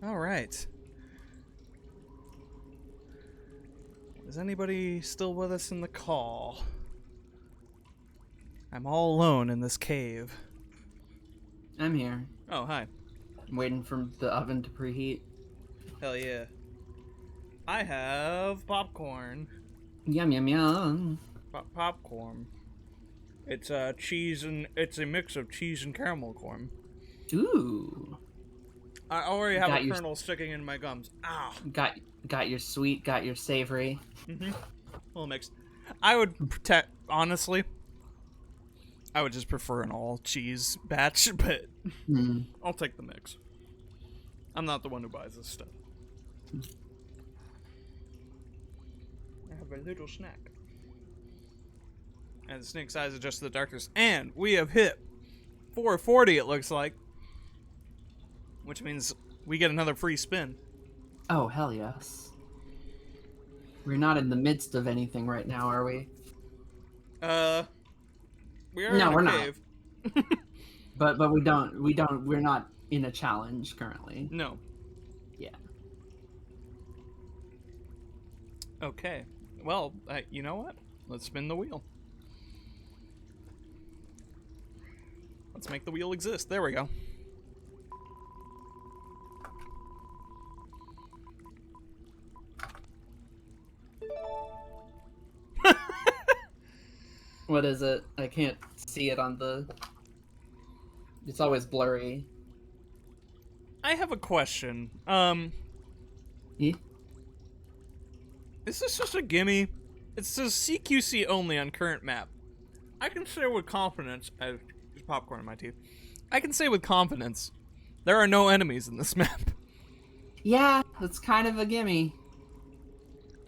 All right. Is anybody still with us in the call? I'm all alone in this cave. I'm here. Oh, hi. I'm waiting for the oven to preheat. Hell yeah. I have popcorn. Yum, yum, yum. Popcorn. It's cheese and it's a mix of cheese and caramel corn. Ooh. I already have Got a your- kernel sticking in my gums. Ow. Got your sweet, got your savory. Mm-hmm. A little mixed. I would honestly, I would just prefer an all cheese batch, but I'll take the mix. I'm not the one who buys this stuff. I have a little snack. And the snake's eyes adjust to the darkness. And we have hit 440, it looks like. Which means we get another free spin. Oh, hell yes. We're not in the midst of anything right now, are we? We are in a cave. But we're not in a challenge currently. No. Yeah. Okay. Well, you know what? Let's spin the wheel. Let's make the wheel exist. There we go. What is it? I can't see it on the... It's always blurry. I have a question. Yeah? Is this just a gimme? It says CQC only on current map. I can say with confidence, there's popcorn in my teeth. I can say with confidence, there are no enemies in this map. Yeah, it's kind of a gimme.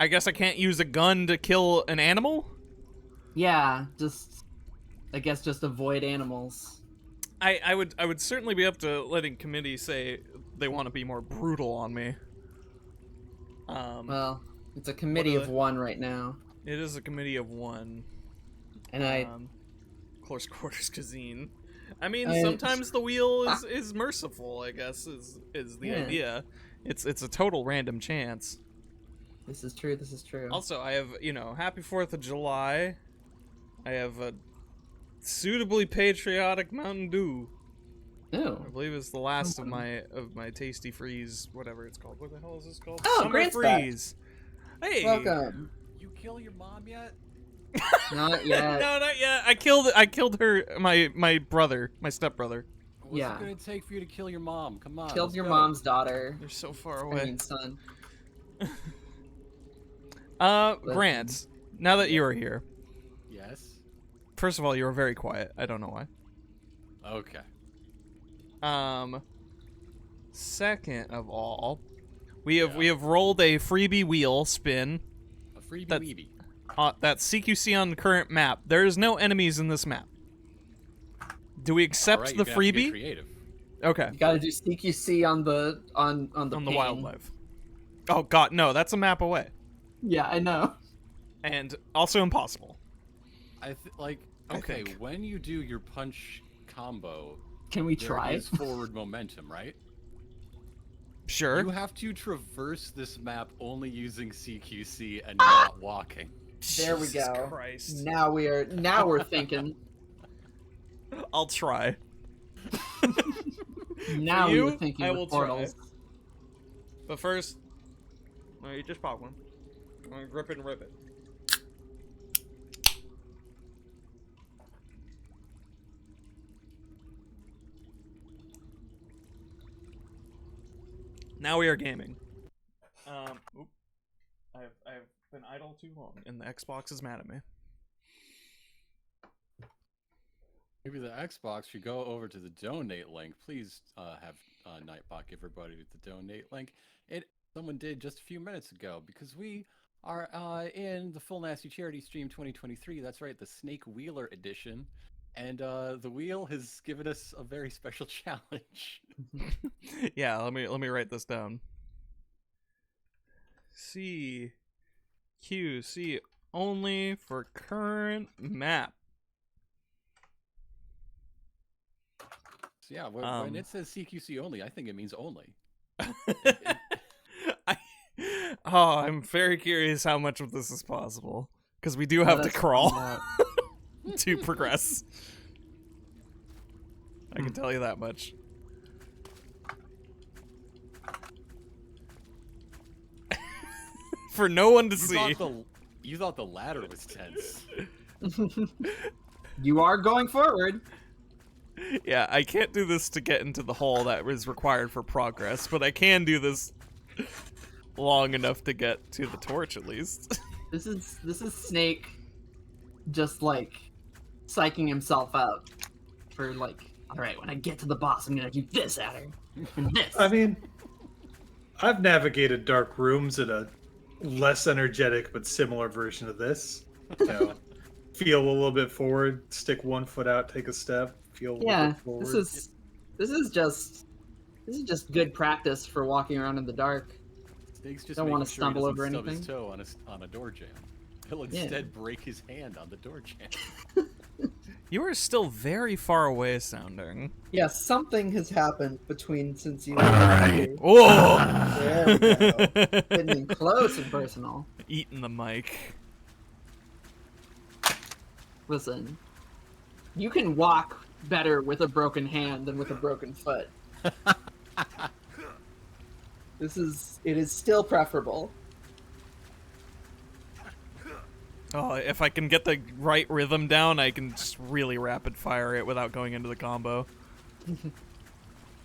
I guess I can't use a gun to kill an animal? Yeah, I guess just avoid animals. I would certainly be up to letting committee say they want to be more brutal on me. Well, it's a committee of one right now. It is a committee of one. And close quarters cuisine. I mean, sometimes the wheel is merciful, I guess, is the idea. It's a total random chance. This is true, this is true. Also, I have, happy 4th of July. I have a suitably patriotic Mountain Dew. Oh. I believe it's the last of my Tasty Freeze, whatever it's called. What the hell is this called? Oh, Summer Grant's Freeze. back. Hey. Welcome. You kill your mom yet? Not yet. No, not yet. I killed her, my brother, my stepbrother. What's it gonna take for you to kill your mom? Come on. Killed your mom's daughter. You're so far away. I mean, son. Grant, now that you are here. Yes. First of all, you were very quiet. I don't know why. Okay. Second of all, we have rolled a freebie wheel spin. A freebie weebie. That's CQC on the current map. There is no enemies in this map. Do we accept the freebie? Creative. Okay. You gotta do CQC on the wildlife. Oh god, no, that's a map away. Yeah, I know. And also impossible. Okay, when you do your punch combo, can we try? There is forward momentum, right? Sure. You have to traverse this map only using CQC and not walking. There we Jesus go. Christ. Now we're thinking. I'll try. Now For you, we're thinking I with will portals. try. But first, no, you just pop one. I'm gonna grip it and rip it. Now we are gaming. I've been idle too long, and the Xbox is mad at me. Maybe the Xbox should go over to the donate link. Please have Nightbot give everybody the donate link. Someone did just a few minutes ago because we are in the Full Nasty Charity Stream 2023. That's right, the Snake Wheeler edition. And the wheel has given us a very special challenge. Yeah, let me write this down. CQC only for current map. So yeah, when it says CQC only, I think it means only. I'm very curious how much of this is possible. Because we do have to crawl to progress. I can tell you that much. For no one to see. You thought the ladder was tense. You are going forward. Yeah, I can't do this to get into the hole that is required for progress, but I can do this long enough to get to the torch at least. This is Snake just like psyching himself out for like, all right, when I get to the boss, I'm gonna do this at her and this. I mean, I've navigated dark rooms in a less energetic but similar version of this. You know, feel a little bit forward, stick one foot out, take a step, feel a little bit forward. This is just good practice for walking around in the dark. Snake's just don't want to sure stumble over stub anything. his toe on a door jam. He'll instead break his hand on the door jam. You are still very far away sounding. Yeah, something has happened between since you. Alright. Whoa! There we go. Getting close and personal. Eating the mic. Listen, you can walk better with a broken hand than with a broken foot. It is still preferable. Oh, if I can get the right rhythm down, I can just really rapid fire it without going into the combo.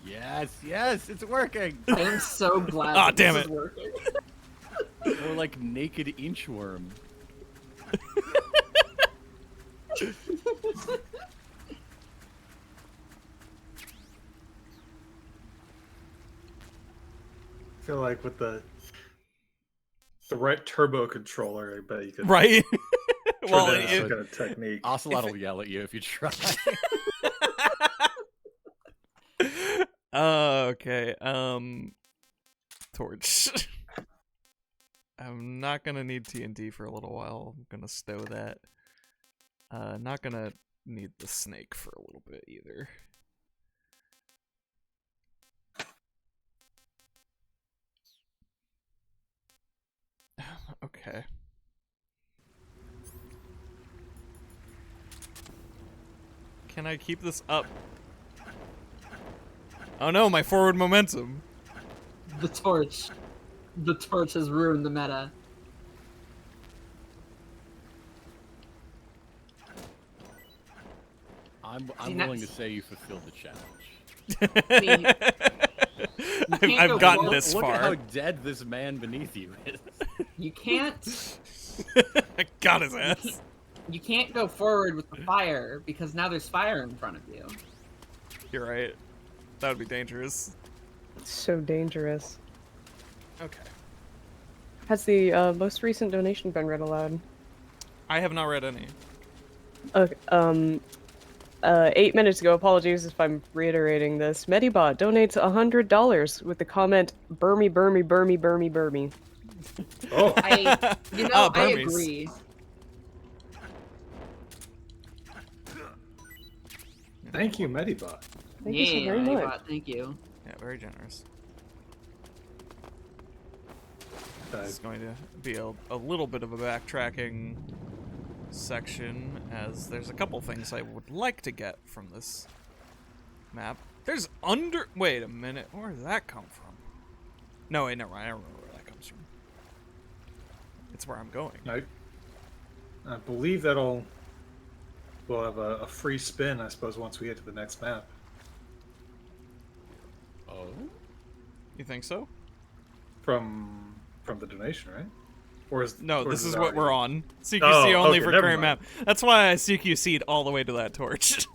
Yes, it's working. I'm so glad. Ah, damn this it. is working. We're like naked inchworm. I feel like with the right turbo controller, I bet you could. Right? Well, some kind of technique. Ocelot will yell at you if you try. Okay. Torch. I'm not gonna need TNT for a little while. I'm gonna stow that. Not gonna need the snake for a little bit either. Okay. Can I keep this up? Oh no, my forward momentum. The torch. The torch has ruined the meta. I'm willing to say you fulfilled the challenge. I've gotten this far. Look at how dead this man beneath you is. You can't. I got his ass. You can't go forward with the fire because now there's fire in front of you. You're right. That would be dangerous. So dangerous. Okay. Has the most recent donation been read aloud? I have not read any. Okay, 8 minutes ago, apologies if I'm reiterating this, Medibot donates $100 with the comment, Burmy, Burmy, Burmy, Burmy, Burmy. Oh. I agree. Thank you, Medibot. Thank you so very much. Medibot, thank you. Yeah, very generous. This is going to be a little bit of a backtracking section, as there's a couple things I would like to get from this map. There's wait a minute, where does that come from? No, wait, never mind, I don't remember where that comes from. It's where I'm going. I believe we'll have a free spin, I suppose, once we get to the next map. Oh? You think so? From the donation, right? No, or this is it what already- we're on. CQC only okay, for never current mind. map. That's why I CQC'd all the way to that torch.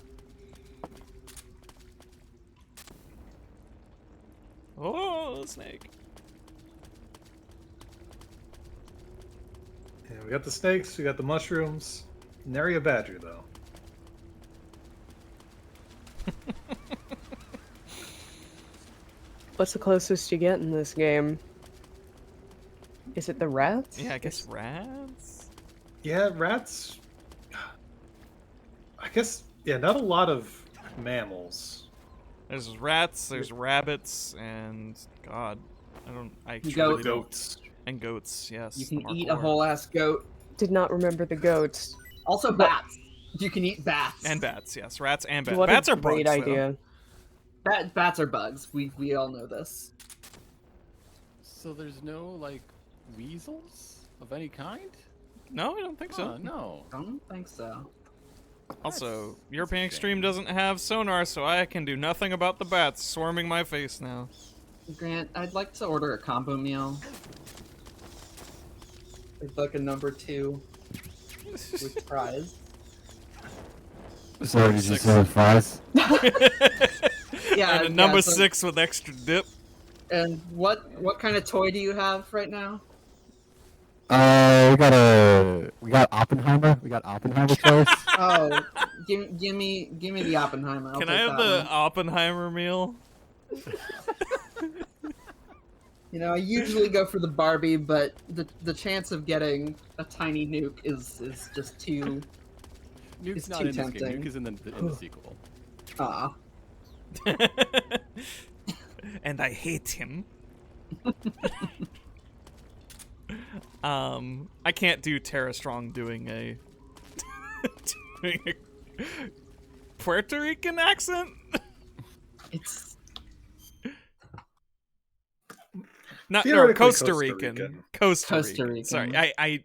Oh, snake. Yeah, we got the snakes, we got the mushrooms. Nary a badger, though. What's the closest you get in this game? Is it the rats? Yeah, I guess rats? Yeah, rats. I guess, yeah, not a lot of mammals. There's rats, there's rabbits, and God, I Goat. truly don't. Goats. And goats, yes. You the can eat a Markhor. whole ass goat. Did not remember the goats. Also bats. You can eat bats. And bats, yes. Rats and bats. What Bats a are great bugs, idea. Bats are bugs. We all know this. So there's no like weasels of any kind? No, I don't think so. No. Don't think so. Also, European Extreme doesn't have sonar, so I can do nothing about the bats swarming my face now. Grant, I'd like to order a combo meal. It's like a number 2 with fries. So did you say fries? Yeah, And a number yeah, 6 with extra dip. And what kind of toy do you have right now? We got Oppenheimer. We got Oppenheimer toys. Oh, give me the Oppenheimer. Can I have the Oppenheimer meal? You know, I usually go for the Barbie, but the chance of getting a tiny nuke is just too. Nuke's not too in tempting. this game. Nuke is in the sequel. Ah. And I hate him. I can't do Tara Strong doing a Puerto Rican accent. It's not Costa Rican. Costa Rican. Sorry, I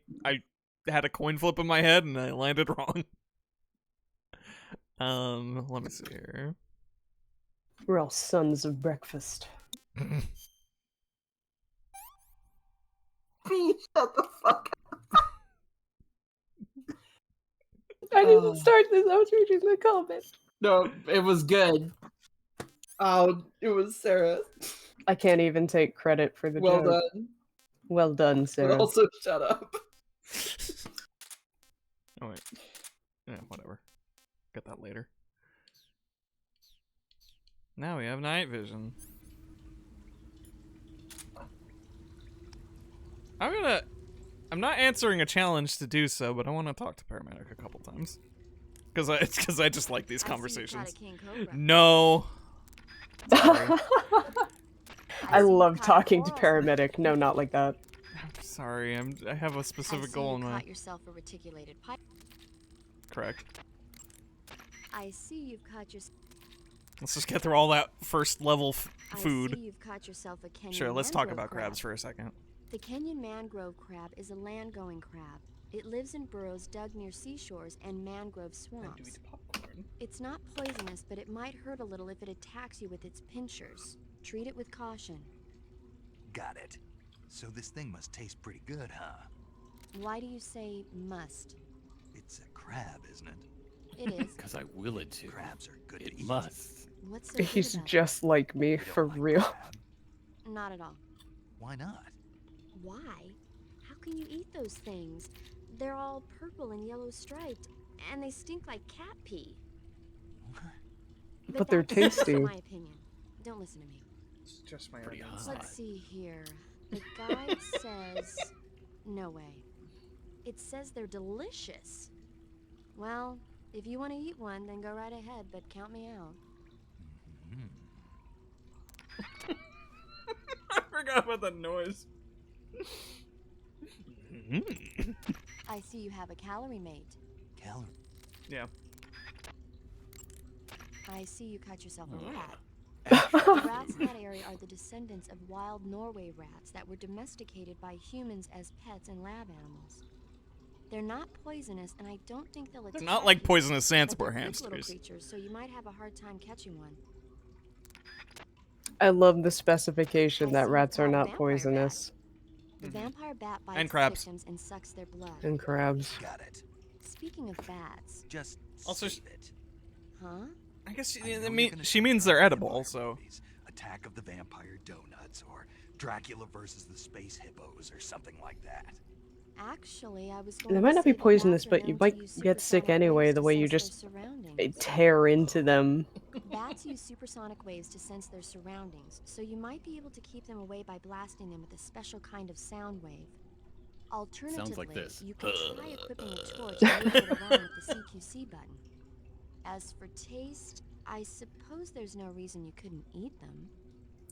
had a coin flip in my head and I landed wrong. Let me see here. We're all sons of breakfast. Shut the fuck up. I didn't start this. I was reading the comments. No, it was good. Oh, it was Sarah. I can't even take credit for the Well joke. done. Well done, But Sarah. also, shut up. Oh wait. Yeah, whatever. Get that later. Now we have night vision. I'm not answering a challenge to do so, but I want to talk to Paramedic a couple times. Because I just like these conversations. No. Sorry. I love talking to Paramedic. No, not like that. I'm sorry. I have a specific goal in mind. Yourself a reticulated pipe. Correct. I see you've caught yourself. Let's just get through all that first level food. I see you've caught yourself a Kenyan Sure, let's talk mangrove about crab. crabs for a second. The Kenyan mangrove crab is a land-going crab. It lives in burrows dug near seashores and mangrove swamps. It's not poisonous, but it might hurt a little if it attacks you with its pinchers. Treat it with caution. Got it. So this thing must taste pretty good, huh? Why do you say must? It's a crab, isn't it? It is. Because I will it to. Crabs are good to eat. Must. What's so good He's about just like me, for real. it? Not at all. Why not? Why? How can you eat those things? They're all purple and yellow striped, and they stink like cat pee. But they're that's tasty. my opinion. Don't listen to me. It's just my Let's see here. The guide says... No way. It says they're delicious. Well, if you want to eat one, then go right ahead, but count me out. I forgot about the noise. I see you have a calorie mate. Calorie? Yeah. I see you caught yourself a rat. The rats in that area are the descendants of wild Norway rats that were domesticated by humans as pets and lab animals. They're not poisonous, and I don't think they'll attack They're not like you, poisonous but Sandsbor they're big hamsters. little creatures, so you might have a hard time catching one. I love the specification that rats are not poisonous. The vampire bat bites And crabs. victims and sucks their blood. And crabs. Got it. Speaking of bats, Just Also, save it. huh? I guess I know she means they're edible, so. Attack of the Vampire Donuts, or Dracula versus the Space Hippos, or something like that. Actually, I was going They to might not say be that poisonous, bats are but you known to might use get sick supersonic anyway, waves the to way you sense their just surroundings. tear into them. Bats use supersonic waves to sense their surroundings, so you might be able to keep them away by blasting them with a special kind of sound wave. Alternatively, like this. you can try equipping a torch and move it around with the CQC button. As for taste, I suppose there's no reason you couldn't eat them.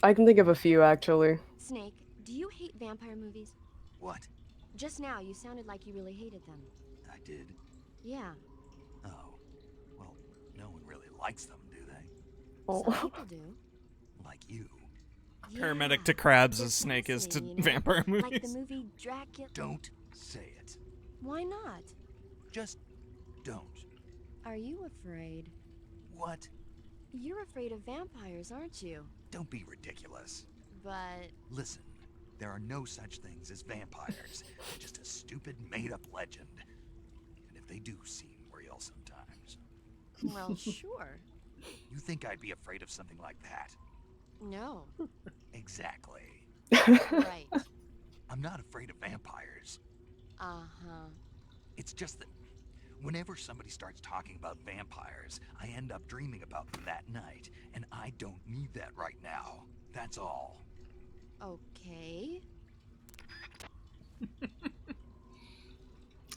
I can think of a few, actually. Snake, do you hate vampire movies? What? Just now, you sounded like you really hated them. I did? Yeah. Oh. Well, no one really likes them, do they? Oh. Some people do. Like you. Paramedic to crabs They're as Snake is to fascinating, you know? vampire movies. Like the movie Dracula. Don't say it. Why not? Just don't. Are you afraid? What? You're afraid of vampires, aren't you? Don't be ridiculous. But... Listen, there are no such things as vampires. They're just a stupid, made-up legend. And if they do seem real sometimes. Well, sure. You think I'd be afraid of something like that? No. Exactly. Right. I'm not afraid of vampires. Uh-huh. It's just that whenever somebody starts talking about vampires, I end up dreaming about them that night, and I don't need that right now. That's all. Okay.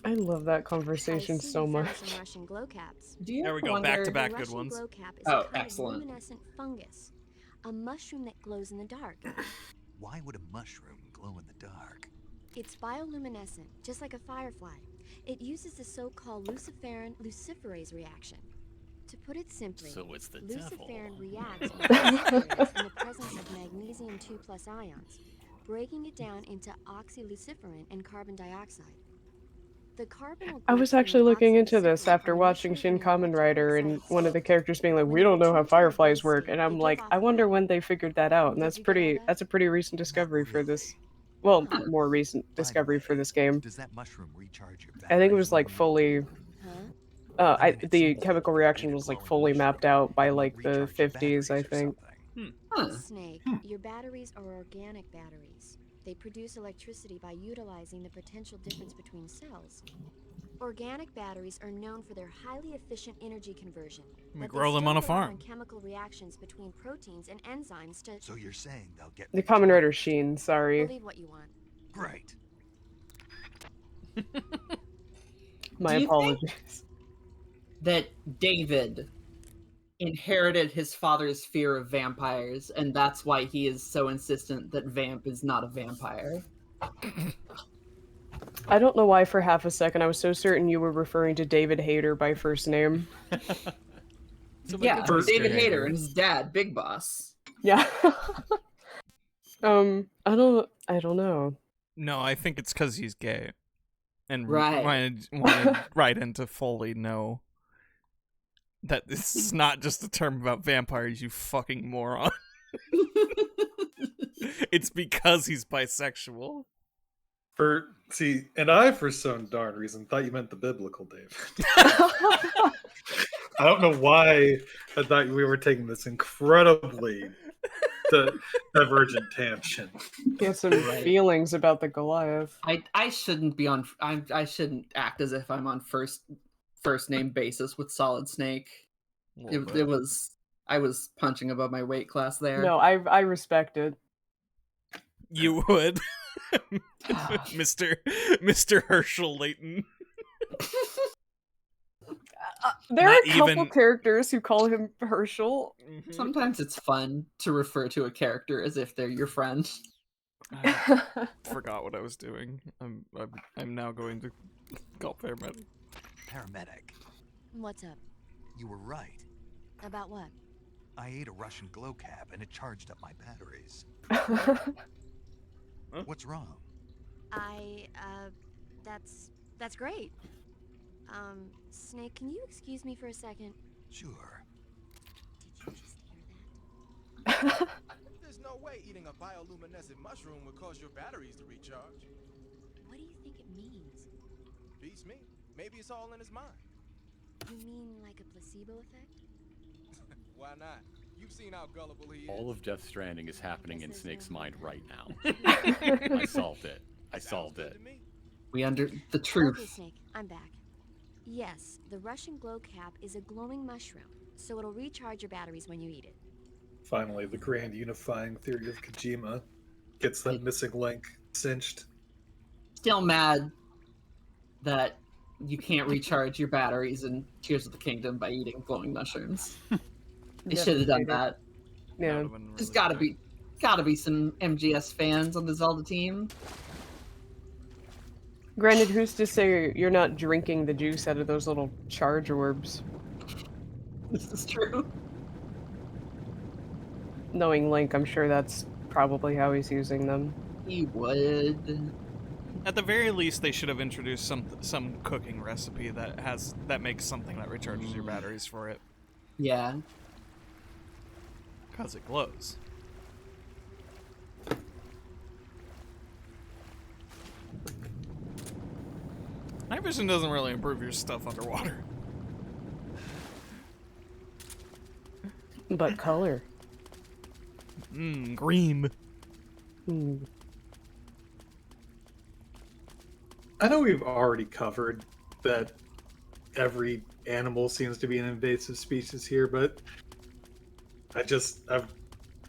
I love that I conversation see so you found much. some Russian glow caps. Do you There we ever go, wonder- back-to-back The good Russian ones. glow cap is Oh, a kind excellent. of luminescent fungus. A mushroom that glows in the dark. Why would a mushroom glow in the dark? It's bioluminescent, just like a firefly. It uses the so-called luciferin-luciferase reaction. To put it simply, So it's the luciferin devil. reacts with luciferase in the presence of magnesium 2+ ions, breaking it down into oxyluciferin and carbon dioxide. The carbon will I group was in actually the looking into this oxyluciferin after on the watching mushroom Shin and the Kamen Rider, and electrolyte one of the cells. characters being like, When "We they don't know how return to their fireflies base work," state, and they I'm give like, off I wonder light. when they figured that out, and Did that's you get all that? that's a pretty recent discovery for this. Well, more recent discovery for this game. Does that mushroom recharge your I think it batteries was when like you- fully. I mean, it The seems chemical like if you reaction ate a was like glowing fully mushroom, mapped out by it might like the recharge your 50s, I batteries or think. something. Snake, your batteries are organic batteries. They produce electricity by utilizing the potential difference between cells. Organic batteries are known for their highly efficient energy conversion. We but grow they them on a still rely farm. on chemical reactions between proteins and enzymes to... So you're saying they'll get The Kamen Rider Sheen, sorry. Believe what you want. Great. My Do you apologies. think that David inherited his father's fear of vampires, and that's why he is so insistent that Vamp is not a vampire? I don't know why for half a second I was so certain you were referring to David Hayter by first name. Yeah, David Hayter and his dad, Big Boss. Yeah. I don't know. No, I think it's because he's gay. And Right. wanted Raiden to fully know that this is not just a term about vampires, you fucking moron. It's because he's bisexual. And I, for some darn reason, thought you meant the biblical David. I don't know why I thought we were taking this incredibly divergent tangent. He had some feelings about the Goliath. I shouldn't be on. I shouldn't act as if I'm on first name basis with Solid Snake. It was. I was punching above my weight class there. No, I respect it. You would. Mr. Herschel Layton. There are Not a couple even- characters who call him Herschel. Sometimes it's fun to refer to a character as if they're your friend. I forgot what I was doing. I'm now going to call paramedic. Paramedic, What's up? you were right. About what? I ate a Russian glow cap and it charged up my batteries. What's wrong? That's great. Snake, can you excuse me for a second? Sure. Did you just hear that? There's no way eating a bioluminescent mushroom would cause your batteries to recharge. What do you think it means? Beats me. Maybe it's all in his mind. You mean like a placebo effect? Why not? You've seen how gullible he is. All of Death Stranding is happening in Snake's mind right now. I solved it. I solved it. We under the truth. Okay, Snake, I'm back. Yes, the Russian glow cap is a glowing mushroom, so it'll recharge your batteries when you eat it. Finally, the grand unifying theory of Kojima gets that missing link cinched. Still mad that you can't recharge your batteries in Tears of the Kingdom by eating glowing mushrooms. They should have done Devastating. that. Yeah. There's gotta be some MGS fans on the Zelda team. Granted, who's to say you're not drinking the juice out of those little charge orbs? This is true. Knowing Link, I'm sure that's probably how he's using them. He would. At the very least, they should have introduced some cooking recipe that makes something that recharges your batteries for it. Yeah. Because it glows. Night vision doesn't really improve your stuff underwater. But color. Green. I know we've already covered that every animal seems to be an invasive species here, but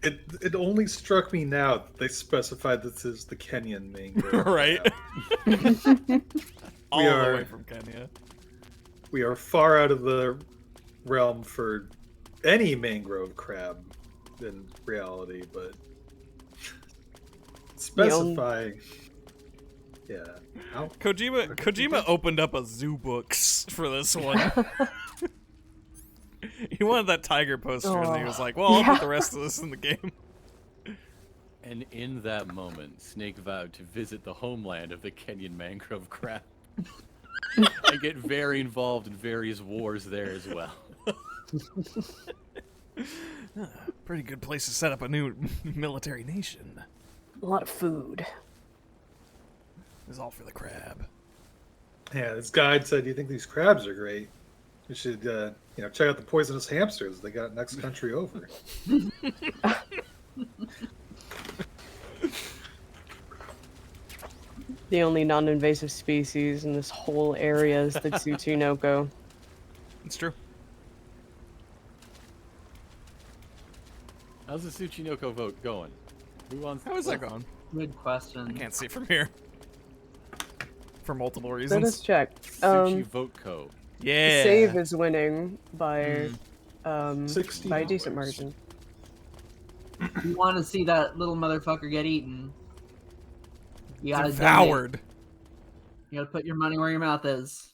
it only struck me now that they specified this is the Kenyan mangrove. Right. All the way from Kenya. We are far out of the realm for any mangrove crab in reality, but specifying. Yeah. Kojima opened up a zoo books for this one. He wanted that tiger poster, and he was like, well, I'll put the rest of this in the game. And in that moment, Snake vowed to visit the homeland of the Kenyan mangrove crab. And get very involved in various wars there as well. Pretty good place to set up a new military nation. A lot of food. It's all for the crab. Yeah, this guide said, "You think these crabs are great? You should, check out the poisonous hamsters they got next country over." The only non-invasive species in this whole area is the Tsuchinoko. It's true. How's the Tsuchinoko vote going? Who wants? How is that going? Good question. I can't see from here. For multiple Let reasons. us check. Suchi vote co. Yeah. Save is winning by $60. by a decent margin. You want to see that little motherfucker get eaten? You gotta Devoured. donate. You gotta put your money where your mouth is.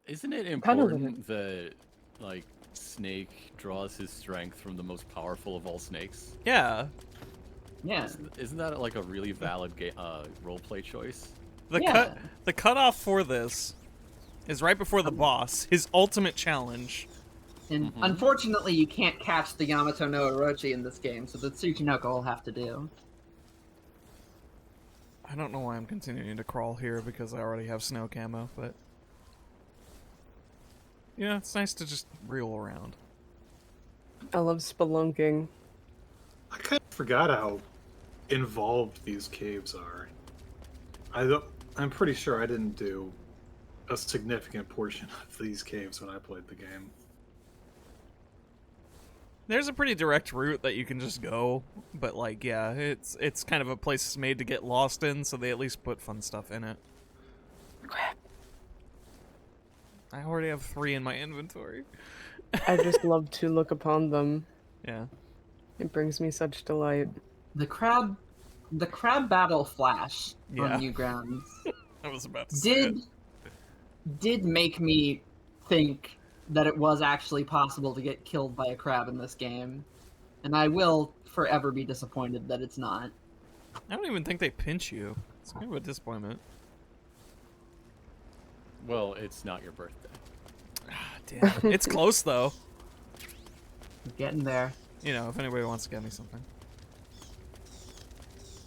Isn't it important that, like, Snake draws his strength from the most powerful of all snakes? Yeah. Yeah. Isn't that like a really valid roleplay choice? The cutoff for this is right before the boss. His ultimate challenge. And unfortunately, you can't catch the Yamato no Orochi in this game, so the Tsuchinoko will have to do. I don't know why I'm continuing to crawl here because I already have snow camo, but yeah, it's nice to just reel around. I love spelunking. I kind of forgot how involved these caves are. I'm pretty sure I didn't do a significant portion of these caves when I played the game. There's a pretty direct route that you can just go, but like, yeah, it's kind of a place made to get lost in, so they at least put fun stuff in it. Crap. I already have 3 in my inventory. I just love to look upon them. Yeah. It brings me such delight. The crab battle flash Yeah. on Newgrounds I was about to say did make me think that it was actually possible to get killed by a crab in this game, and I will forever be disappointed that it's not. I don't even think they pinch you. It's kind of a disappointment. Well, it's not your birthday. Damn. It's close though. Getting there. You know, if anybody wants to get me something.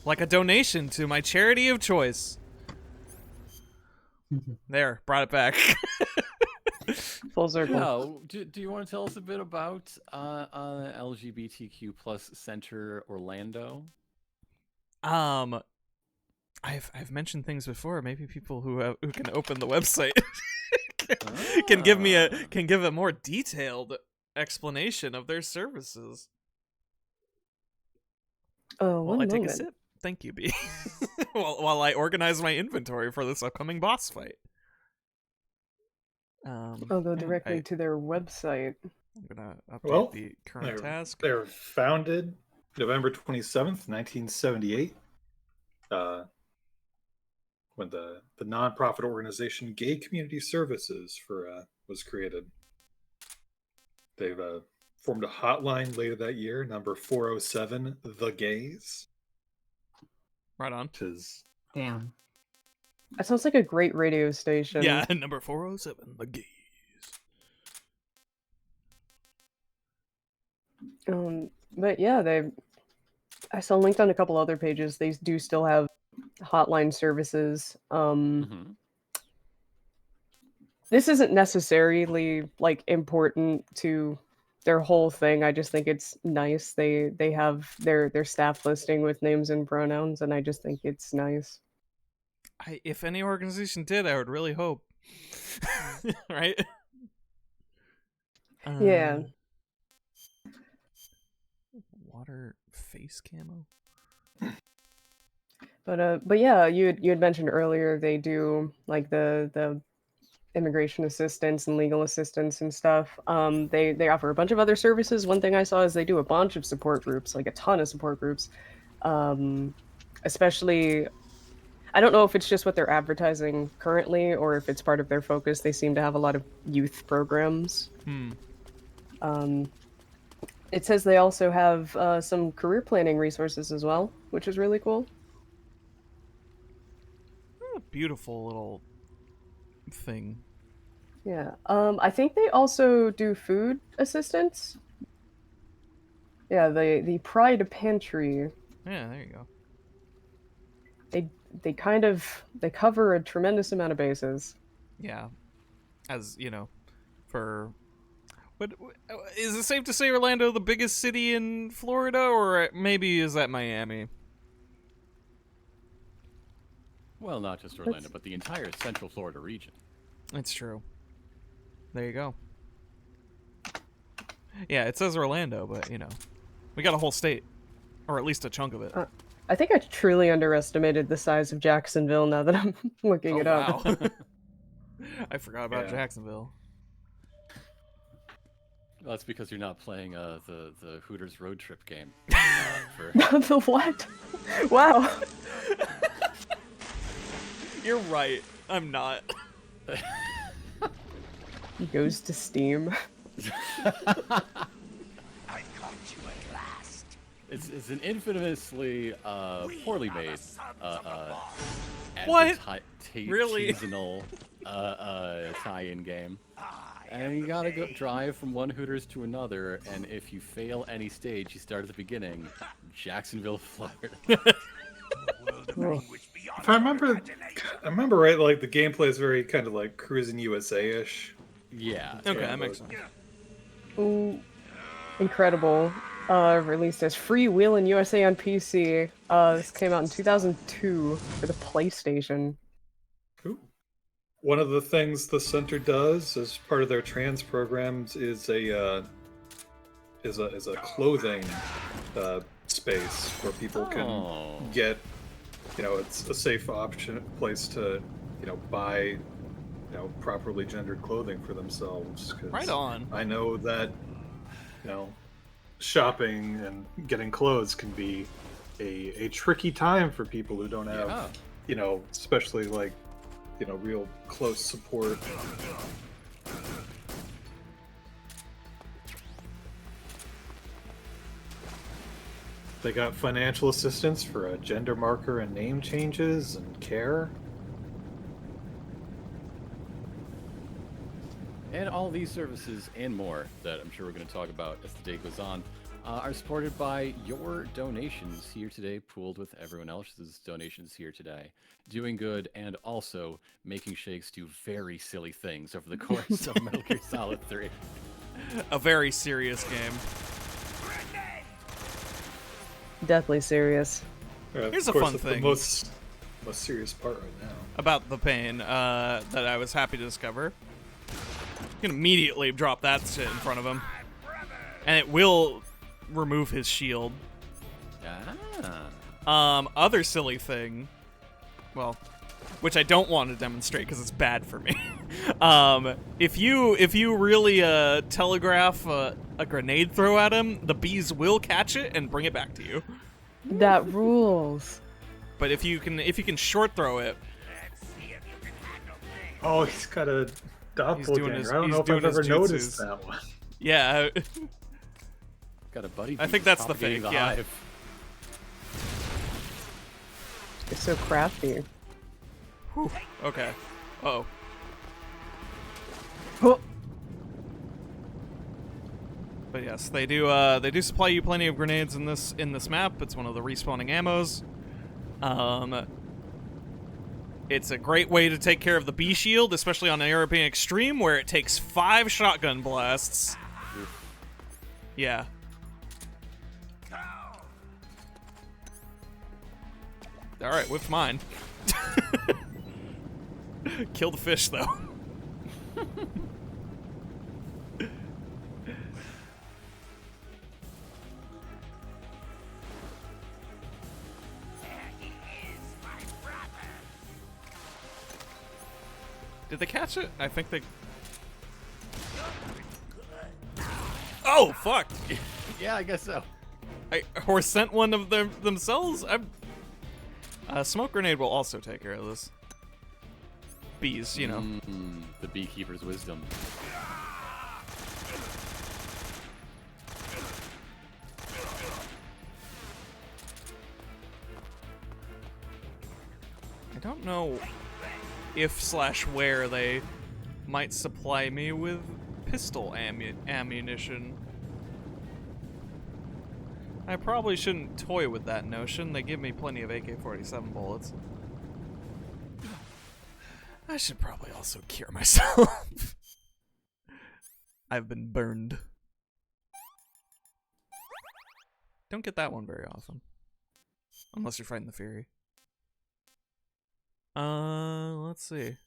Like a donation to my charity of choice. There, brought it back. Full circle. No, do you want to tell us a bit about LGBTQ plus Center Orlando? I've mentioned things before. Maybe people who can open the website can give a more detailed explanation of their services. Oh, While I one take a moment. sip. Thank you, B. while I organize my inventory for this upcoming boss fight. I'll go directly to their website. I'm gonna update Well, the current task. They were founded November 27th, 1978, when the nonprofit organization Gay Community Services was created. They've formed a hotline later that year, number 407, The Gays. Right on. Which is... Damn. That sounds like a great radio station. Yeah, number 407, The Gays. But yeah, I saw linked on a couple other pages. They do still have hotline services. This isn't necessarily like important to their whole thing. I just think it's nice. They have their staff listing with names and pronouns, and I just think it's nice. If any organization did, I would really hope. Right? Yeah. Water face camo. But yeah, you had mentioned earlier they do like the immigration assistance and legal assistance and stuff. They offer a bunch of other services. One thing I saw is they do a bunch of support groups, like a ton of support groups. Especially, I don't know if it's just what they're advertising currently or if it's part of their focus. They seem to have a lot of youth programs. It says they also have some career planning resources as well, which is really cool. What a beautiful little thing. Yeah. I think they also do food assistance. Yeah, the Pride Pantry. Yeah, there you go. They cover a tremendous amount of bases. Yeah. As, you know, for... But is it safe to say Orlando the biggest city in Florida, or maybe is that Miami? Well, not just Orlando, but the entire Central Florida region. It's true. There you go. Yeah, it says Orlando, but, you know, we got a whole state. Or at least a chunk of it. I think I truly underestimated the size of Jacksonville now that I'm looking it up. Wow. I forgot about Jacksonville. Well, that's because you're not playing the Hooters road trip game. The what? Wow. You're right. I'm not. He goes to Steam. I caught you at last. It's an infamously poorly made What? Really? Seasonal tie-in game. And you gotta go drive from one Hooters to another, and if you fail any stage, you start at the beginning. Jacksonville, Florida. If I remember right, like the gameplay is very kind of like Cruising USA-ish. Yeah. Okay, that makes sense. Ooh, incredible. Released as Freewheelin' USA on PC. This came out in 2002 for the PlayStation. Ooh. One of the things the center does as part of their trans programs is a clothing space where people can get, you know, it's a safe place to, you know, buy, you know, properly gendered clothing for themselves. 'Cause right on. I know that, you know, shopping and getting clothes can be a tricky time for people who don't have, you know, especially like, you know, real close support. They got financial assistance for a gender marker and name changes and care. And all these services and more that I'm sure we're going to talk about as the day goes on are supported by your donations here today, pooled with everyone else's donations here today. Doing good and also making Shakes do very silly things over the course of Metal Gear Solid 3. A very serious game. Deathly serious. Here's a fun thing. The most serious part right now. About the pain that I was happy to discover. You can immediately drop that shit in front of him. And it will remove his shield. Ah. Other silly thing. Well, which I don't want to demonstrate because it's bad for me. If you really telegraph a grenade throw at him, the bees will catch it and bring it back to you. That rules. But if you can short throw it. Oh, he's got a doppelganger. his- I don't he's know if doing I've ever his noticed jutsus. that one. Yeah. Got a buddy. I think that's the propagating fake. the Yeah. hive. It's so crafty. Whew. Okay. Uh-oh. Oh. But yes, they do supply you plenty of grenades in this map. It's one of the respawning ammos. It's a great way to take care of the bee shield, especially on the European Extreme, where it takes 5 shotgun blasts. Yeah. Alright, whipped mine. Kill the fish, though. Did they catch it? I think they... Oh, fuck! Yeah, I guess so. Or sent one of them themselves? Smoke grenade will also take care of this. Bees, you know. The beekeeper's wisdom. I don't know if/where they might supply me with pistol ammunition. I probably shouldn't toy with that notion. They give me plenty of AK-47 bullets. I should probably also cure myself. I've been burned. Don't get that one very often. Unless you're fighting the Fury. Let's see.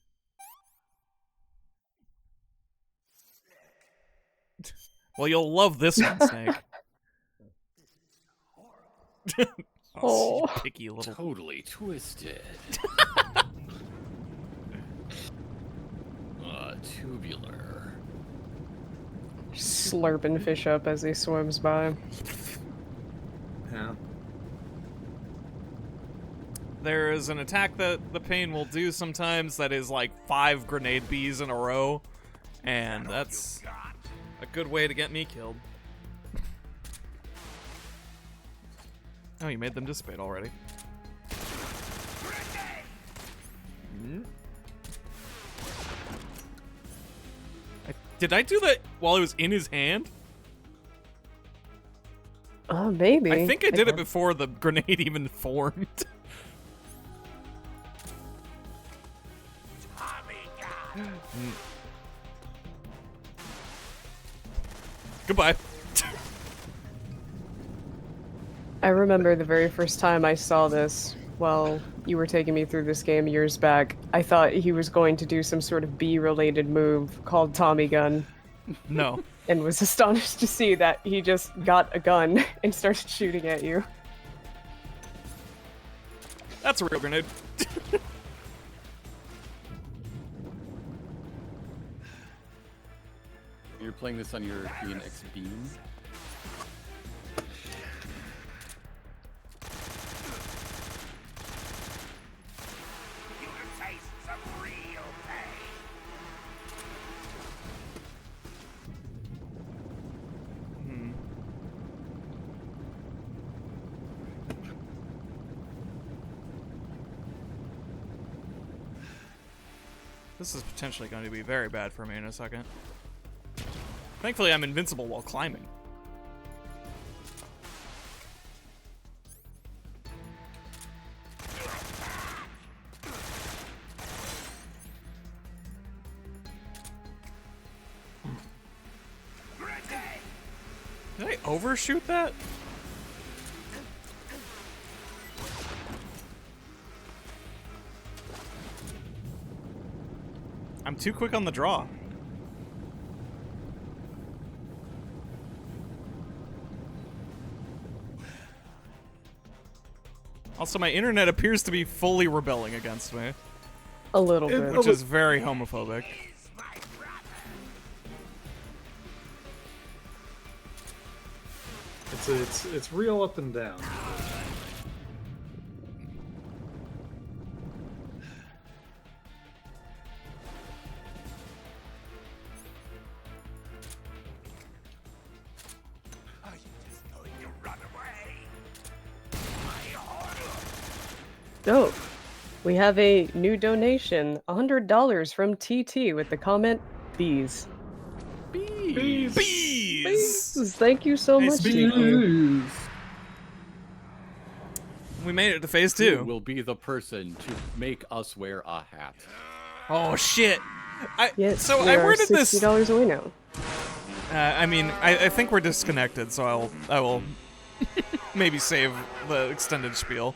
Well, you'll love this one, Snake. Oh, you picky little... Totally twisted. Tubular. Slurping fish up as he swims by. Yeah. There is an attack that the Pain will do sometimes that is like 5 grenade bees in a row, and that's a good way to get me killed. Oh, you made them dissipate already. Did I do that while it was in his hand? Oh, maybe. I think I did it before the grenade even formed. Goodbye. I remember the very first time I saw this while you were taking me through this game years back. I thought he was going to do some sort of bee-related move called Tommy Gun. No. And was astonished to see that he just got a gun and started shooting at you. That's a real grenade. You're playing this on your European X-Beam? This is potentially going to be very bad for me in a second. Thankfully, I'm invincible while climbing. Did I overshoot that? I'm too quick on the draw. Also, my internet appears to be fully rebelling against me. A little bit. Which is very homophobic. It's real up and down. Dope. We have a new donation, $100 from TT with the comment, bees. Bees! Bees! Thank you so much, speaking TT. We made it to phase Who 2. will be the person to make us wear a hat? Oh shit! Yes, so we I are worded this. $60 away now. I mean, I think we're disconnected, so I will maybe save the extended spiel.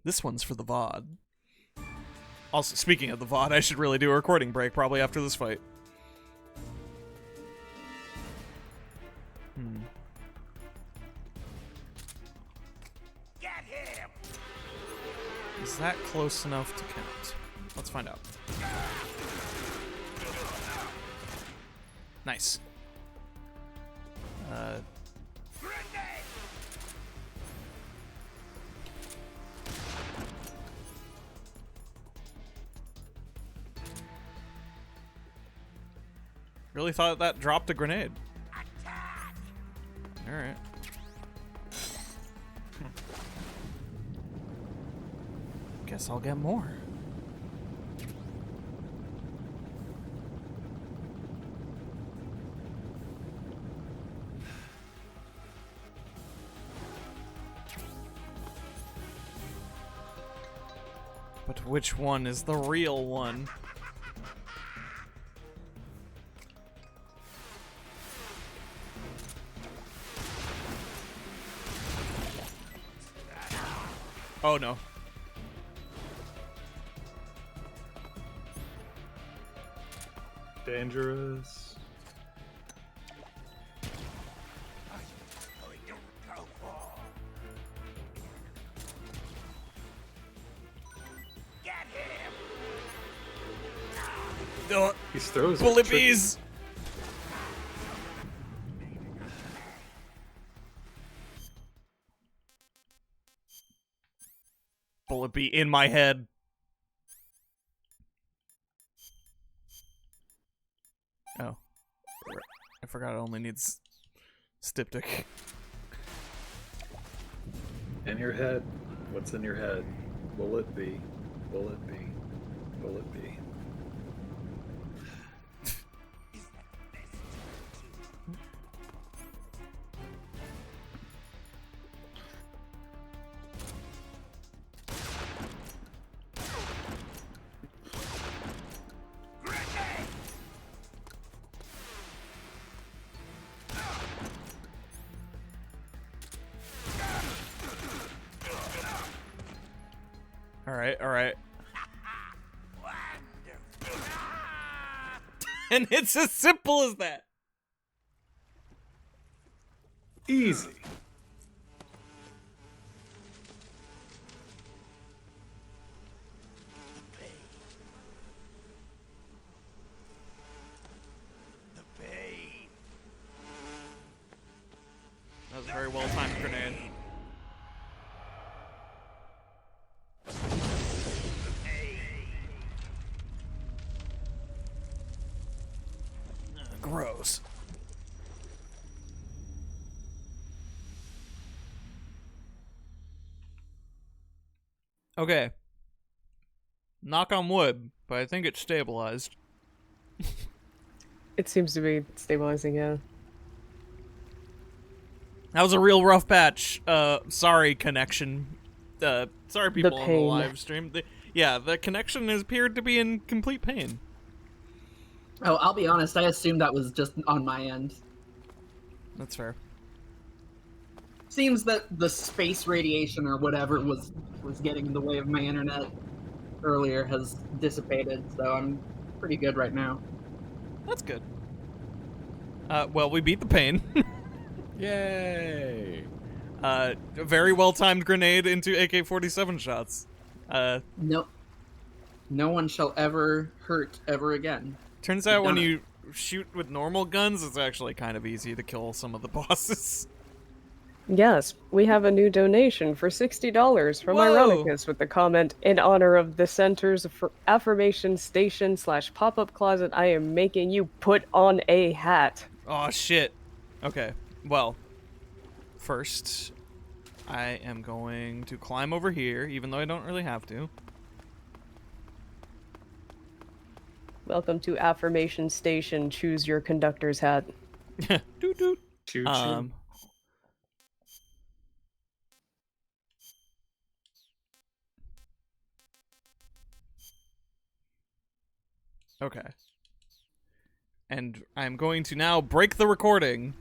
This one's for the VOD. Also, speaking of the VOD, I should really do a recording break probably after this fight. Get him! Is that close enough to count? Let's find out. Nice. Really thought that dropped a grenade. Alright. Guess I'll get more. But which one is the real one? Oh no. Dangerous. He throws bullet bees. Bullet bee in my head. Oh. I forgot it only needs styptic. In your head. What's in your head? Bullet bee. Bullet bee. Bullet bee. Alright. And it's as simple as that. Easy. That was a very well-timed grenade. Gross. Okay. Knock on wood, but I think it's stabilized. It seems to be stabilizing, yeah. That was a real rough patch. Sorry, connection. Sorry, people on the live stream. The connection has appeared to be in complete pain. Oh, I'll be honest, I assumed that was just on my end. That's fair. Seems that the space radiation or whatever was getting in the way of my internet earlier has dissipated, so I'm pretty good right now. That's good. Well, we beat the pain. Yay! A very well-timed grenade into AK-47 shots. No, no one shall ever hurt ever again. Turns out when you shoot with normal guns, it's actually kind of easy to kill some of the bosses. Yes, we have a new donation for $60 from Ironicus with the comment, in honor of the Center's Affirmation Station / pop-up closet, I am making you put on a hat. Oh, shit. Okay, well, first, I am going to climb over here, even though I don't really have to. Welcome to Affirmation Station, choose your conductor's hat. Doot doot. Choo-choo. Okay. And I'm going to now break the recording